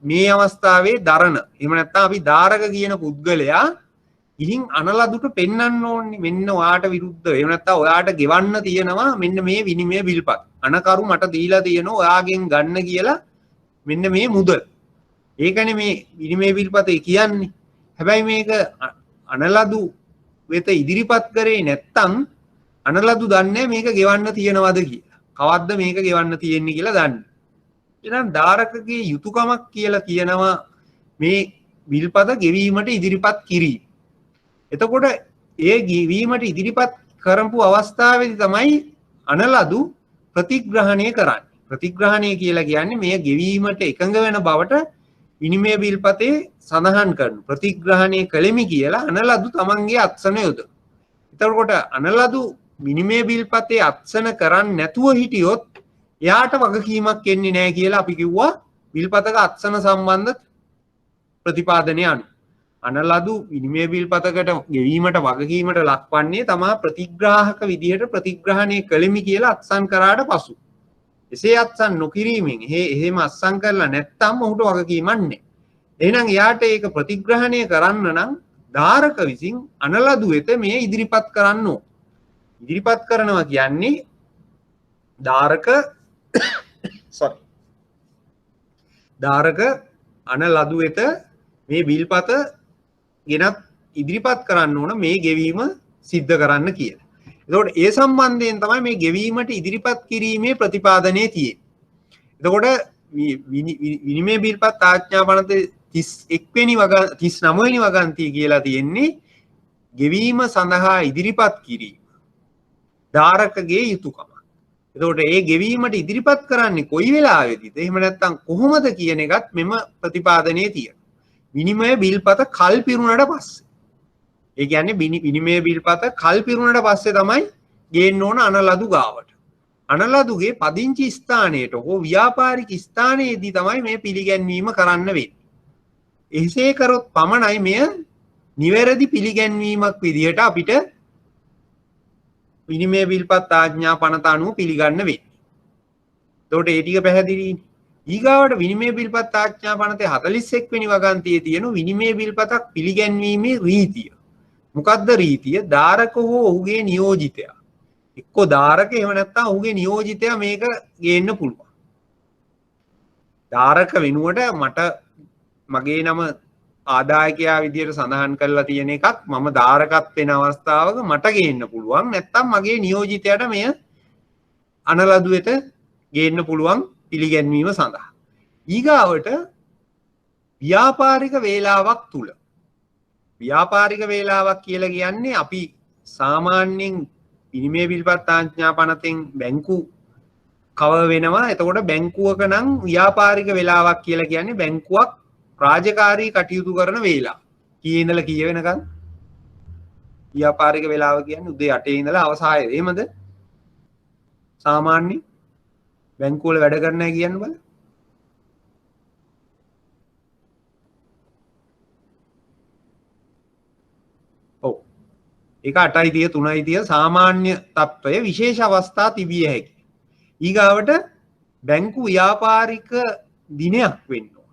මේ අවස්ථාවේ දරන. එහෙම නැත්නම් අපි ධාරක කියන පුද්ගලයා ඉහින් අනලදුට පෙන්වන්න ඕනේ මෙන්න ඔයාට විරුද්ධව. එහෙම නැත්නම් ඔයාට ගෙවන්න තියෙනවා මෙන්න මේ විනිමය බිල්පත. අනකරු මට දීලා තියෙනවා ඔයාගෙන් ගන්න කියලා මෙන්න මේ මුදල්. ඒකනේ මේ විනිමය බිල්පතේ කියන්නේ. හැබැයි මේක අනලදු වෙත ඉදිරිපත් කරේ නැත්තම් අනලදු දන්නේ මේක ගෙවන්න තියෙනවද කියලා. කවද්ද මේක ගෙවන්න තියෙන්නේ කියලා දන්නේ. එහෙනම් ධාරකගේ යුතුයකමක් කියලා කියනවා මේ බිල්පත ගෙවීමට ඉදිරිපත් කිරීම. එතකොට ඒ ගෙවීමට ඉදිරිපත් කරපු අවස්ථාවේදී තමයි අනලදු ප්‍රතිග්‍රහණය කරන්නේ. ප්‍රතිග්‍රහණය කියලා කියන්නේ මේ ගෙවීමට එකඟ වෙන බවට විනිමය බිල්පතේ සඳහන් කරන ප්‍රතිග්‍රහණය කළෙමි කියලා අනලදු තමන්ගේ අත්සන යොදන. එතකොට අනලදු විනිමය බිල්පතේ අත්සන කරන්නේ නැතුව හිටියොත් එයාට වගකීමක් එන්නේ නැහැ කියලා අපි කිව්වා බිල්පතක අත්සන සම්බන්ධ ප්‍රතිපාදනය අනුව. අනලදු විනිමය බිල්පතකට ගෙවීමට වගකීමට ලක්වන්නේ තමා ප්‍රතිග්‍රාහක විදිහට ප්‍රතිග්‍රහණය කළෙමි කියලා අත්සන් කරාට පසු. එසේ අත්සන් නොකිරීමෙන් එහෙම අත්සන් කරලා නැත්නම් ඔහුට වගකීමක් නැහැ. එහෙනම් එයාට ඒක ප්‍රතිග්‍රහණය කරන්න නම් ධාරක විසින් අනලදු වෙත මේ ඉදිරිපත් කරන්න ඕන. ඉදිරිපත් කරනවා කියන්නේ ධාරක අනලදු වෙත මේ බිල්පත ගෙනත් ඉදිරිපත් කරන්න ඕන මේ ගෙවීම සිද්ධ කරන්න කියලා. එතකොට ඒ සම්බන්ධයෙන් තමයි මේ ගෙවීමට ඉදිරිපත් කිරීමේ ප්‍රතිපාදනයේ තියෙන්නේ. එතකොට විනිමය බිල්පත් ආඥා පනතේ 39 වෙනි වගන්තිය කියලා තියෙන්නේ ගෙවීම සඳහා ඉදිරිපත් කිරීම ධාරකගේ යුතුයකම. එතකොට ඒ ගෙවීමට ඉදිරිපත් කරන්නේ කොයි වෙලාවෙදීද? එහෙම නැත්නම් කොහොමද කියන එකත් මෙම ප්‍රතිපාදනයේ තියෙනවා. විනිමය බිල්පත කල් පිරුණාට පස්සේ. ඒ කියන්නේ විනිමය බිල්පත කල් පිරුණාට පස්සේ තමයි ගේන්න ඕන අනලදු ගාවට. අනලදුගේ පදිංචි ස්ථානයට හෝ ව්‍යාපාරික ස්ථානයේදී තමයි මේ පිළිගැන්වීම කරන්න වෙන්නේ. එසේ කරොත් පමණයි මෙය නිවැරදි පිළිගැන්වීමක් විදිහට අපිට විනිමය විල්පත් ආඥා පනත අනුව පිළිගන්න වෙන්නේ. එතකොට ඒ ටික පැහැදිලිනේ. ඊගාවට විනිමය විල්පත් ආඥා පනතේ 41 වෙනි වගන්තියේ තියෙන විනිමය විල්පතක් පිළිගැන්වීමේ රීතිය. මොකද්ද රීතිය? ධාරක හෝ ඔහුගේ නියෝජිතයා. එක්කෝ ධාරක එහෙම නැත්නම් ඔහුගේ නියෝජිතයා මේක ගේන්න පුළුවන්. ධාරක වෙනුවට මට මගේ නම ආදායකයා විදියට සඳහන් කරලා තියෙන එකක් මම ධාරකත් වෙන අවස්ථාවක මට ගේන්න පුළුවන්. නැත්නම් මගේ නියෝජිතයාට මෙය අනලදු වෙත ගේන්න පුළුවන් පිළිගැන්වීම සඳහා. ඊගාවට ව්‍යාපාරික වේලාවක් තුල ව්‍යාපාරික වේලාවක් කියලා කියන්නේ අපි සාමාන්‍යයෙන් විනිමය විල්පත් ආඥා පනතෙන් බැංකු කවර් වෙනවා. එතකොට බැංකුවක නම් ව්‍යාපාරික වේලාවක් කියලා කියන්නේ බැංකුවක් රාජකාරී කටයුතු කරන වේලාව. කීයේ ඉඳලා කීය වෙනකන්? ව්‍යාපාරික වේලාව කියන්නේ උදේ 8 ඉඳලා හවස 6. එහෙමද? සාමාන්‍ය බැංකුව වල වැඩ කරන අය කියන්න බල. ඔව්. ඒක 8:30 3:30 සාමාන්‍ය තත්ත්වය විශේෂ අවස්ථා තිබිය හැකියි. ඊගාවට බැංකු ව්‍යාපාරික දිනයක් වෙන්න ඕන.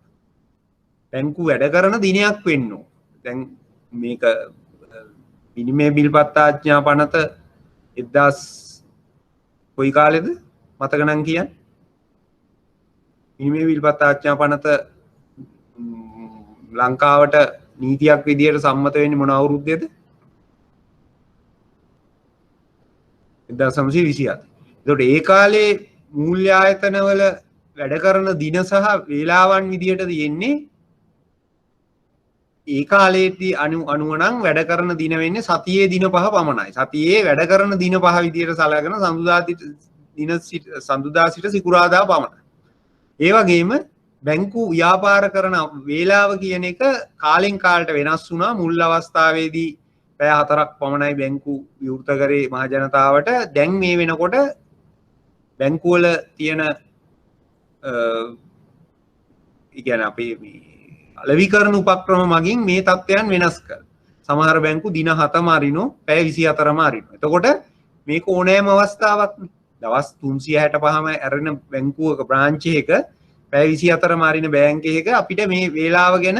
බැංකු වැඩ කරන දිනයක් වෙන්න ඕන. දැන් මේක විනිමය බිල්පත් ආඥා පනත 1000 කොයි කාලෙද මතක නම් කියන්න. විනිමය බිල්පත් ආඥා පනත ලංකාවට නීතියක් විදියට සම්මත වෙන්නේ මොන අවුරුද්දේද? 1927. එතකොට ඒ කාලේ මූල්‍ය ආයතනවල වැඩ කරන දින සහ වේලාවන් විදියට තියෙන්නේ ඒ කාලේදී අනුව නම් වැඩ කරන දින වෙන්නේ සතියේ දින 5 පමණයි. සතියේ වැඩ කරන දින 5 විදියට සලකන සඳුදා සිට සිකුරාදා පමණයි. ඒ වගේම බැංකු ව්‍යාපාර කරන වේලාව කියන එක කාලෙන් කාලට වෙනස් වුණා. මුල් අවස්ථාවේදී පැය 4ක් පමණයි බැංකු විවෘත කරේ මහ ජනතාවට. දැන් මේ වෙනකොට බැංකු වල තියෙන කියන්නේ අපේ අලෙවිකරණ උපක්‍රම මගින් මේ තත්ත්වයන් වෙනස් කර. සමහර බැංකු දින 7ම අරිනෝ, පැය 24ම අරිනෝ. එතකොට මේක ඕනෑම අවස්ථාවක් නේ. දවස් 365ම ඇරෙන බැංකුවක බ්‍රාන්ච් එකක පැය 24ම අරින බැංක් එකක අපිට මේ වේලාව ගැන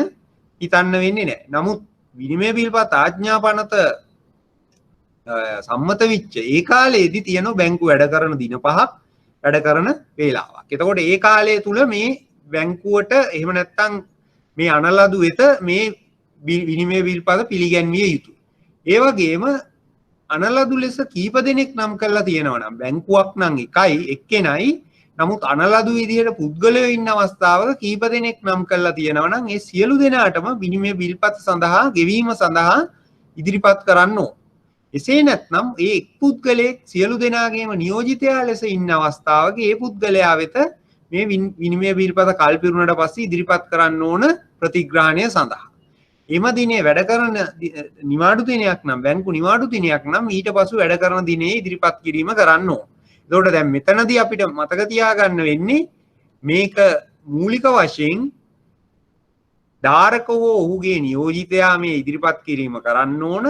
හිතන්න වෙන්නේ නැහැ. නමුත් විනිමය බිල්පත් ආඥා පනත සම්මත වෙච්ච ඒ කාලේදී තියෙන බැංකු වැඩ කරන දින 5ක් වැඩ කරන වේලාවක්. එතකොට ඒ කාලය තුල මේ බැංකුවට එහෙම නැත්නම් මේ අනලදු වෙත මේ විනිමය බිල්පත පිළිගැන්විය යුතුයි. ඒ වගේම අනලදු ලෙස කීප දෙනෙක් නම් කරලා තියෙනවා නම් බැංකුවක් නම් එකයි එක්කෙනයි. නමුත් අනලදු විදිහට පුද්ගලයෝ ඉන්න අවස්ථාවක කීප දෙනෙක් නම් කරලා තියෙනවා නම් ඒ සියලු දෙනාටම විනිමය බිල්පත සඳහා ගෙවීම සඳහා ඉදිරිපත් කරන්න ඕන. එසේ නැත්නම් ඒ එක් පුද්ගලයෙක් සියලු දෙනාගේම නියෝජිතයා ලෙස ඉන්න අවස්ථාවක ඒ පුද්ගලයා වෙත මේ විනිමය බිල්පත කල්පිරුණට පස්සේ ඉදිරිපත් කරන්න ඕන ප්‍රතිග්‍රහණය සඳහා. එම දිනේ වැඩ කරන නිවාඩු දිනයක් නම් බැංකු නිවාඩු දිනයක් නම් ඊට පසු වැඩ කරන දිනේ ඉදිරිපත් කිරීම කරන්න ඕන. එතකොට දැන් මෙතනදී අපිට මතක තියාගන්න වෙන්නේ මේක මූලික වශයෙන් ධාරක හෝ ඔහුගේ නියෝජිතයා මේ ඉදිරිපත් කිරීම කරන්න ඕන.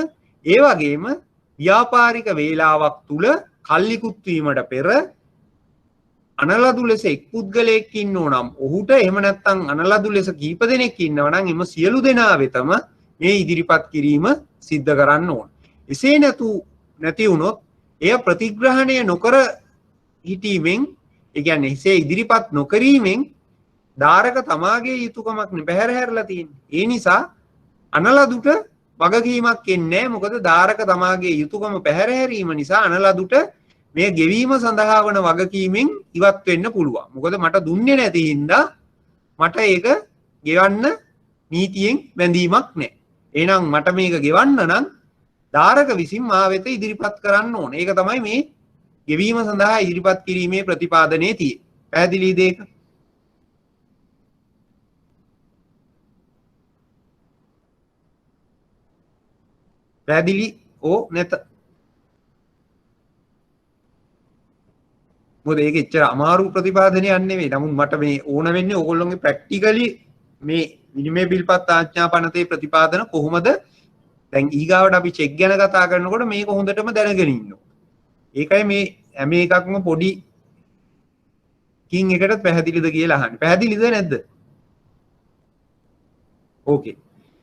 ඒ වගේම ව්‍යාපාරික වේලාවක් තුල කල්ලිකුත් වීමට පෙර අනලදු ලෙස එක් පුද්ගලයෙක් ඉන්නෝ නම් ඔහුට එහෙම නැත්නම් අනලදු ලෙස කීප දෙනෙක් ඉන්නවා නම් එම සියලු දෙනා වෙතම මේ ඉදිරිපත් කිරීම සිද්ධ කරන්න ඕන. එසේ නැති වුණොත් එය ප්‍රතිග්‍රහණය නොකර හිටීමෙන් ඒ කියන්නේ එසේ ඉදිරිපත් නොකිරීමෙන් ධාරක තමාගේ යුතුයකමක් බැහැර හැරලා තියෙන්නේ. ඒ නිසා අනලදුට වගකීමක් එන්නේ නැහැ. මොකද ධාරක තමාගේ යුතුයකම පැහැර හැරීම නිසා අනලදුට මේ ගෙවීම සඳහා වන වගකීමෙන් ඉවත් වෙන්න පුළුවන්. මොකද මට දුන්නේ නැති හින්දා මට ඒක ගෙවන්න නීතියෙන් බැඳීමක් නැහැ. එහෙනම් මට මේක ගෙවන්න නම් ධාරක විසින් මා වෙත ඉදිරිපත් කරන්න ඕන. ඒක තමයි මේ ගෙවීම සඳහා ඉදිරිපත් කිරීමේ ප්‍රතිපාදනයේ තියෙන්නේ. පැහැදිලිද ඒක? පැහැදිලි ඕ නැත? මොකද ඒක එච්චර අමාරු ප්‍රතිපාදනයක් නෙවෙයි. නමුත් මට මේ ඕන වෙන්නේ ඕගොල්ලෝගේ ප්‍රැක්ටිකලි මේ විනිමය බිල්පත් ආඥා පනතේ ප්‍රතිපාදන කොහොමද දැන් ඊගාවට අපි චෙක් ගැන කතා කරනකොට මේක හොඳටම දැනගෙන ඉන්න ඕනේ. ඒකයි මේ හැම එකක්ම පොඩි කින් එකට පැහැදිලිද කියලා අහන්නේ. පැහැදිලිද නැද්ද? ඕකේ.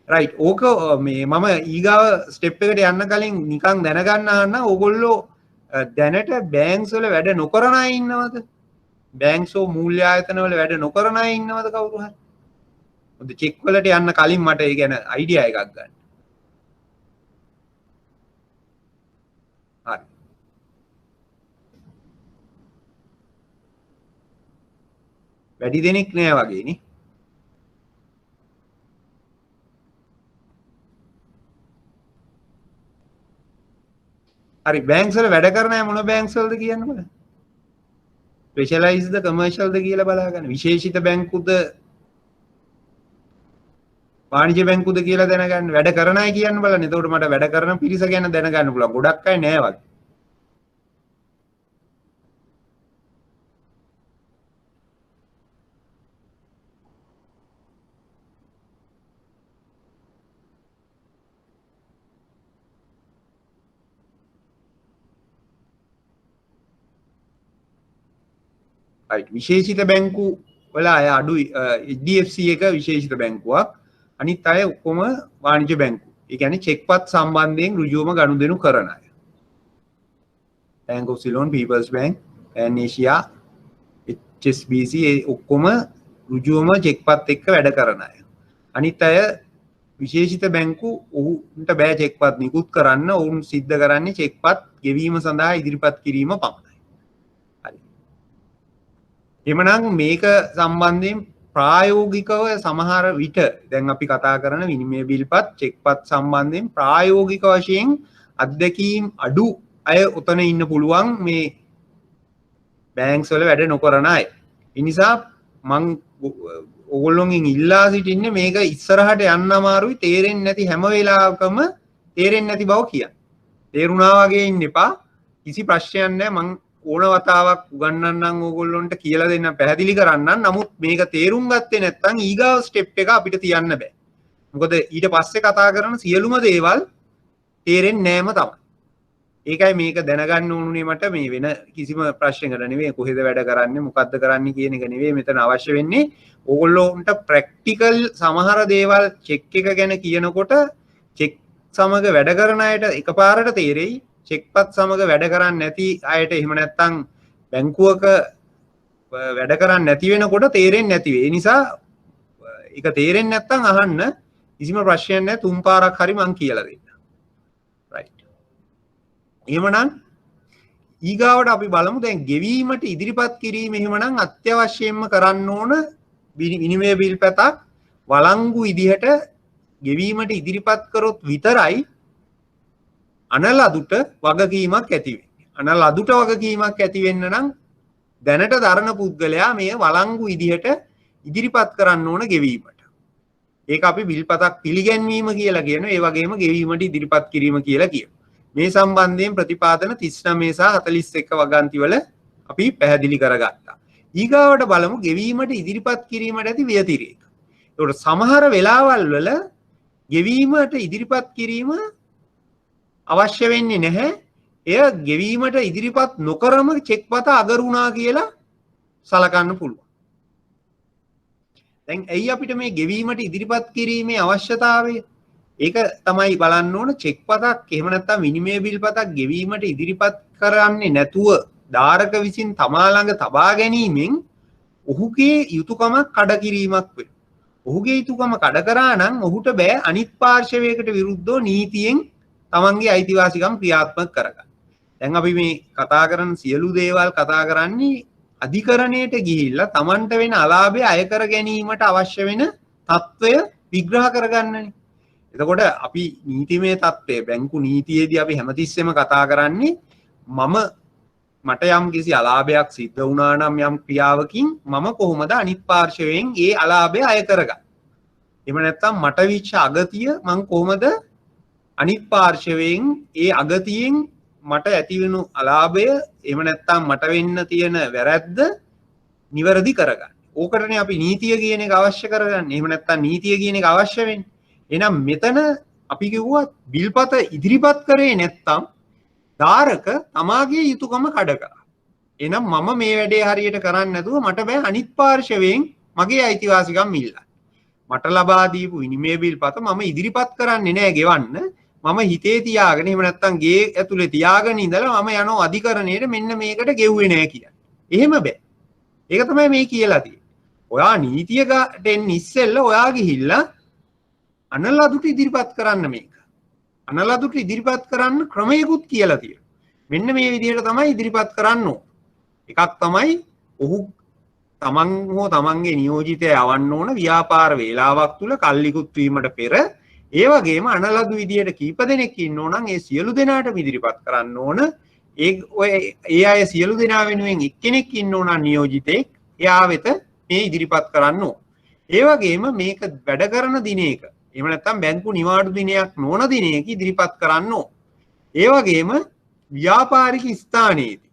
රයිට්. ඕක මේ මම ඊගාව ස්ටෙප් එකට යන්න කලින් නිකන් දැනගන්න අහන්න ඕගොල්ලෝ දැනට බැංක්ස් වල වැඩ නොකරන අය ඉන්නවද? බැංක්ස් වල මූල්‍ය ආයතන වල වැඩ නොකරන අය ඉන්නවද කවුරු හරි? මොකද චෙක් වලට යන්න කලින් මට ඒ ගැන අයිඩියා එකක් ගන්න. හරි. වැඩි දෙනෙක් නෑ වගේ නේ. හරි බැංක්ස් වල වැඩ කරන අය මොන බැංක්ස් වලද කියන්න බලන්න. ස්පෙෂලායිස්ඩ්ද කමර්ෂියල්ද කියලා බලා ගන්න. විශේෂිත බැංකුද වාණිජ්‍ය බැංකුද කියලා දැනගන්න. වැඩ කරන අය කියන්න බලන්න. එතකොට මට වැඩ කරන පිරිස ගැන දැනගන්න පුළුවන්. ගොඩක් අය නෑ වගේ. විශේෂිත බැංකු වල අය අඩුයි. HDFC එක විශේෂිත බැංකුවක්. අනිත් අය ඔක්කොම වාණිජ්‍ය බැංකු. ඒ කියන්නේ චෙක්පත් සම්බන්ධයෙන් ඍජුවම ගනුදෙනු කරන අය. Bank of Ceylon, People's Bank, Pan Asia, HSBC ඔක්කොම ඍජුවම චෙක්පත් එක්ක වැඩ කරන අය. අනිත් අය විශේෂිත බැංකු ඔවුන්ට බෑ චෙක්පත් නිකුත් කරන්න. ඔවුන් සිද්ධ කරන්නේ චෙක්පත් ගෙවීම සඳහා ඉදිරිපත් කිරීම පමණයි. එමනම් මේක සම්බන්ධයෙන් ප්‍රායෝගිකව සමහර විට දැන් අපි කතා කරන විනිමය බිල්පත් චෙක්පත් සම්බන්ධයෙන් ප්‍රායෝගික වශයෙන් අත්දැකීම් අඩු අය උතන ඉන්න පුළුවන් මේ බැංක්ස් වල වැඩ නොකරන අය. ඒ නිසා මං ඕගොල්ලෝගෙන් ඉල්ලා සිටින්නේ මේක ඉස්සරහට යන්න අමාරුයි තේරෙන්නේ නැති හැම වෙලාවකම තේරෙන්නේ නැති බව කියන්න. තේරුණා වගේ ඉන්න එපා. කිසි ප්‍රශ්නයක් නැහැ. මං ඕන වතාවක් උගන්වන්නම් ඕගොල්ලොන්ට කියලා දෙන්න පැහැදිලි කරන්නම්. නමුත් මේක තේරුම් ගත්තේ නැත්නම් ඊගාව ස්ටෙප් එක අපිට තියන්න බෑ. මොකද ඊට පස්සේ කතා කරන සියලුම දේවල් තේරෙන්නේ නෑම තමයි. ඒකයි මේක දැනගන්න ඕනුනේ මට මේ වෙන කිසිම ප්‍රශ්නයකට නෙවෙයි කොහෙද වැඩ කරන්නේ මොකද්ද කරන්නේ කියන එක නෙවෙයි මෙතන අවශ්‍ය වෙන්නේ. ඕගොල්ලොන්ට ප්‍රැක්ටිකල් සමහර දේවල් චෙක් එක ගැන කියනකොට චෙක් සමග වැඩ කරන අයට එකපාරට තේරෙයි. චෙක්පත් සමග වැඩ කරන්නේ නැති අයට එහෙම නැත්නම් බැංකුවක වැඩ කරන්නේ නැති වෙනකොට තේරෙන්නේ නැති වෙයි. ඒ නිසා ඒක තේරෙන්නේ නැත්නම් අහන්න කිසිම ප්‍රශ්නයක් නැහැ. තුන් පාරක් හරි මං කියලා දෙන්න. රයිට්. එහෙමනම් ඊගාවට අපි බලමු දැන් ගෙවීමට ඉදිරිපත් කිරීම එහෙමනම් අත්‍යවශ්‍යයෙන්ම කරන්න ඕන විනිමය බිල්පතක් වළංගු විදිහට ගෙවීමට ඉදිරිපත් කරොත් විතරයි අනලදුට වගකීමක් ඇති වෙන්නේ. අනලදුට වගකීමක් ඇති වෙන්න නම් දැනට දරන පුද්ගලයා මේ වළංගු විදිහට ඉදිරිපත් කරන්න ඕන ගෙවීමට. ඒක අපි බිල්පතක් පිළිගැන්වීම කියලා කියනවා. ඒ වගේම ගෙවීමට ඉදිරිපත් කිරීම කියලා කියනවා. මේ සම්බන්ධයෙන් ප්‍රතිපාදන 39 සහ 41 වගන්තිවල අපි පැහැදිලි කරගත්තා. ඊගාවට බලමු ගෙවීමට ඉදිරිපත් කිරීමට ඇති ව්‍යතිරේක. ඒකට සමහර වෙලාවල් වල ගෙවීමට ඉදිරිපත් කිරීම අවශ්‍ය වෙන්නේ නැහැ. එය ගෙවීමට ඉදිරිපත් නොකරම චෙක්පත අගරුණා කියලා සලකන්න පුළුවන්. දැන් ඇයි අපිට මේ ගෙවීමට ඉදිරිපත් කිරීමේ අවශ්‍යතාවය? ඒක තමයි බලන්න ඕන. චෙක්පතක් එහෙම නැත්නම් විනිමය බිල්පතක් ගෙවීමට ඉදිරිපත් කරන්නේ නැතුව ධාරක විසින් තමා ළඟ තබා ගැනීමෙන් ඔහුගේ යුතුයකමක් කඩ කිරීමක් වෙනවා. ඔහුගේ යුතුයකම කඩ කරා නම් ඔහුට බෑ අනිත් පාර්ශවයකට විරුද්ධව නීතියෙන් තමන්ගේ අයිතිවාසිකම් ක්‍රියාත්මක කරගන්න. දැන් අපි මේ කතා කරන සියලු දේවල් කතා කරන්නේ අධිකරණයට ගිහිල්ලා තමන්ට වෙන අලාභය අය කර ගැනීමට අවශ්‍ය වෙන తত্ত্বය විග්‍රහ කරගන්නනේ. එතකොට අපි නීතිමය తত্ত্বය බැංකු නීතියේදී අපි හැමතිස්සෙම කතා කරන්නේ මට යම් කිසි අලාභයක් සිද්ධ වුණා නම් යම් ක්‍රියාවකින් මම කොහොමද අනිත් පාර්ශවයෙන් ඒ අලාභය අය කරගන්නේ. එහෙම නැත්නම් මට විච්ච අගතිය මම කොහොමද අනිත් පාර්ශවයෙන් ඒ අගතියෙන් මට ඇති වෙනු අලාභය එහෙම නැත්නම් මට වෙන්න තියෙන වැරැද්ද නිවැරදි කරගන්න. ඕකටනේ අපි නීතිය කියන එක අවශ්‍ය කරගන්නේ. එහෙම නැත්නම් නීතිය කියන එක අවශ්‍ය වෙන්නේ. එහෙනම් මෙතන අපි කිව්වා බිල්පත ඉදිරිපත් කරේ නැත්නම් ධාරක තමාගේ යුතුයකම කඩ කරා. එහෙනම් මම මේ වැඩේ හරියට කරන්නේ නැතුව මට බෑ අනිත් පාර්ශවයෙන් මගේ අයිතිවාසිකම් ඉල්ලන්න. මට ලබා දීපු විනිමය බිල්පත මම ඉදිරිපත් කරන්නේ නැහැ ගෙවන්න. මම හිතේ තියාගෙන එහෙම නැත්නම් ගේ ඇතුලේ තියාගෙන ඉඳලා මම යනවා අධිකරණයට මෙන්න මේකට ගෙව්වේ නැහැ කියන්නේ. එහෙම බෑ. ඒක තමයි මේ කියලා තියෙන්නේ. ඔයා නීතියකට එන්න ඉස්සෙල්ලා ඔයා ගිහිල්ලා අනලදුට ඉදිරිපත් කරන්න මේක. අනලදුට ඉදිරිපත් කරන්න ක්‍රමයකුත් කියලා තියෙනවා. මෙන්න මේ විදිහට තමයි ඉදිරිපත් කරන්න ඕන. එකක් තමයි ඔහු තමන් හෝ තමන්ගේ නියෝජිතය යවන්න ඕන ව්‍යාපාර වේලාවක් තුල කල්ලිකුත් වීමට පෙර ඒ වගේම අනලදු විදියට කීප දෙනෙක් ඉන්න ඕන නම් ඒ සියලු දෙනාට ඉදිරිපත් කරන්න ඕන. ඒ අය සියලු දෙනා වෙනුවෙන් එක්කෙනෙක් ඉන්න ඕන නියෝජිතෙක් එයා වෙත මේ ඉදිරිපත් කරන්න ඕන. ඒ වගේම මේක වැඩ කරන දිනයක එහෙම නැත්නම් බැංකු නිවාඩු දිනයක් නොවන දිනයක ඉදිරිපත් කරන්න ඕන. ඒ වගේම ව්‍යාපාරික ස්ථානයේදී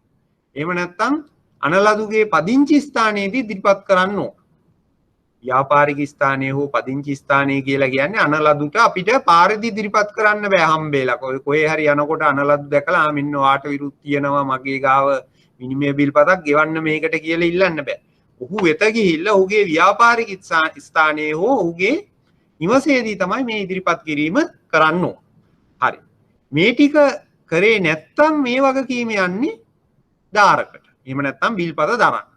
එහෙම නැත්නම් අනලදුගේ පදිංචි ස්ථානයේදී ඉදිරිපත් කරන්න ඕන. ව්‍යාපාරික ස්ථානයේ හෝ පදිංචි ස්ථානයේ කියලා කියන්නේ අනලදුට අපිට පාරදී ඉදිරිපත් කරන්න බෑ හම්බෙලා. කොහේ හරි යනකොට අනලදු දැකලා මෙන්න වාට විරුත් තියෙනවා මගේ ගාව විනිමය බිල්පතක් ගෙවන්න මේකට කියලා ඉල්ලන්න බෑ. ඔහු වෙත ගිහිල්ලා ඔහුගේ ව්‍යාපාරික ස්ථානයේ හෝ ඔහුගේ නිවසේදී තමයි මේ ඉදිරිපත් කිරීම කරන්න ඕන. හරි. මේ ටික කරේ නැත්තම් මේ වගකීම යන්නේ ධාරකට. එහෙම නැත්නම් බිල්පත දරන්න.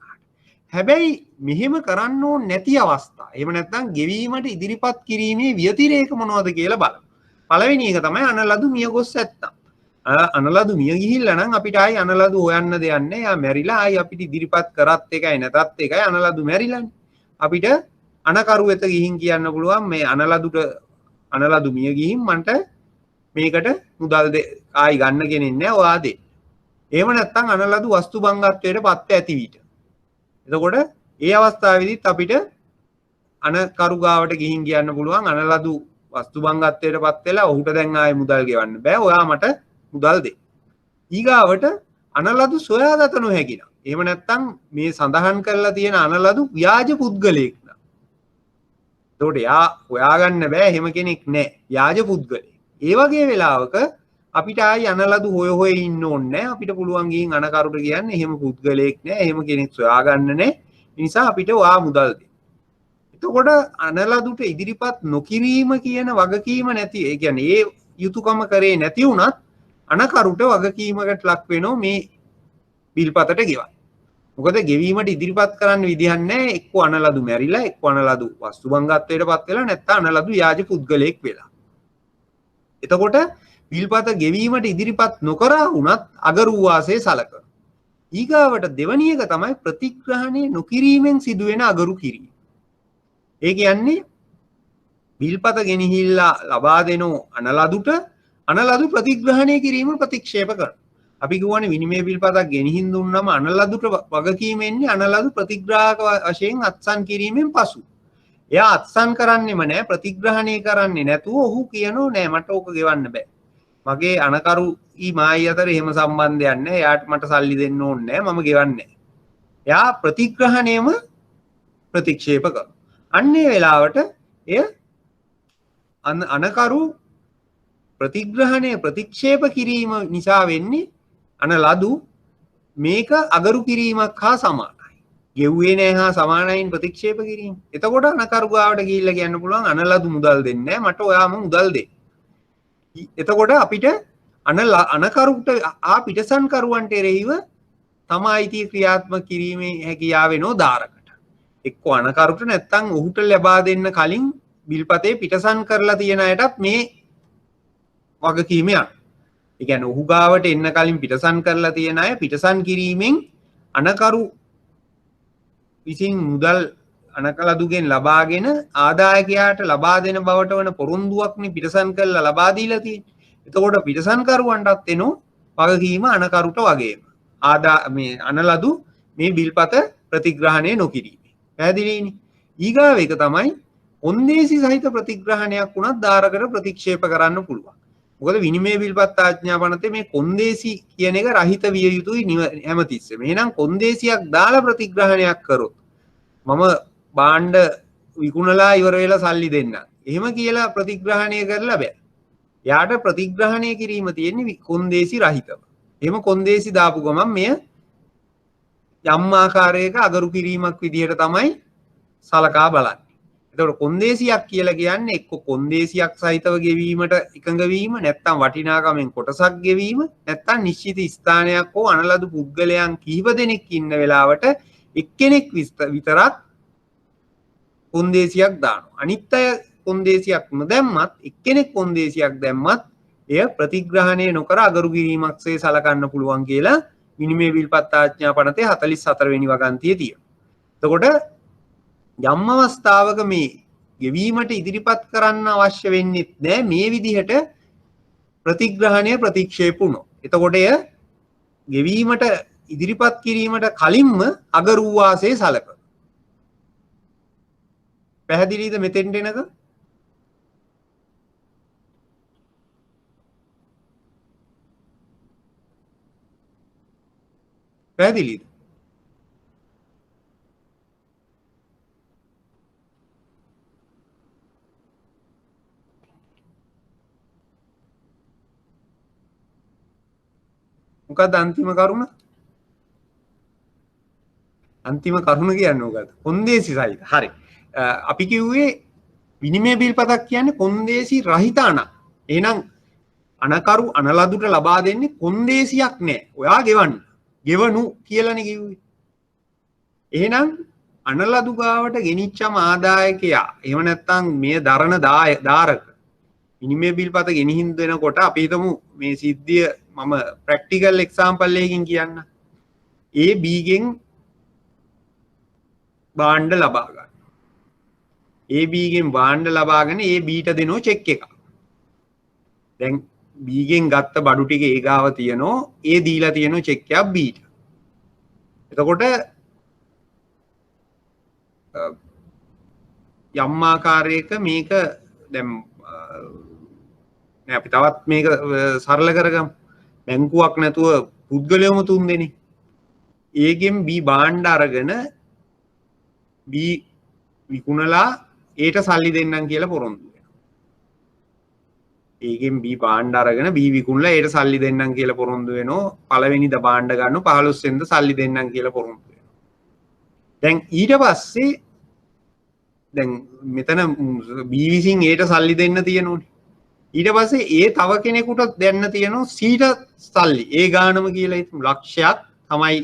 හැබැයි මෙහෙම කරන්න ඕනේ නැති අවස්ථා. එහෙම නැත්නම් ගෙවීමට ඉදිරිපත් කිරීමේ ව්‍යතිරේක මොනවද කියලා බලමු. පළවෙනි එක තමයි අනලදු මිය ගොස් නැත්තම්. අනලදු මිය ගිහිල්ලා නම් අපිට ආයි අනලදු හොයන්න දෙයක් නැහැ. යා මැරිලා ආයි අපිට ඉදිරිපත් කරත් එකයි නැතත් එකයි අනලදු මැරිලානේ. අපිට අනකරු වෙත ගිහින් කියන්න පුළුවන් මේ අනලදු මිය ගිහින් මන්ට මේකට මුදල් ආයි ගන්න කෙනෙක් නැහැ ඔයා දෙන්න. එහෙම නැත්නම් අනලදු වස්තු බංගත්වයට පත් ඇති විට. එතකොට ඒ අවස්ථාවේදීත් අපිට අනකරු ගාවට ගිහින් කියන්න පුළුවන් අනලදු වස්තු බංගත්වයට පත් වෙලා ඔහුට දැන් ආයේ මුදල් ගෙවන්න බෑ. ඔයා මට මුදල් දෙන්න. ඊගාවට අනලදු සොයාගත නොහැකි නම්. එහෙම නැත්නම් මේ සඳහන් කරලා තියෙන අනලදු ව්‍යාජ පුද්ගලයෙක් නම්. එතකොට යා හොයාගන්න බෑ එහෙම කෙනෙක් නෑ. ව්‍යාජ පුද්ගලයෙක්. ඒ වගේ වෙලාවක අපිට ආයි අනලදු හොය ඉන්න ඕනේ නැහැ. අපිට පුළුවන් ගිහින් අනකරුට කියන්නේ එහෙම පුද්ගලයෙක් නැහැ. එහෙම කෙනෙක් සොයාගන්න නැහැ. ඒ නිසා අපිට ඔයා මුදල් දෙන්න. එතකොට අනලදුට ඉදිරිපත් නොකිරීම කියන වගකීම නැති. ඒ කියන්නේ ඒ යුතුයකම කරේ නැති වුණත් අනකරුට වගකීමකට ලක් වෙනවා මේ බිල්පතට ගෙවන්න. මොකද ගෙවීමට ඉදිරිපත් කරන්න විදිහක් නැහැ. එක්ක අනලදු මැරිලා, එක්ක අනලදු වස්තු බංගත්වයට පත් වෙලා නැත්නම් අනලදු ව්‍යාජ පුද්ගලයෙක් වෙලා. එතකොට බිල්පත ගෙවීමට ඉදිරිපත් නොකරා වුණත් අගරු වාසයේ සලකන. ඊගාවට දෙවැනි එක තමයි ප්‍රතිග්‍රහණය නොකිරීමෙන් සිදුවෙන අගරු කිරීම. ඒ කියන්නේ බිල්පත ගෙනහිල්ලා ලබා දෙනෝ අනලදුට අනලදු ප්‍රතිග්‍රහණය කිරීම ප්‍රතික්ෂේප කරනවා. අපි කියවනේ විනිමය බිල්පතක් ගෙනහින් දුන්නම අනලදුට වගකීම එන්නේ අනලදු ප්‍රතිග්‍රාහක වශයෙන් අත්සන් කිරීමෙන් පසු. එයා අත්සන් කරන්නෙම නැහැ ප්‍රතිග්‍රහණය කරන්නේ නැතුව ඔහු කියනෝ නෑ මට ඕක ගෙවන්න බෑ. මගේ අනකරු මායි අතර එහෙම සම්බන්ධයක් නැහැ. එයාට මට සල්ලි දෙන්න ඕනේ නැහැ. මම ගෙවන්නේ නැහැ. එයා ප්‍රතිග්‍රහණයම ප්‍රතික්ෂේප කරනවා. අන්නේ වෙලාවට එය අනකරු ප්‍රතිග්‍රහණය ප්‍රතික්ෂේප කිරීම නිසා වෙන්නේ අනලදු මේක අගරු කිරීමක් හා සමානයි. ගෙව්වේ නැහැ හා සමානයින් ප්‍රතික්ෂේප කිරීම. එතකොට අනකරු ගාවට ගිහිල්ලා කියන්න පුළුවන් අනලදු මුදල් දෙන්නේ නැහැ. මට ඔයාම මුදල් දෙන්න. එතකොට අපිට අනකරුට පිටසන්කරුවන්ට එරෙහිව තම අයිතිය ක්‍රියාත්මක කිරීමේ හැකියාව වෙනෝ ධාරකට. එක්ක අනකරුට නැත්තම් ඔහුට ලබා දෙන්න කලින් බිල්පතේ පිටසන් කරලා තියෙන අයටත් මේ වගකීම යනවා. ඒ කියන්නේ ඔහු ගාවට එන්න කලින් පිටසන් කරලා තියෙන අය පිටසන් කිරීමෙන් අනකරු විසින් මුදල් අනකලදුගෙන් ලබාගෙන ආදායකයාට ලබා දෙන බවට වන පොරොන්දුවක්නේ පිටසන් කරලා ලබා දීලා තියෙන්නේ. එතකොට පිටසන්කරුවන්ටත් එනෝ වගකීම අනකරුට වගේම. මේ අනලදු මේ බිල්පත ප්‍රතිග්‍රහණය නොකිරීම. පැහැදිලිනේ? ඊගාව එක තමයි ඔන්දේසි සහිත ප්‍රතිග්‍රහණයක් වුණත් ධාරකට ප්‍රතික්ෂේප කරන්න පුළුවන්. මොකද විනිමය විල්පත් ආඥා පනතේ මේ කොන්දේසි කියන එක රහිත විය යුතුයි හැමතිස්සෙම. එහෙනම් කොන්දේසියක් දාලා ප්‍රතිග්‍රහණයක් කරොත් මම භාණ්ඩ විකුණලා ඉවර වෙලා සල්ලි දෙන්න. එහෙම කියලා ප්‍රතිග්‍රහණය කරලා බෑ. යාට ප්‍රතිග්‍රහණය කිරීම තියෙන්නේ කොන්දේසි රහිතව. එහෙම කොන්දේසි දාපු ගමන් මෙය යම් ආකාරයක අගරු කිරීමක් විදිහට තමයි සලකා බලන්නේ. එතකොට කොන්දේසියක් කියලා කියන්නේ එක්ක කොන්දේසියක් සහිතව ගෙවීමට එකඟ වීම, නැත්නම් වටිනාකමෙන් කොටසක් ගෙවීම, නැත්නම් නිශ්චිත ස්ථානයක් හෝ අනලදු පුද්ගලයන් කිහිප දෙනෙක් ඉන්න වෙලාවට එක්කෙනෙක් විතරක් කොන්දේසියක් දානවා. අනිත් අය කොන්දේසියක් නොදැම්මත් එක්කෙනෙක් කොන්දේසියක් දැම්මත් එය ප්‍රතිග්‍රහණය නොකර අගරු කිරීමක්සේ සලකන්න පුළුවන් කියලා විනිමය විල්පත් ආඥා පනතේ 44 වෙනි වගන්තියේ තියෙනවා. එතකොට යම් අවස්ථාවක මේ ගෙවීමට ඉදිරිපත් කරන්න අවශ්‍ය වෙන්නේ නැහැ මේ විදිහට ප්‍රතිග්‍රහණය ප්‍රතික්ෂේප වුණොත්. එතකොට එය ගෙවීමට ඉදිරිපත් කිරීමට කලින්ම අගරු වාසේ සලකනවා. පැහැදිලිද මෙතෙන්ට එනක? පැහැදිලිද? මොකක්ද අන්තිම කරුණ? අන්තිම කරුණ කියන්නේ මොකක්ද? කොන්දේසි සහිත. හරි. අපි කිව්වේ විනිමය බිල්පතක් කියන්නේ කොන්දේසි රහිත අණ. එහෙනම් අනකරු අනලදුට ලබා දෙන්නේ කොන්දේසියක් නෑ. ඔයා ගෙවන්න. ගෙවනු කියලානේ කිව්වේ. එහෙනම් අනලදු ගාවට ගෙනිච්චම ආදායකයා එහෙම නැත්නම් මේ දරන දාරක විනිමය බිල්පත ගෙනිහින් දෙනකොට අපි හිතමු මේ සිද්ධිය මම ප්‍රැක්ටිකල් එක්සාම්පල් එකකින් කියන්න. A B ගෙන් භාණ්ඩ ලබා ගන්න. A B ගෙන් භාණ්ඩ ලබාගෙන A B ට දෙනෝ චෙක් එකක්. දැන් B ගෙන් ගත්ත බඩු ටික A ගාව තියනෝ A දීලා තියනෝ චෙක් එකක් B ට. එතකොට යම් ආකාරයක මේක දැන් අපි තවත් මේක සරල කරගමු. බැංකුවක් නැතුව පුද්ගලයෝම තුන් දෙනෙක්. A ගෙන් B භාණ්ඩ අරගෙන B විකුණලා Aට සල්ලි දෙන්නම් කියලා පොරොන්දු වෙනවා. A ගෙන් B භාණ්ඩ අරගෙන B විකුණලා Aට සල්ලි දෙන්නම් කියලා පොරොන්දු වෙනවා. පළවෙනිද භාණ්ඩ ගන්නවා 15 වෙනිද සල්ලි දෙන්නම් කියලා පොරොන්දු වෙනවා. දැන් ඊට පස්සේ දැන් මෙතන B විසින් Aට සල්ලි දෙන්න තියෙනෝනේ. ඊට පස්සේ ඒ තව කෙනෙකුට දෙන්න තියෙනවා සීට සල්ලි. ඒ ගානම කියලා හිතමු ලක්ෂයක් තමයි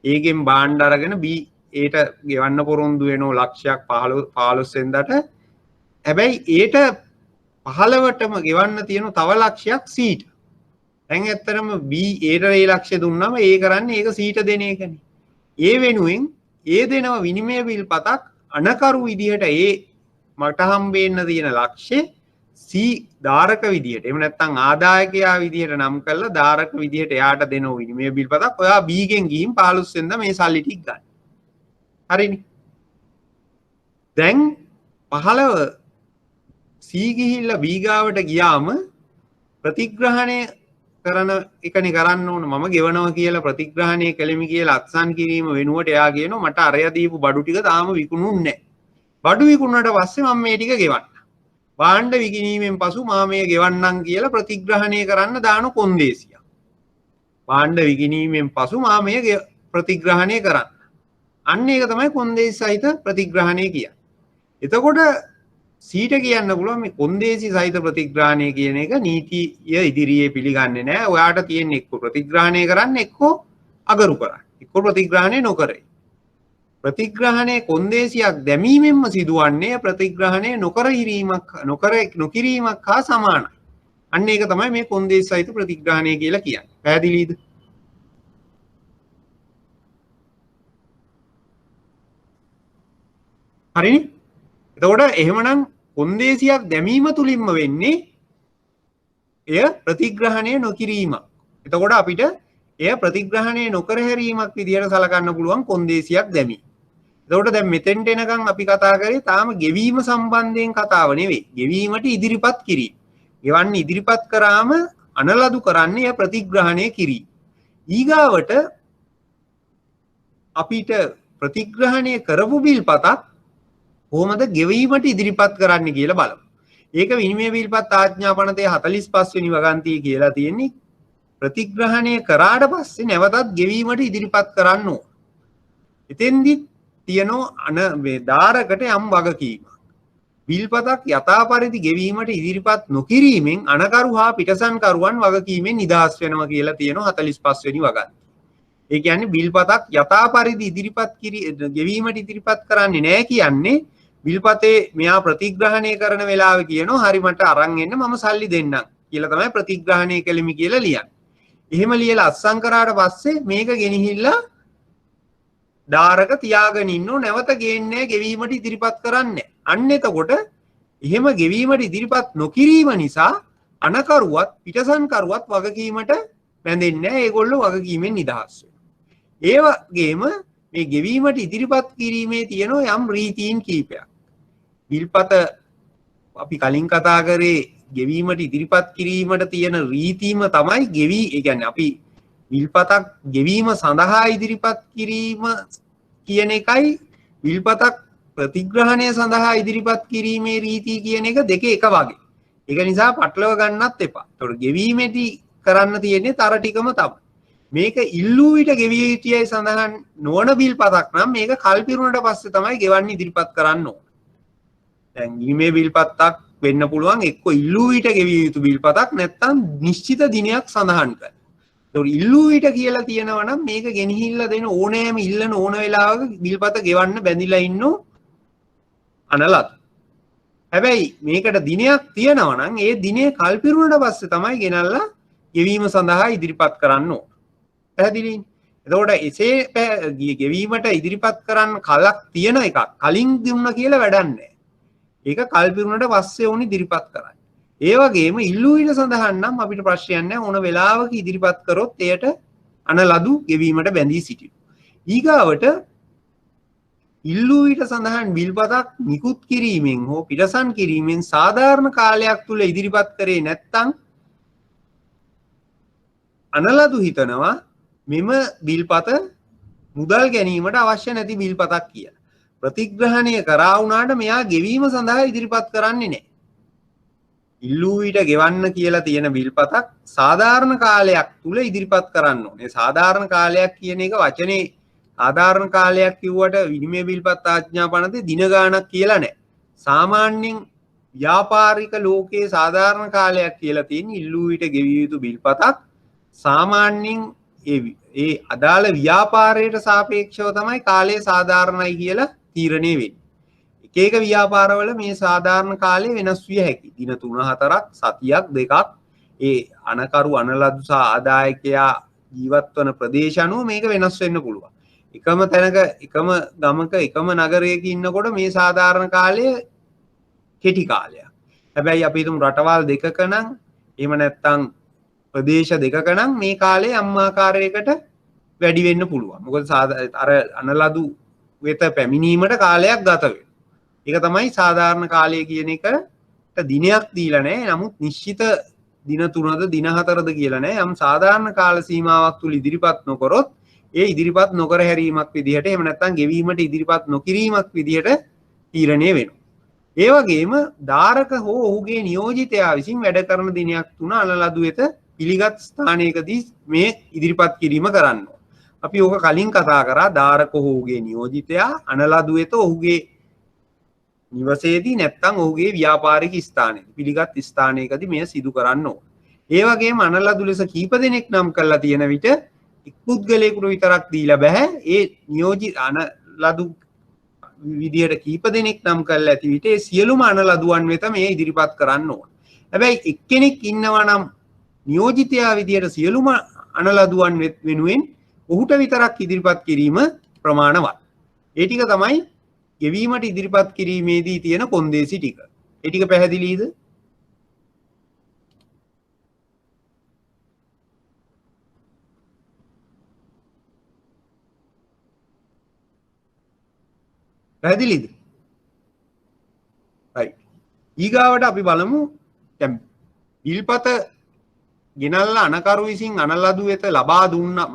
A ගෙන් භාණ්ඩ අරගෙන B ඒට ගෙවන්න පොරොන්දු වෙනවා ලක්ෂයක් 15 වෙනිදාට. හැබැයි ඒට 15ටම ගෙවන්න තියෙන තව ලක්ෂයක් සීට. දැන් ඇත්තටම B ඒට ඒ ලක්ෂය දුන්නාම ඒ කරන්නේ ඒක සීට දෙන එකනේ. ඒ වෙනුවෙන් ඒ දෙනව විනිමය බිල්පතක් අනකරු විදිහට ඒ මට හම්බෙන්න තියෙන ලක්ෂේ C ධාරක විදිහට එහෙම නැත්නම් ආදායකයා විදිහට නම් කරලා ධාරක විදිහට එයාට දෙන විනිමය බිල්පතක් ඔයා B ගෙන් ගිහින් 15 වෙනිදා මේ සල්ලි ටික ගන්න. හරිනේ. දැන් 15 C ගිහිල්ලා B ගාවට ගියාම ප්‍රතිග්‍රහණය කරන එකනේ කරන්න ඕන. මම ගෙවනවා කියලා ප්‍රතිග්‍රහණය කළෙමි කියලා අත්සන් කිරීම වෙනුවට එයා කියනවා මට අරය දීපු බඩු ටික තාම විකුණුන්නේ නැහැ. බඩු විකුණුණාට පස්සේ මම මේ ටික ගෙවන්න. භාණ්ඩ විකිණීමෙන් පසු මා මේ ගෙවන්නම් කියලා ප්‍රතිග්‍රහණය කරන්න දාන කොන්දේසියක්. භාණ්ඩ විකිණීමෙන් පසු මා මේ ප්‍රතිග්‍රහණය කරන්න. අන්න ඒක තමයි කොන්දේසි සහිත ප්‍රතිග්‍රහණය කියන්නේ. එතකොට සීට කියන්න පුළුවන් මේ කොන්දේසි සහිත ප්‍රතිග්‍රහණය කියන එක නීතිය ඉදිරියේ පිළිගන්නේ නැහැ. ඔයාට තියෙන එක්ක ප්‍රතිග්‍රහණය කරන්න එක්ක අගරු කරන්න. එක්ක ප්‍රතිග්‍රහණය නොකරයි. ප්‍රතිග්‍රහණය කොන්දේසියක් දැමීමෙන්ම සිදුවන්නේ ප්‍රතිග්‍රහණය නොකිරීමක් හා සමානයි. අන්න ඒක තමයි මේ කොන්දේසි සහිත ප්‍රතිග්‍රහණය කියලා කියන්නේ. පැහැදිලිද? හරිනේ? එතකොට එහෙමනම් කොන්දේසියක් දැමීම තුලින්ම වෙන්නේ එය ප්‍රතිග්‍රහණය නොකිරීමක්. එතකොට අපිට එය ප්‍රතිග්‍රහණය නොකර හැරීමක් විදිහට සලකන්න පුළුවන් කොන්දේසියක් දැමීම. එතකොට දැන් මෙතෙන්ට එනකන් අපි කතා කරේ තාම ගෙවීම සම්බන්ධයෙන් කතාව නෙවෙයි. ගෙවීමට ඉදිරිපත් කිරීම. ගෙවන්න ඉදිරිපත් කරාම අනලදු කරන්නේ එය ප්‍රතිග්‍රහණය කිරීම. ඊගාවට අපිට ප්‍රතිග්‍රහණය කරපු බිල්පතක් කොහොමද ගෙවීමට ඉදිරිපත් කරන්න කියලා බලමු. ඒක විනිමය බිල්පත් ආඥා පනතේ 45 වෙනි වගන්තියේ කියලා තියෙන්නේ ප්‍රතිග්‍රහණය කරාට පස්සේ නැවතත් ගෙවීමට ඉදිරිපත් කරන්න ඕන. එතෙන්දි තියෙනවා මේ ධාරකට යම් වගකීමක්. බිල්පතක් යථා පරිදි ගෙවීමට ඉදිරිපත් නොකිරීමෙන් අනකරු හා පිටසන්කරුවන් වගකීමෙන් නිදහස් වෙනවා කියලා තියෙනවා 45 වෙනි වගන්තිය. ඒ කියන්නේ බිල්පතක් යථා පරිදි ඉදිරිපත් ගෙවීමට ඉදිරිපත් කරන්නේ නැහැ කියන්නේ බිල්පතේ මෙයා ප්‍රතිග්‍රහණය කරන වෙලාවේ කියනවා හරි මට අරන් එන්න මම සල්ලි දෙන්නම් කියලා තමයි ප්‍රතිග්‍රහණය කෙලිමි කියලා ලියන්නේ. එහෙම ලියලා අත්සන් කරාට පස්සේ මේක ගෙනහිල්ලා ධාරක තියාගෙන ඉන්නෝ නැවත ගේන්නේ ගෙවීමට ඉදිරිපත් කරන්නේ. අන්න එතකොට එහෙම ගෙවීමට ඉදිරිපත් නොකිරීම නිසා අනකරුවත් පිටසන්කරුවත් වගකීමට බැඳෙන්නේ නැහැ. ඒගොල්ලෝ වගකීමෙන් නිදහස් වෙනවා. ඒ වගේම මේ ගෙවීමට ඉදිරිපත් කිරීමේ තියෙන යම් රීතීන් කීපයක්. බිල්පත අපි කලින් කතා කරේ ගෙවීමට ඉදිරිපත් කිරීමට තියෙන රීතීම තමයි ගෙවී ඒ කියන්නේ අපි බිල්පතක් ගෙවීම සඳහා ඉදිරිපත් කිරීම කියන එකයි බිල්පතක් ප්‍රතිග්‍රහණය සඳහා ඉදිරිපත් කිරීමේ රීතිය කියන එක දෙක එක වගේ. ඒක නිසා පටලව ගන්නත් එපා. ඒතකොට ගෙවීමේදී කරන්න තියෙන්නේ තර ටිකම තමයි. මේක ඉල්ලූ විට ගෙවිය යුතුයයි සඳහන් නොවන බිල්පතක් නම් මේක කල්පිරුණට පස්සේ තමයි ගෙවන්න ඉදිරිපත් කරන්න ඕන. දැන් ඊමේ බිල්පතක් වෙන්න පුළුවන් එක්ක ඉල්ලූ විට ගෙවිය යුතු බිල්පතක් නැත්නම් නිශ්චිත දිනයක් සඳහන් කරලා. ඒතකොට ඉල්ලූ විට කියලා තියෙනවා නම් මේක ගෙනහිල්ලා දෙන ඕනෑම ඉල්ලන ඕන වෙලාවක බිල්පත ගෙවන්න බැඳිලා ඉන්නෝ අනලත්. හැබැයි මේකට දිනයක් තියෙනවා නම් ඒ දිනේ කල්පිරුණට පස්සේ තමයි ගෙනල්ලා ගෙවීම සඳහා ඉදිරිපත් කරන්න ඕන. පැහැදිලිද? එතකොට එසේ ගෙවීමට ඉදිරිපත් කරන්න කලක් තියෙන එකක් කලින් දුන්න කියලා වැඩක් නැහැ. ඒක කල්පිරුණට පස්සේ ඕනි ඉදිරිපත් කරන්න. ඒ වගේම ඉල්ලූ විට සඳහන් නම් අපිට ප්‍රශ්නයක් නැහැ. ඕන වෙලාවක ඉදිරිපත් කරොත් එයට අනලදු ගෙවීමට බැඳී සිටිනවා. ඊගාවට ඉල්ලූ විට සඳහන් බිල්පතක් නිකුත් කිරීමෙන් හෝ පිටසන් කිරීමෙන් සාධාරණ කාලයක් තුල ඉදිරිපත් කරේ නැත්නම් අනලදු හිතනවා මෙම බිල්පත මුදල් ගැනීමට අවශ්‍ය නැති බිල්පතක් කියලා. ප්‍රතිග්‍රහණය කරා වුණාට මෙයා ගෙවීම සඳහා ඉදිරිපත් කරන්නේ නැහැ. ඉල්ලූ විට ගෙවන්න කියලා තියෙන බිල්පතක් සාධාරණ කාලයක් තුල ඉදිරිපත් කරන්න ඕනේ. සාධාරණ කාලයක් කියන එක වචනේ සාධාරණ කාලයක් කිව්වට විනිමය බිල්පත් ආඥා පනතේ දින ගාණක් කියලා නැහැ. සාමාන්‍යයෙන් ව්‍යාපාරික ලෝකයේ සාධාරණ කාලයක් කියලා තියෙන ඉල්ලූ විට ගෙවිය යුතු බිල්පතක් සාමාන්‍යයෙන් ඒ අදාළ ව්‍යාපාරයට සාපේක්ෂව තමයි කාලය සාධාරණයි කියලා තීරණය වෙන්නේ. එක එක ව්‍යාපාරවල මේ සාධාරණ කාලය වෙනස් විය හැකියි. දින 3-4ක් සතියක් දෙකක් ඒ අනකරු අනලදු සහ ආදායකයා ජීවත් වන ප්‍රදේශ අනුව මේක වෙනස් වෙන්න පුළුවන්. එකම තැනක එකම ගමක එකම නගරයක ඉන්නකොට මේ සාධාරණ කාලය කෙටි කාලයක්. හැබැයි අපි හිතමු රටවල් දෙකක නම් එහෙම නැත්නම් ප්‍රදේශ දෙකක නම් මේ කාලේ අම්මාකාරයකට වැඩි වෙන්න පුළුවන්. මොකද අර අනලදු වෙත පැමිණීමට කාලයක් ගත වෙනවා. ඒක තමයි සාධාරණ කාලය කියන එකට දිනයක් දීලා නැහැ. නමුත් නිශ්චිත දින 3ද දින 4ද කියලා නැහැ. යම් සාධාරණ කාල සීමාවක් තුල ඉදිරිපත් නොකරොත් ඒ ඉදිරිපත් නොකර හැරීමක් විදිහට එහෙම නැත්නම් ගෙවීමට ඉදිරිපත් නොකිරීමක් විදිහට තීරණය වෙනවා. ඒ වගේම ධාරක හෝ ඔහුගේ නියෝජිතයා විසින් වැඩ කරන දිනයක් තුන අනලදු වෙත පිළිගත් ස්ථානයකදී මේ ඉදිරිපත් කිරීම කරන්න ඕන. අපි ඕක කලින් කතා කරා ධාරක හෝ ඔහුගේ නියෝජිතයා අනලදු වෙත ඔහුගේ නිවසේදී නැත්නම් ඔහුගේ ව්‍යාපාරික ස්ථානයේදී පිළිගත් ස්ථානයකදී මෙය සිදු කරන්න ඕන. ඒ වගේම අනලදු ලෙස කීප දෙනෙක් නම් කරලා තියෙන විට එක් පුද්ගලයෙකුට විතරක් දීලා බෑ. ඒ නියෝජිත අනලදු විදියට කීප දෙනෙක් නම් කරලා ඇති විට ඒ සියලුම අනලදුවන් වෙත මේ ඉදිරිපත් කරන්න ඕන. හැබැයි එක්කෙනෙක් ඉන්නවා නම් නියෝජිතයා විදියට සියලුම අනලදුවන් වෙනුවෙන් ඔහුට විතරක් ඉදිරිපත් කිරීම ප්‍රමාණවත්. ඒ ටික තමයි ගෙවීමට ඉදිරිපත් කිරීමේදී තියෙන කොන්දේසි ටික. ඒ ටික පැහැදිලිද? පැහැදිලිද? right. ඊගාවට අපි බලමු දැන් විල්පත ගෙනල්ලා අනකරු විසින් අනලදු වෙත ලබා දුන්නා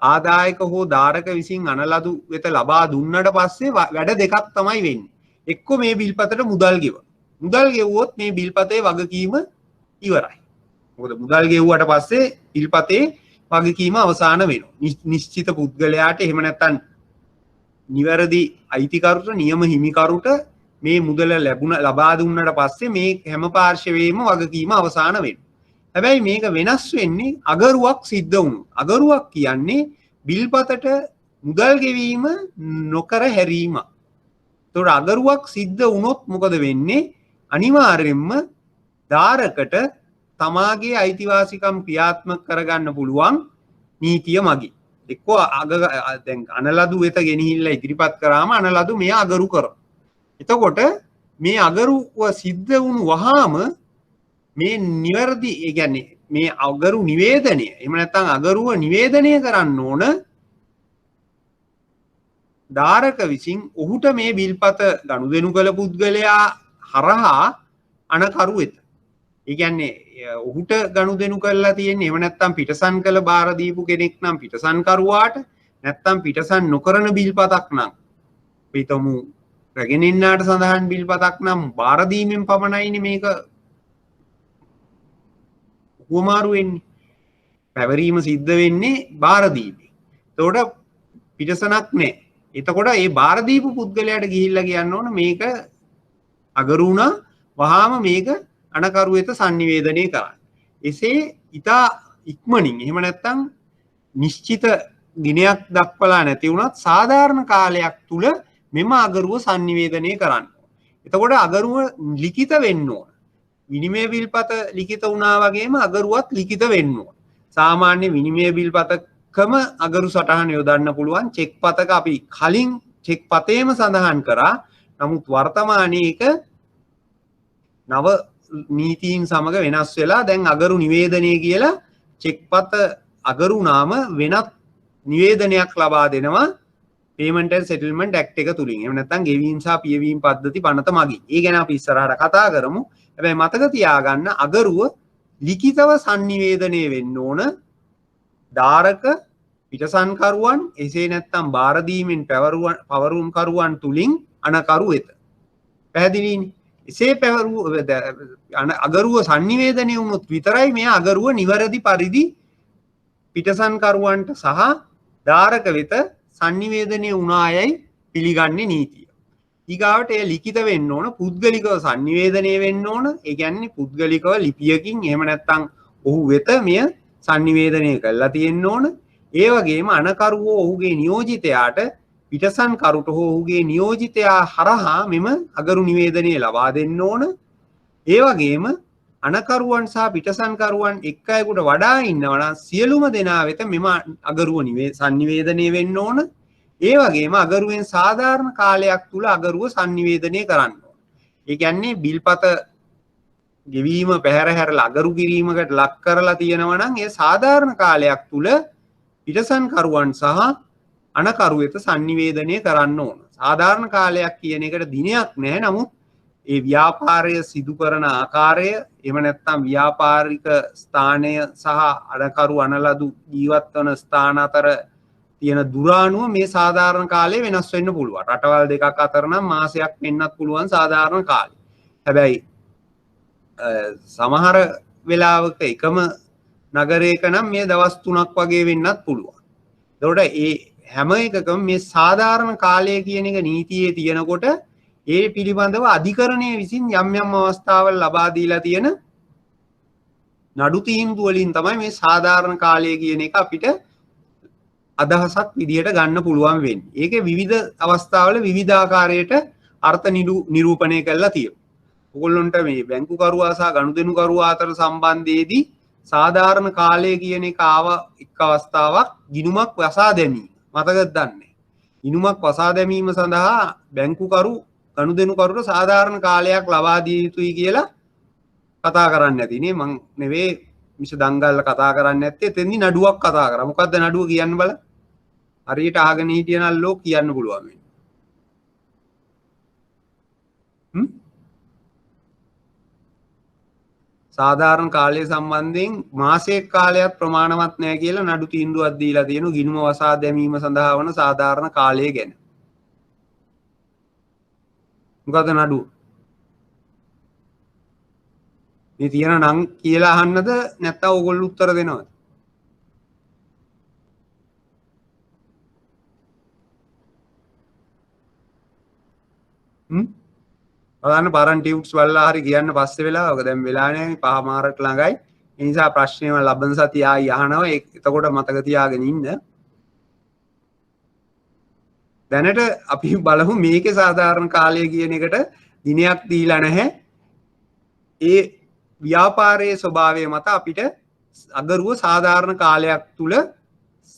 ආදායක හෝ ධාරක විසින් අනලදු වෙත ලබා දුන්නට පස්සේ වැඩ දෙකක් තමයි වෙන්නේ. එක්ක මේ බිල්පතට මුදල් ගෙවන. මුදල් ගෙවුවොත් මේ බිල්පතේ වගකීම ඉවරයි. මොකද මුදල් ගෙවුවට පස්සේ බිල්පතේ වගකීම අවසන් වෙනවා. නිශ්චිත පුද්ගලයාට එහෙම නැත්නම් නිවැරදි අයිතිකරුට නියම හිමිකරුට මේ මුදල ලබා දුන්නට පස්සේ මේ හැම පාර්ශවයේම වගකීම අවසන් වෙනවා. හැබැයි මේක වෙනස් වෙන්නේ අගරුවක් සිද්ධ වුණොත්. අගරුවක් කියන්නේ බිල්පතට මුදල් ගෙවීම නොකර හැරීම. ඒතකොට අගරුවක් සිද්ධ වුණොත් මොකද වෙන්නේ? අනිවාර්යයෙන්ම ධාරකට තමාගේ අයිතිවාසිකම් ක්‍රියාත්මක කරගන්න පුළුවන් නීතිය මගින්. එක්කෝ දැන් අනලදු වෙත ගෙනහිල්ලා ඉදිරිපත් කරාම අනලදු මෙයා අගරු කරනවා. එතකොට මේ අගරුව සිද්ධ වුණු වහාම මේ නිවැරදි ඒ කියන්නේ මේ අගරු නිවේදනය එහෙම නැත්නම් අගරුව නිවේදනය කරන්න ඕන ධාරක විසින් ඔහුට මේ බිල්පත ගනුදෙනු කළ පුද්ගලයා හරහා අනකරු වෙත. ඒ කියන්නේ ඔහුට ගනුදෙනු කරලා තියෙන්නේ එහෙම නැත්නම් පිටසන් කළ බාර දීපු කෙනෙක් නම් පිටසන් කරුවාට නැත්නම් පිටසන් නොකරන බිල්පතක් නම් පිටමු රැගෙන ඉන්නාට සඳහන් බිල්පතක් නම් බාර දීමෙන් පමණයිනේ මේක උවමාරු වෙන්නේ. පැවරීම සිද්ධ වෙන්නේ බාර දීමෙන්. එතකොට පිටසනක් නැහැ. එතකොට මේ බාර දීපු පුද්ගලයාට ගිහිල්ලා කියන්න ඕන මේක අගරු වුණා වහාම මේක අනකරු වෙත sannivedanaya කරන්න. එසේ ඊට ඉක්මනින් එහෙම නැත්නම් නිශ්චිත දිනයක් දක්වලා නැති වුණත් සාධාරණ කාලයක් තුල මෙම අගරුව sannivedanaya කරන්න. එතකොට අගරුව ලිඛිත වෙන්න ඕන. විනිමය බිල්පත ලිඛිත වුණා වගේම අගරුවත් ලිඛිත වෙන්න ඕන. සාමාන්‍ය විනිමය බිල්පතකම අගරු සටහන යොදන්න පුළුවන්. චෙක් පතක අපි කලින් චෙක් පතේම සඳහන් කරා. නමුත් වර්තමානයේ එක නව නීතීන් සමග වෙනස් වෙලා දැන් අගරු නිවේදනය කියලා චෙක් පත අගරු නාම වෙනත් නිවේදනයක් ලබා දෙනවා Payment and Settlement Act එක තුලින්. එහෙම නැත්නම් ගෙවීම් සහ පියවීම් පද්ධති පනත මගින්. ඒ ගැන අපි ඉස්සරහට කතා කරමු. හැබැයි මතක තියාගන්න අගරුව ලිඛිතව sannivedanaya වෙන්න ඕන ධාරක පිටසන්කරුවන් එසේ නැත්නම් බාර දීමෙන් පවරුම් කරුවන් තුලින් අනකරු වෙත. පැහැදිලිනේ? එසේ අගරුව sannivedanaya වුණොත් විතරයි මේ අගරුව නිවැරදි පරිදි පිටසන්කරුවන්ට සහ ධාරක වෙත sannivedanaya වුණායයි පිළිගන්නේ නීතිය. ඊගාවට එය ලිඛිත වෙන්න ඕන පුද්ගලිකව sannivedanaya වෙන්න ඕන. ඒ කියන්නේ පුද්ගලිකව ලිපියකින් එහෙම නැත්නම් ඔහු වෙත මෙය sannivedanaya කරලා තියෙන්න ඕන. ඒ වගේම අනකරුවෝ ඔහුගේ නියෝජිතයාට පිටසන්කරුට හෝ ඔහුගේ නියෝජිතයා හරහා මෙම අගරු නිවේදනය ලබා දෙන්න ඕන. ඒ වගේම අනකරුවන් සහ පිටසන්කරුවන් එක් අයෙකුට වඩා ඉන්නවා නම් සියලුම දෙනා වෙත මෙම අගරුව sannivedanaya වෙන්න ඕන. ඒ වගේම අගරුවෙන් සාධාරණ කාලයක් තුල අගරුව sannivedanaya කරන්න ඕන. ඒ කියන්නේ බිල්පත ගෙවීම පැහැර හැරලා අගරු කිරීමකට ලක් කරලා තියෙනවා නම් ඒ සාධාරණ කාලයක් තුල පිටසන්කරුවන් සහ අනකරු වෙත sannivedanaya කරන්න ඕන. සාධාරණ කාලයක් කියන එකට දිනයක් නැහැ. නමුත් ඒ ව්‍යාපාරය සිදු කරන ආකාරය එහෙම නැත්නම් ව්‍යාපාරික ස්ථානය සහ අනකරු අනලදු ජීවත් වන ස්ථාන අතර තියෙන දුර අනුව මේ සාධාරණ කාලය වෙනස් වෙන්න පුළුවන්. රටවල් දෙකක් අතර නම් මාසයක් වෙන්නත් පුළුවන් සාධාරණ කාලය. හැබැයි සමහර වෙලාවක එකම නගරයක නම් මේ දවස් 3ක් වගේ වෙන්නත් පුළුවන්. ඒතකොට ඒ හැම එකකම මේ සාධාරණ කාලය කියන එක නීතියේ තියෙනකොට ඒ පිළිබඳව අධිකරණය විසින් යම් යම් අවස්ථාවල් ලබා දීලා තියෙන නඩු තීන්දුව වලින් තමයි මේ සාධාරණ කාලය කියන එක අපිට අදහසක් විදියට ගන්න පුළුවන් වෙන්නේ. ඒකේ විවිධ අවස්ථාවල විවිධ ආකාරයට අර්ථ නිරූපණය කරලා තියෙනවා. ඔයගොල්ලන්ට මේ බැංකු කරුවා සහ ගනුදෙනු කරුවා අතර සම්බන්ධයේදී සාධාරණ කාලය කියන එක ආව එක් අවස්ථාවක් ගිණුමක් වසා දැමීම. මතකද දන්නේ? ගිණුමක් වසා දැමීම සඳහා බැංකුකරු ගනුදෙනුකරුට සාධාරණ කාලයක් ලබා දිය යුතුයි කියලා කතා කරන්නේ නැතිනේ. මං නෙවෙයි මිස දංගල්ල කතා කරන්නේ නැත්තේ. එතෙන්දි නඩුවක් කතා කරා. මොකද්ද නඩුව කියන්න බලන්න. හරියට අහගෙන හිටියනල්ලෝ කියන්න පුළුවන් වෙන්නේ. සාධාරණ කාලය සම්බන්ධයෙන් මාසයක කාලයක් ප්‍රමාණවත් නැහැ කියලා නඩු තීන්දුවක් දීලා තියෙනවා ගිණුම වසා දැමීම සඳහා වන සාධාරණ කාලය ගැන. මොකද නඩුව? මේ තියෙන නම් කියලා අහන්නද නැත්නම් ඕගොල්ලෝ උත්තර දෙනවද? බලන්න පරන් ටියුට්ස් වලලා හරි කියන්න පස්සේ වෙලාවක දැන් වෙලා නැහැ 5 මාරට ළඟයි. ඒ නිසා ප්‍රශ්නේම ලබන සතිය ආයි අහනවා. එතකොට මතක තියාගෙන ඉන්න. දැනට අපි බලමු මේකේ සාධාරණ කාලය කියන එකට දිනයක් දීලා නැහැ. ඒ ව්‍යාපාරයේ ස්වභාවය මත අපිට අගරුව සාධාරණ කාලයක් තුල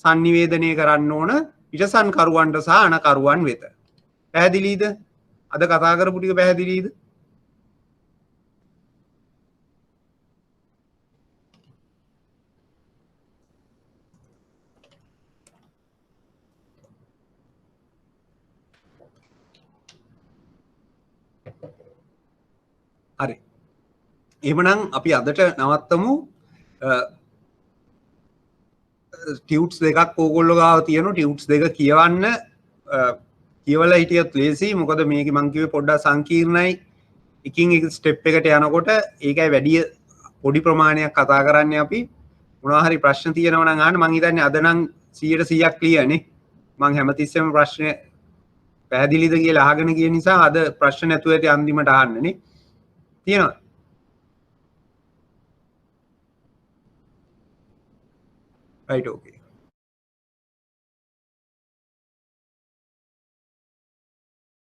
sannivedanaya කරන්න ඕන පිටසන්කරුවන්ට සහ අනකරුවන් වෙත. පැහැදිලිද? අද කතා කරපු ටික පැහැදිලිද? හරි. එහෙමනම් අපි අදට නවත්තමු. ටියුට්ස් දෙකක් ඕගොල්ලෝ ගාව තියෙනවා. ටියුට්ස් දෙක කියවන්න කියවලා හිටියත් ලේසි. මොකද මේක මං කිව්වේ පොඩ්ඩක් සංකීර්ණයි. එකින් එක ස්ටෙප් එකට යනකොට ඒකයි වැඩි පොඩි ප්‍රමාණයක් කතා කරන්නේ අපි. මොනවා හරි ප්‍රශ්න තියෙනවා නම් අහන්න. මං හිතන්නේ අද නම් 100% ක්ලියර් නේ. මං හැමතිස්සෙම ප්‍රශ්නේ පැහැදිලිද කියලා අහගෙන ගිය නිසා අද ප්‍රශ්න නැතුව ඇති අන්තිමට අහන්න නේ. තියෙනවද? right okay